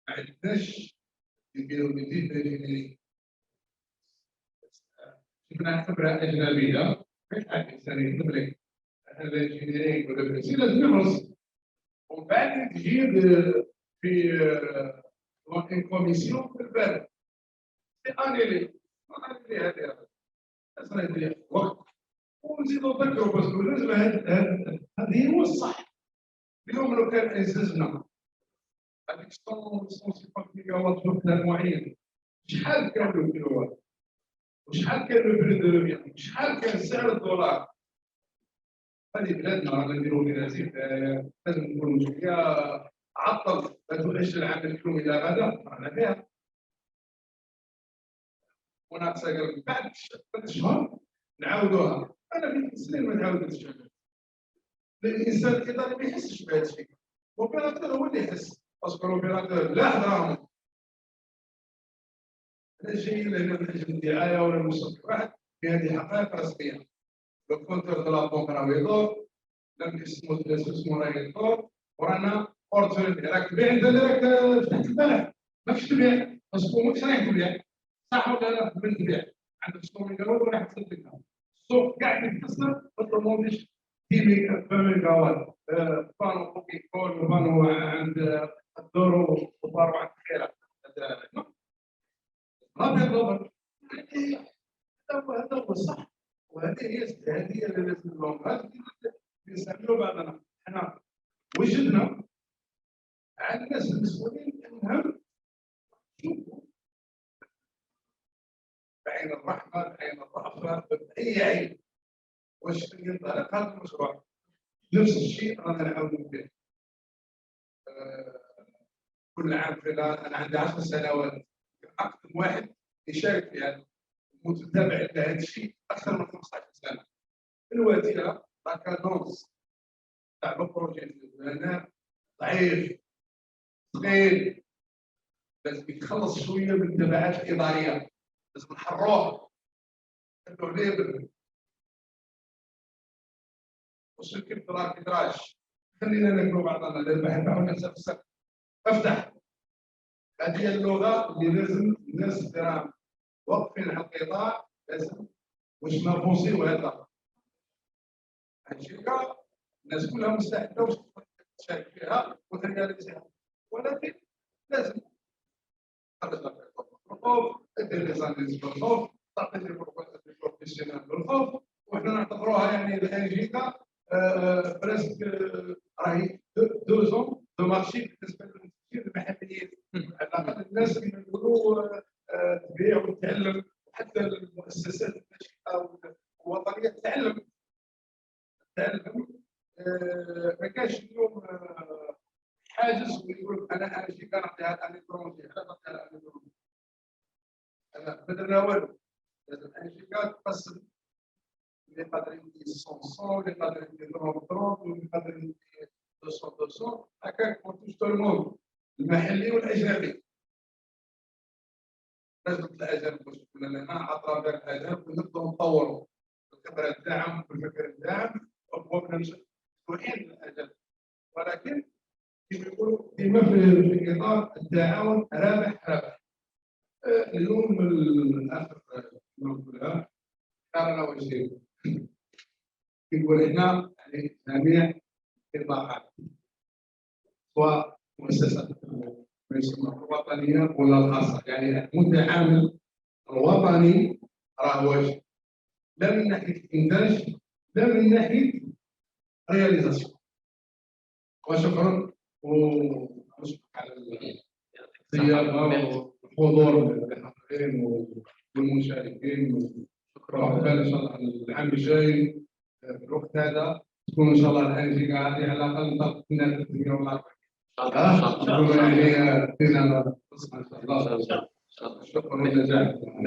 ما عندناش نديرو ميديت جبنا خبره اجنبيه مش حاجه انسان يكتب لك هذا انجينيرينغ ولا بس لازم يخلص ومن بعد تجي في اون كوميسيون في البلد سي انيلي هذه لازم ندير وقت ونزيدو نذكروا باسكو لازم هذه هو الصح اليوم لو كان انززنا هذيك 150 ميجا وات في وقت معين شحال كان له كيلو وات وشحال كان له بري دو لوميير وشحال كان سعر الدولار هذه بلادنا رانا نديرو فيها زيد لازم نكونوا شويه عطل لا تؤجل عمل اليوم الى غدا رانا فيها وناقصه قال بعد 3 شهور نعاودوها انا في سنين ما تعاودتش الانسان الايطالي ما يحسش بهذا الشيء الاوبيراتور هو اللي يحس باسكو الاوبيراتور لا دراهم لا جاي لهنا من اجل الدعايه ولا المسوق واحد في هذه حقائق رسميه لو كونتور دو لا بونك راه يدور لم اسمه راه يدور ورانا اورتور راك تبيع انت اللي راك فتحت البلح ماكش تبيع باسكو ماكش رايح تبيع صح ولا لا من تبيع عندك 600 ميجا وات وراح تصدقها السوق قاعد يتكسر ما تضمنش 20 ميجا وات بانو كوكي كول وبانو عند الدورو وبانو عند الخيرات ما بيضبط هذا هو الصح وهذه هي اللي لازم نلومها نسميو بعضنا احنا وجدنا على الناس المسؤولين انهم شوفوا بعين الرحمه بعين الرأفه باي عين واش ينطلق هذا المشروع نفس الشيء رانا نعاودوا به كل عام في انا عندي 10 سنوات اكثر واحد يشارك في هذا متتابع لهذا الشيء اكثر من 15 سنه الوتيره لا كادونس تاع البروجي هنا ضعيف ثقيل لازم يتخلص شويه من التبعات الاداريه لازم نحروه نخلوا عليه وشركه كراش خلينا ناكلوا بعضنا للبحث عن نفسك افتح هذه اللغه اللي لازم الناس الكرام واقفين على القطاع لازم واش نافونسيو هذا الشركه الناس كلها مستعده واش تشارك فيها وترياليزيها ولكن لازم الخوف دير لي زاناليز بالخوف تعطي لي بروفيسيونيل بالخوف وحنا نعتبروها يعني الانجيكا بريسك راهي 2 زون دو مارشي بالنسبه للمنتجين المحليين على الاقل الناس اللي يقولوا تبيع وتتعلم وحتى المؤسسات الناشئه والوطنيه تتعلم ما كانش اليوم حاجز ويقول انا شي كنعطيها الكترونيه انا نعطيها الكترونيه انا ما درنا والو لازم انجيكا تقسم اللي قادر يدي 100 اللي قادر يدي 30 واللي قادر يدي 200 هكاك بور تو الموند المحلي والاجنبي. لازم الاجانب باش تكون لنا عطرة الاجانب ونبداو نطوروا الخبره تاعهم والفكر تاعهم وابوابنا مفتوحين للاجانب، ولكن كما يقولوا ديما في اطار التعاون رابح رابح. اليوم الاخر نقولها كان وجهي يقول هنا يعني جميع القطاعات سواء مؤسسات الوطنيه ولا الخاصه، يعني المتعامل الوطني راه واجب لا من ناحيه الانتاج لا من ناحيه رياليزاسيون. وشكرا ونشكر على الزياره والحضور الحاضرين والمشاركين. شكرا وعقبال ان شاء الله العام الجاي في الوقت هذا تكون ان شاء الله الانجيل هذه على الاقل ضغطنا 340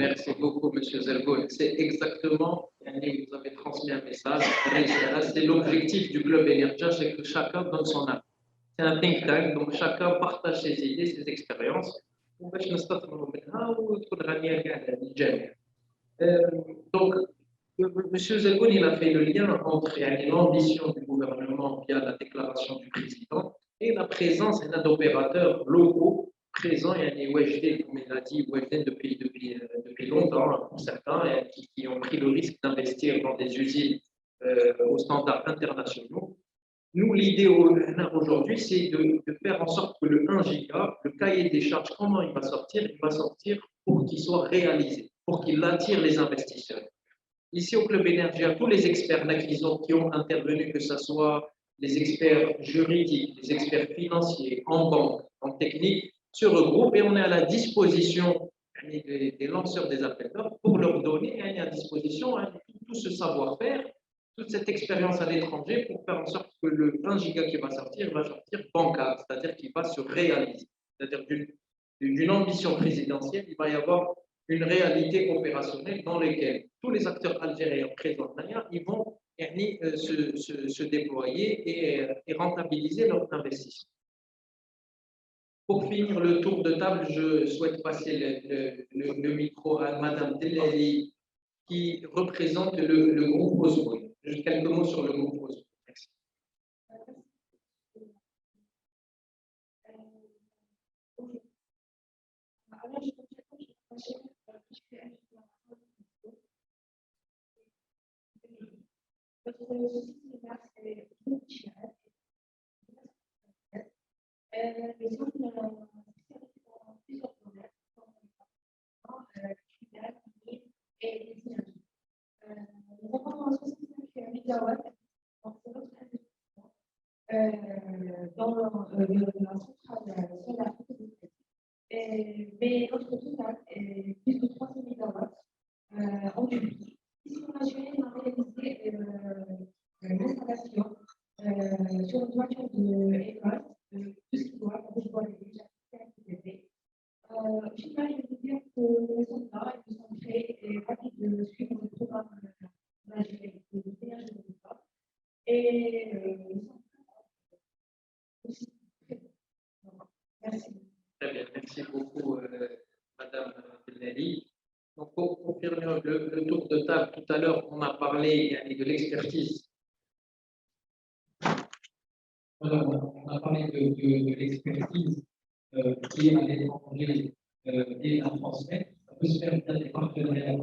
Merci beaucoup, M. Zergoul. C'est exactement, vous avez transmis un message. C'est l'objectif du club Energia, c'est que chacun donne son avis. C'est un think tank, donc chacun partage ses idées, ses expériences. Donc, M. Zergoul, il a fait le lien entre l'ambition du gouvernement via la déclaration du président et la présence d'opérateurs locaux présents, comme il a dit, depuis longtemps, pour certains, qui ont pris le risque d'investir dans des usines aux standards internationaux. Nous, l'idée aujourd'hui, c'est de faire en sorte que le 1 giga, le cahier des charges, comment il va sortir? Il va sortir pour qu'il soit réalisé, pour qu'il attire les investisseurs. Ici, au Club Energia, tous les experts qui ont intervenu, que ce soit les experts juridiques, les experts financiers, en banque, en technique, se regroupent et on est à la disposition des lanceurs des appels d'offres pour leur donner à disposition tout ce savoir-faire, toute cette expérience à l'étranger pour faire en sorte que le 1 giga qui va sortir bancable, c'est-à-dire qu'il va se réaliser. C'est-à-dire d'une ambition présidentielle, il va y avoir une réalité opérationnelle dans laquelle tous les acteurs algériens présents ils vont se déployer et rentabiliser leur investissement. Pour finir le tour de table, je souhaite passer le micro à Mme Delali qui représente le groupe Osmo. Juste quelques mots sur le groupe Osmo. Merci. Mais notre total est plus de 300 MW en Turquie. Ici, on a réalisé l'installation sur une toiture de école, tout ce qui doit être déjà fait. Au final, je veux dire que les soldats ils sont très rapides de suivre le programme d'Algérie de l'énergie renouvelable et ils sont aussi très bons. Merci. Très bien, merci beaucoup, Madame Delali. Donc, pour confirmer le tour de table, tout à l'heure, on a parlé de l'expertise. Voilà, on a parlé de l'expertise qui est à l'étranger et à transmettre. Ça peut se faire via des partenariats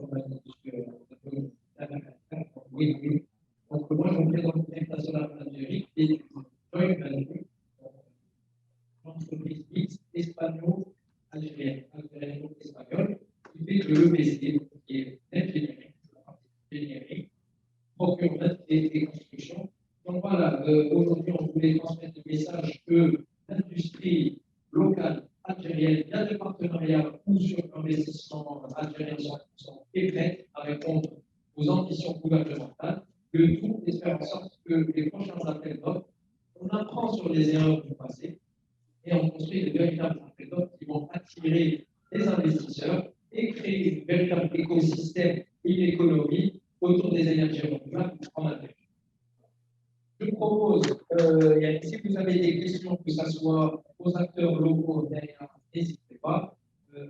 oui. Donc, moi, je me présente l'international d'Algérie qui est une joint venture entreprise mixte espagnole-algérienne, algérienne-espagnole, qui fait de l'EPC, qui est l'ingénierie, procurement et construction. Donc voilà, aujourd'hui, on voulait transmettre le message que l'industrie locale algérienne, via des partenariats ou sur investissement algérien, est prête à répondre aux ambitions gouvernementales. Le tout est de faire en sorte que les prochains appels d'offres, on apprend sur les erreurs du passé et on construit de véritables appels d'offres qui vont attirer les investisseurs et créer un véritable écosystème et une économie autour des énergies renouvelables en Algérie. Je propose, si vous avez des questions, que ce soit aux acteurs locaux derrière, n'hésitez pas,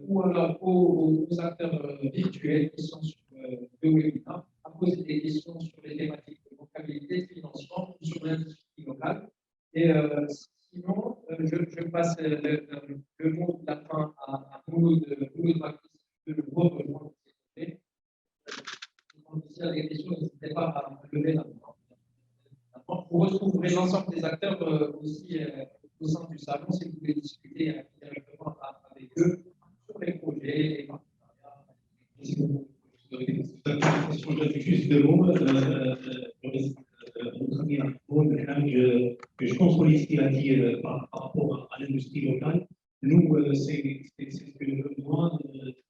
ou alors aux acteurs virtuels qui sont sur le webinaire, à poser des questions sur les thématiques de comptabilité, de financement ou sur l'industrie locale. Et sinon, je passe le mot de la fin à Mouloud Bakis, de le rejoindre. S'il y a des questions, n'hésitez pas à lever la main. Vous retrouverez l'ensemble des acteurs aussi au sein du salon si vous voulez discuter directement avec eux sur les projets, les partenariats. Juste deux mots. Je contrôle ce qu'il a dit par rapport à l'industrie locale. Nous, c'est ce que le besoin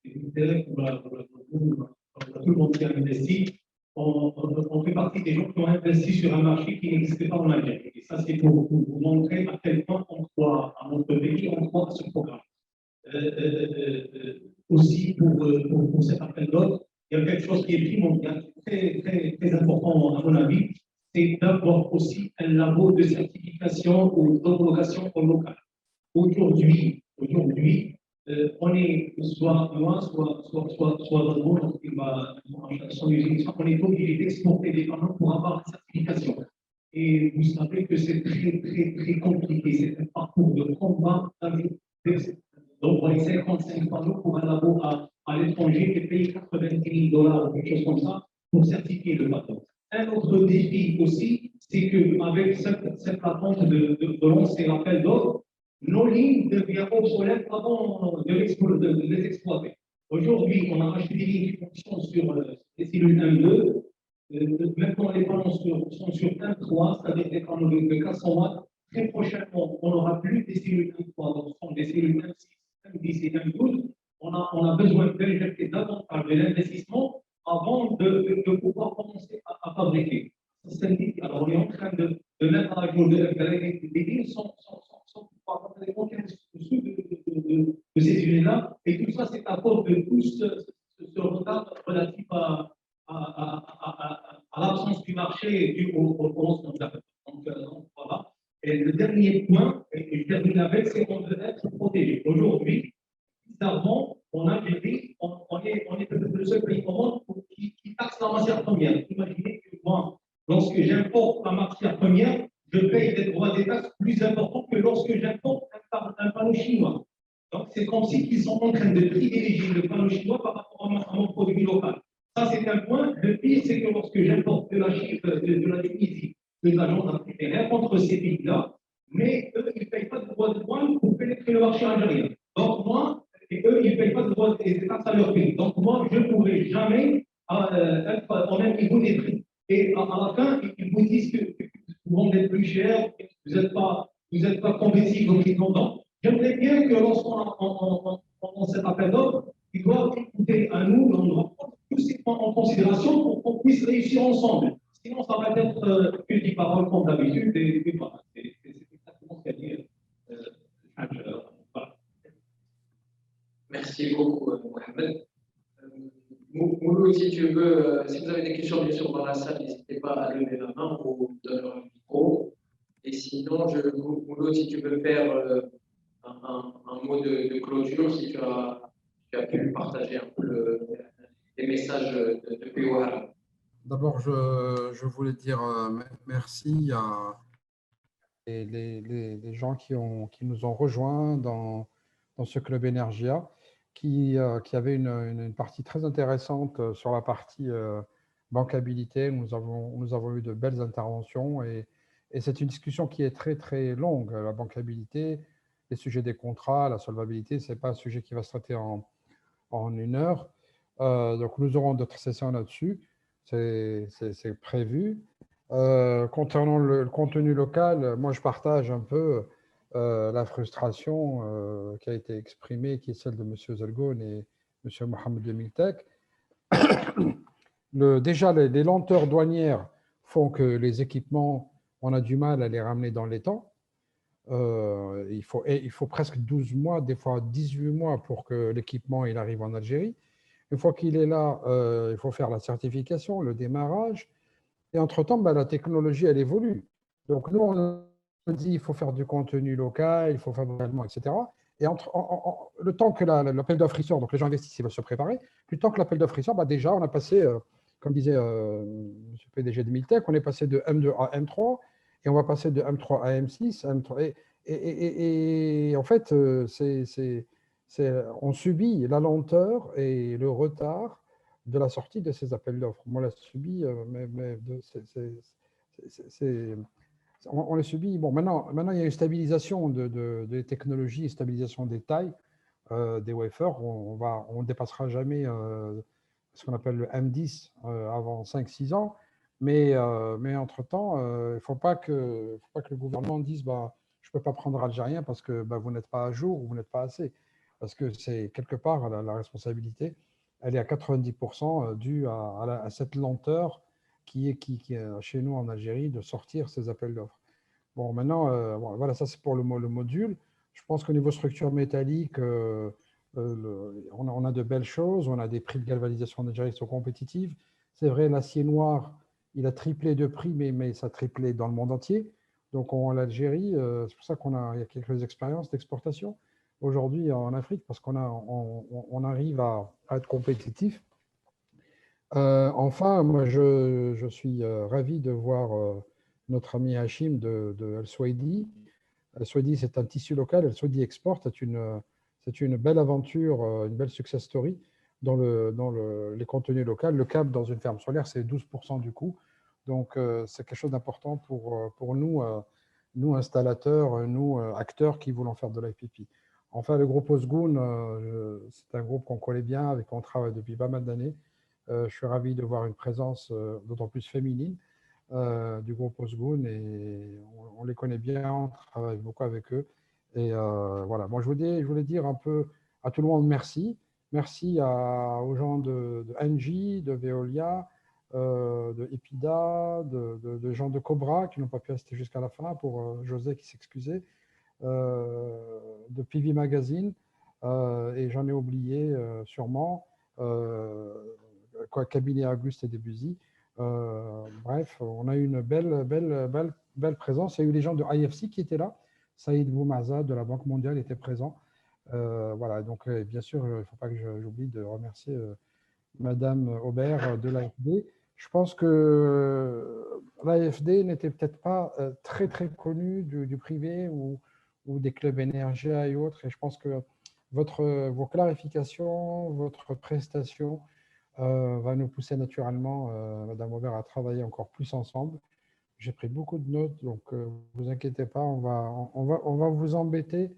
des pour tout le monde qui a investi. On fait partie des gens qui ont investi sur un marché qui n'existait pas en Algérie. Et ça, c'est pour vous montrer à quel point on croit à notre pays, on croit à ce programme. Aussi, pour cet appel d'offres, il y a quelque chose qui est primordial, très important à mon avis, c'est d'avoir aussi un labo de certification ou d'homologation au local. Aujourd'hui, on est soit moi, soit Valmont, lorsqu'il va en son usine, on est obligé d'exporter des panneaux pour avoir la certification. Et vous savez que c'est très compliqué. C'est un parcours de combat avec donc on est 55 panneaux pour un labo à l'étranger qui paye $90 000 ou quelque chose comme ça pour certifier le panneau. Un autre défi aussi, c'est qu'avec cette attente de lancer l'appel d'offres, nos lignes deviennent obsolètes avant de les exploiter. Aujourd'hui, on a acheté des lignes qui fonctionnent sur les cellules 1-2. Maintenant, les panneaux sont sur 1-3, c'est-à-dire des panneaux de 400 watts. Très prochainement, on n'aura plus des cellules 1-3, donc ce sont des cellules 1-6, 1-10 et 1-12. On a besoin d'injecter davantage de l'investissement avant de pouvoir commencer à fabriquer. Alors, on est en train de mettre à jour des lignes sont des contenus de ces sujets-là, et tout ça, c'est à cause de tout ce retard relatif à l'absence du marché dû au lancement de la donc, voilà. Et le dernier point, et je termine avec, c'est qu'on veut être protégé. Aujourd'hui, bizarrement, en Algérie, on est peut-être le seul pays au monde qui taxe la matière première. Imaginez que moi, lorsque j'importe la matière première, je paye des droits des taxes plus importants que lorsque j'importe un panneau chinois. Donc, c'est comme si ils sont en train de privilégier le panneau chinois par rapport à mon produit local. Ça, c'est un point. Le pire, c'est que lorsque j'importe de la Tunisie, de la gendarmerie, rien contre ces pays-là, mais eux, ils ne payent pas de droits de douane pour pénétrer le marché algérien. Donc, moi, et eux, ils ne payent pas de droits de taxes à leur pays. Donc, moi, je ne pourrai jamais être au même niveau des prix. Et à la fin, ils vous disent que vous vendez plus cher, vous n'êtes pas compétitif, donc ils vendent. J'aimerais bien que lorsqu'on cet appel d'offres, ils doivent écouter à nous, on doit prendre tous ces points en considération pour qu'on puisse réussir ensemble. Sinon, ça va être que des paroles comme d'habitude, et voilà. C'est exactement ce qu'a dit voilà. Merci beaucoup, Mohamed. Mouloud, si tu veux, si vous avez des questions, bien sûr, dans la salle, n'hésitez pas à lever la main ou donner un micro. Et sinon, Mouloud, si tu veux faire un mot de clôture, si tu as pu partager un peu les messages de POR. D'abord, je voulais dire merci à les gens qui nous ont rejoints dans ce club Energia, qui avait une partie très intéressante sur la partie bancabilité. Nous avons eu de belles interventions et c'est une discussion qui est très, très longue. La bancabilité, les sujets des contrats, la solvabilité, ce n'est pas un sujet qui va se traiter en 1 heure. Donc, nous aurons d'autres sessions là-dessus. C'est prévu. Concernant le contenu local, moi, je partage un peu la frustration qui a été exprimée, qui est celle de M. Zelgoun et M. Mohamed Demiltek. Déjà, les lenteurs douanières font que les équipements, on a du mal à les ramener dans les temps. Il faut presque 12 mois, des fois 18 mois pour que l'équipement il arrive en Algérie. Une fois qu'il est là, il faut faire la certification, le démarrage. Et entre-temps, la technologie, elle évolue. Donc, nous, on dit qu'il faut faire du contenu local, il faut faire localement, etc. Et le temps que l'appel d'offres sort, donc les gens investissent, ils veulent se préparer, le temps que l'appel d'offres sort, déjà, on a passé, comme disait M. PDG de Miltech, on est passé de M2 à M3, et on va passer de M3 à M6, M3, et en fait, on subit la lenteur et le retard de la sortie de ces appels d'offres. On l'a subi, on l'a subi. Bon, maintenant, il y a une stabilisation des technologies, une stabilisation des tailles des wafers. On ne dépassera jamais ce qu'on appelle le M10 avant 5-6 ans. Mais entre-temps, il ne faut pas que le gouvernement dise je ne peux pas prendre algérien parce que vous n'êtes pas à jour ou vous n'êtes pas assez. Parce que c'est quelque part la responsabilité, elle est à 90% due à cette lenteur qui est chez nous en Algérie de sortir ces appels d'offres. Bon, maintenant, voilà, ça c'est pour le module. Je pense qu'au niveau structure métallique, on a de belles choses. On a des prix de galvanisation en Algérie qui sont compétitifs. C'est vrai, l'acier noir, il a triplé de prix, mais ça a triplé dans le monde entier. Donc, en Algérie, c'est pour ça il y a quelques expériences d'exportation aujourd'hui en Afrique, parce qu'on arrive à être compétitif. Enfin, moi, je suis ravi de voir notre ami Hachim de El Souaidi. El Souaidi, c'est un tissu local. El Souaidi Export, c'est une belle aventure, une belle success story dans les contenus locaux. Le câble dans une ferme solaire, c'est 12% du coût. Donc, c'est quelque chose d'important pour nous installateurs, nous acteurs qui voulons faire de l'IPP. Enfin, le groupe Osgoon, c'est un groupe qu'on connaît bien, avec qui on travaille depuis pas mal d'années. Je suis ravi de voir une présence d'autant plus féminine du groupe Osgoon, et on les connaît bien, on travaille beaucoup avec eux. Et voilà, moi je voulais dire un peu à tout le monde merci. Merci aux gens de Engie, de Veolia, de Epida, de gens de Cobra qui n'ont pas pu rester jusqu'à la fin, pour José qui s'excusait, de PV Magazine, et j'en ai oublié sûrement, Cabinet Auguste et Debussy. Bref, on a eu une belle présence. Il y a eu les gens de IFC qui étaient là. Saïd Boumaza de la Banque mondiale était présent. Voilà, donc bien sûr, il ne faut pas que j'oublie de remercier Madame Aubert de l'AFD. Je pense que l'AFD n'était peut-être pas très connue du privé ou des clubs Energia et autres. Et je pense que vos clarifications, votre prestation va nous pousser naturellement, Madame Aubert, à travailler encore plus ensemble. J'ai pris beaucoup de notes, donc ne vous inquiétez pas, on va vous embêter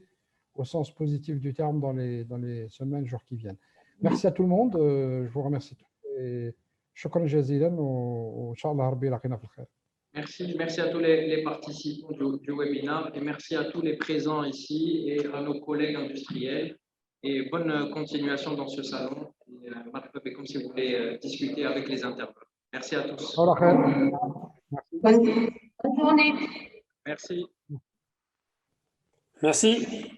au sens positif du terme dans les semaines, jours qui viennent. Merci à tout le monde, je vous remercie tous. Et shukran jazilan wa inshallah rabbi laqina fil khair. Merci à tous les participants du webinaire, et merci à tous les présents ici et à nos collègues industriels. Et bonne continuation dans ce salon. Et comme si vous voulez discuter avec les intervenants. Merci à tous. Bonne journée. Merci. Merci.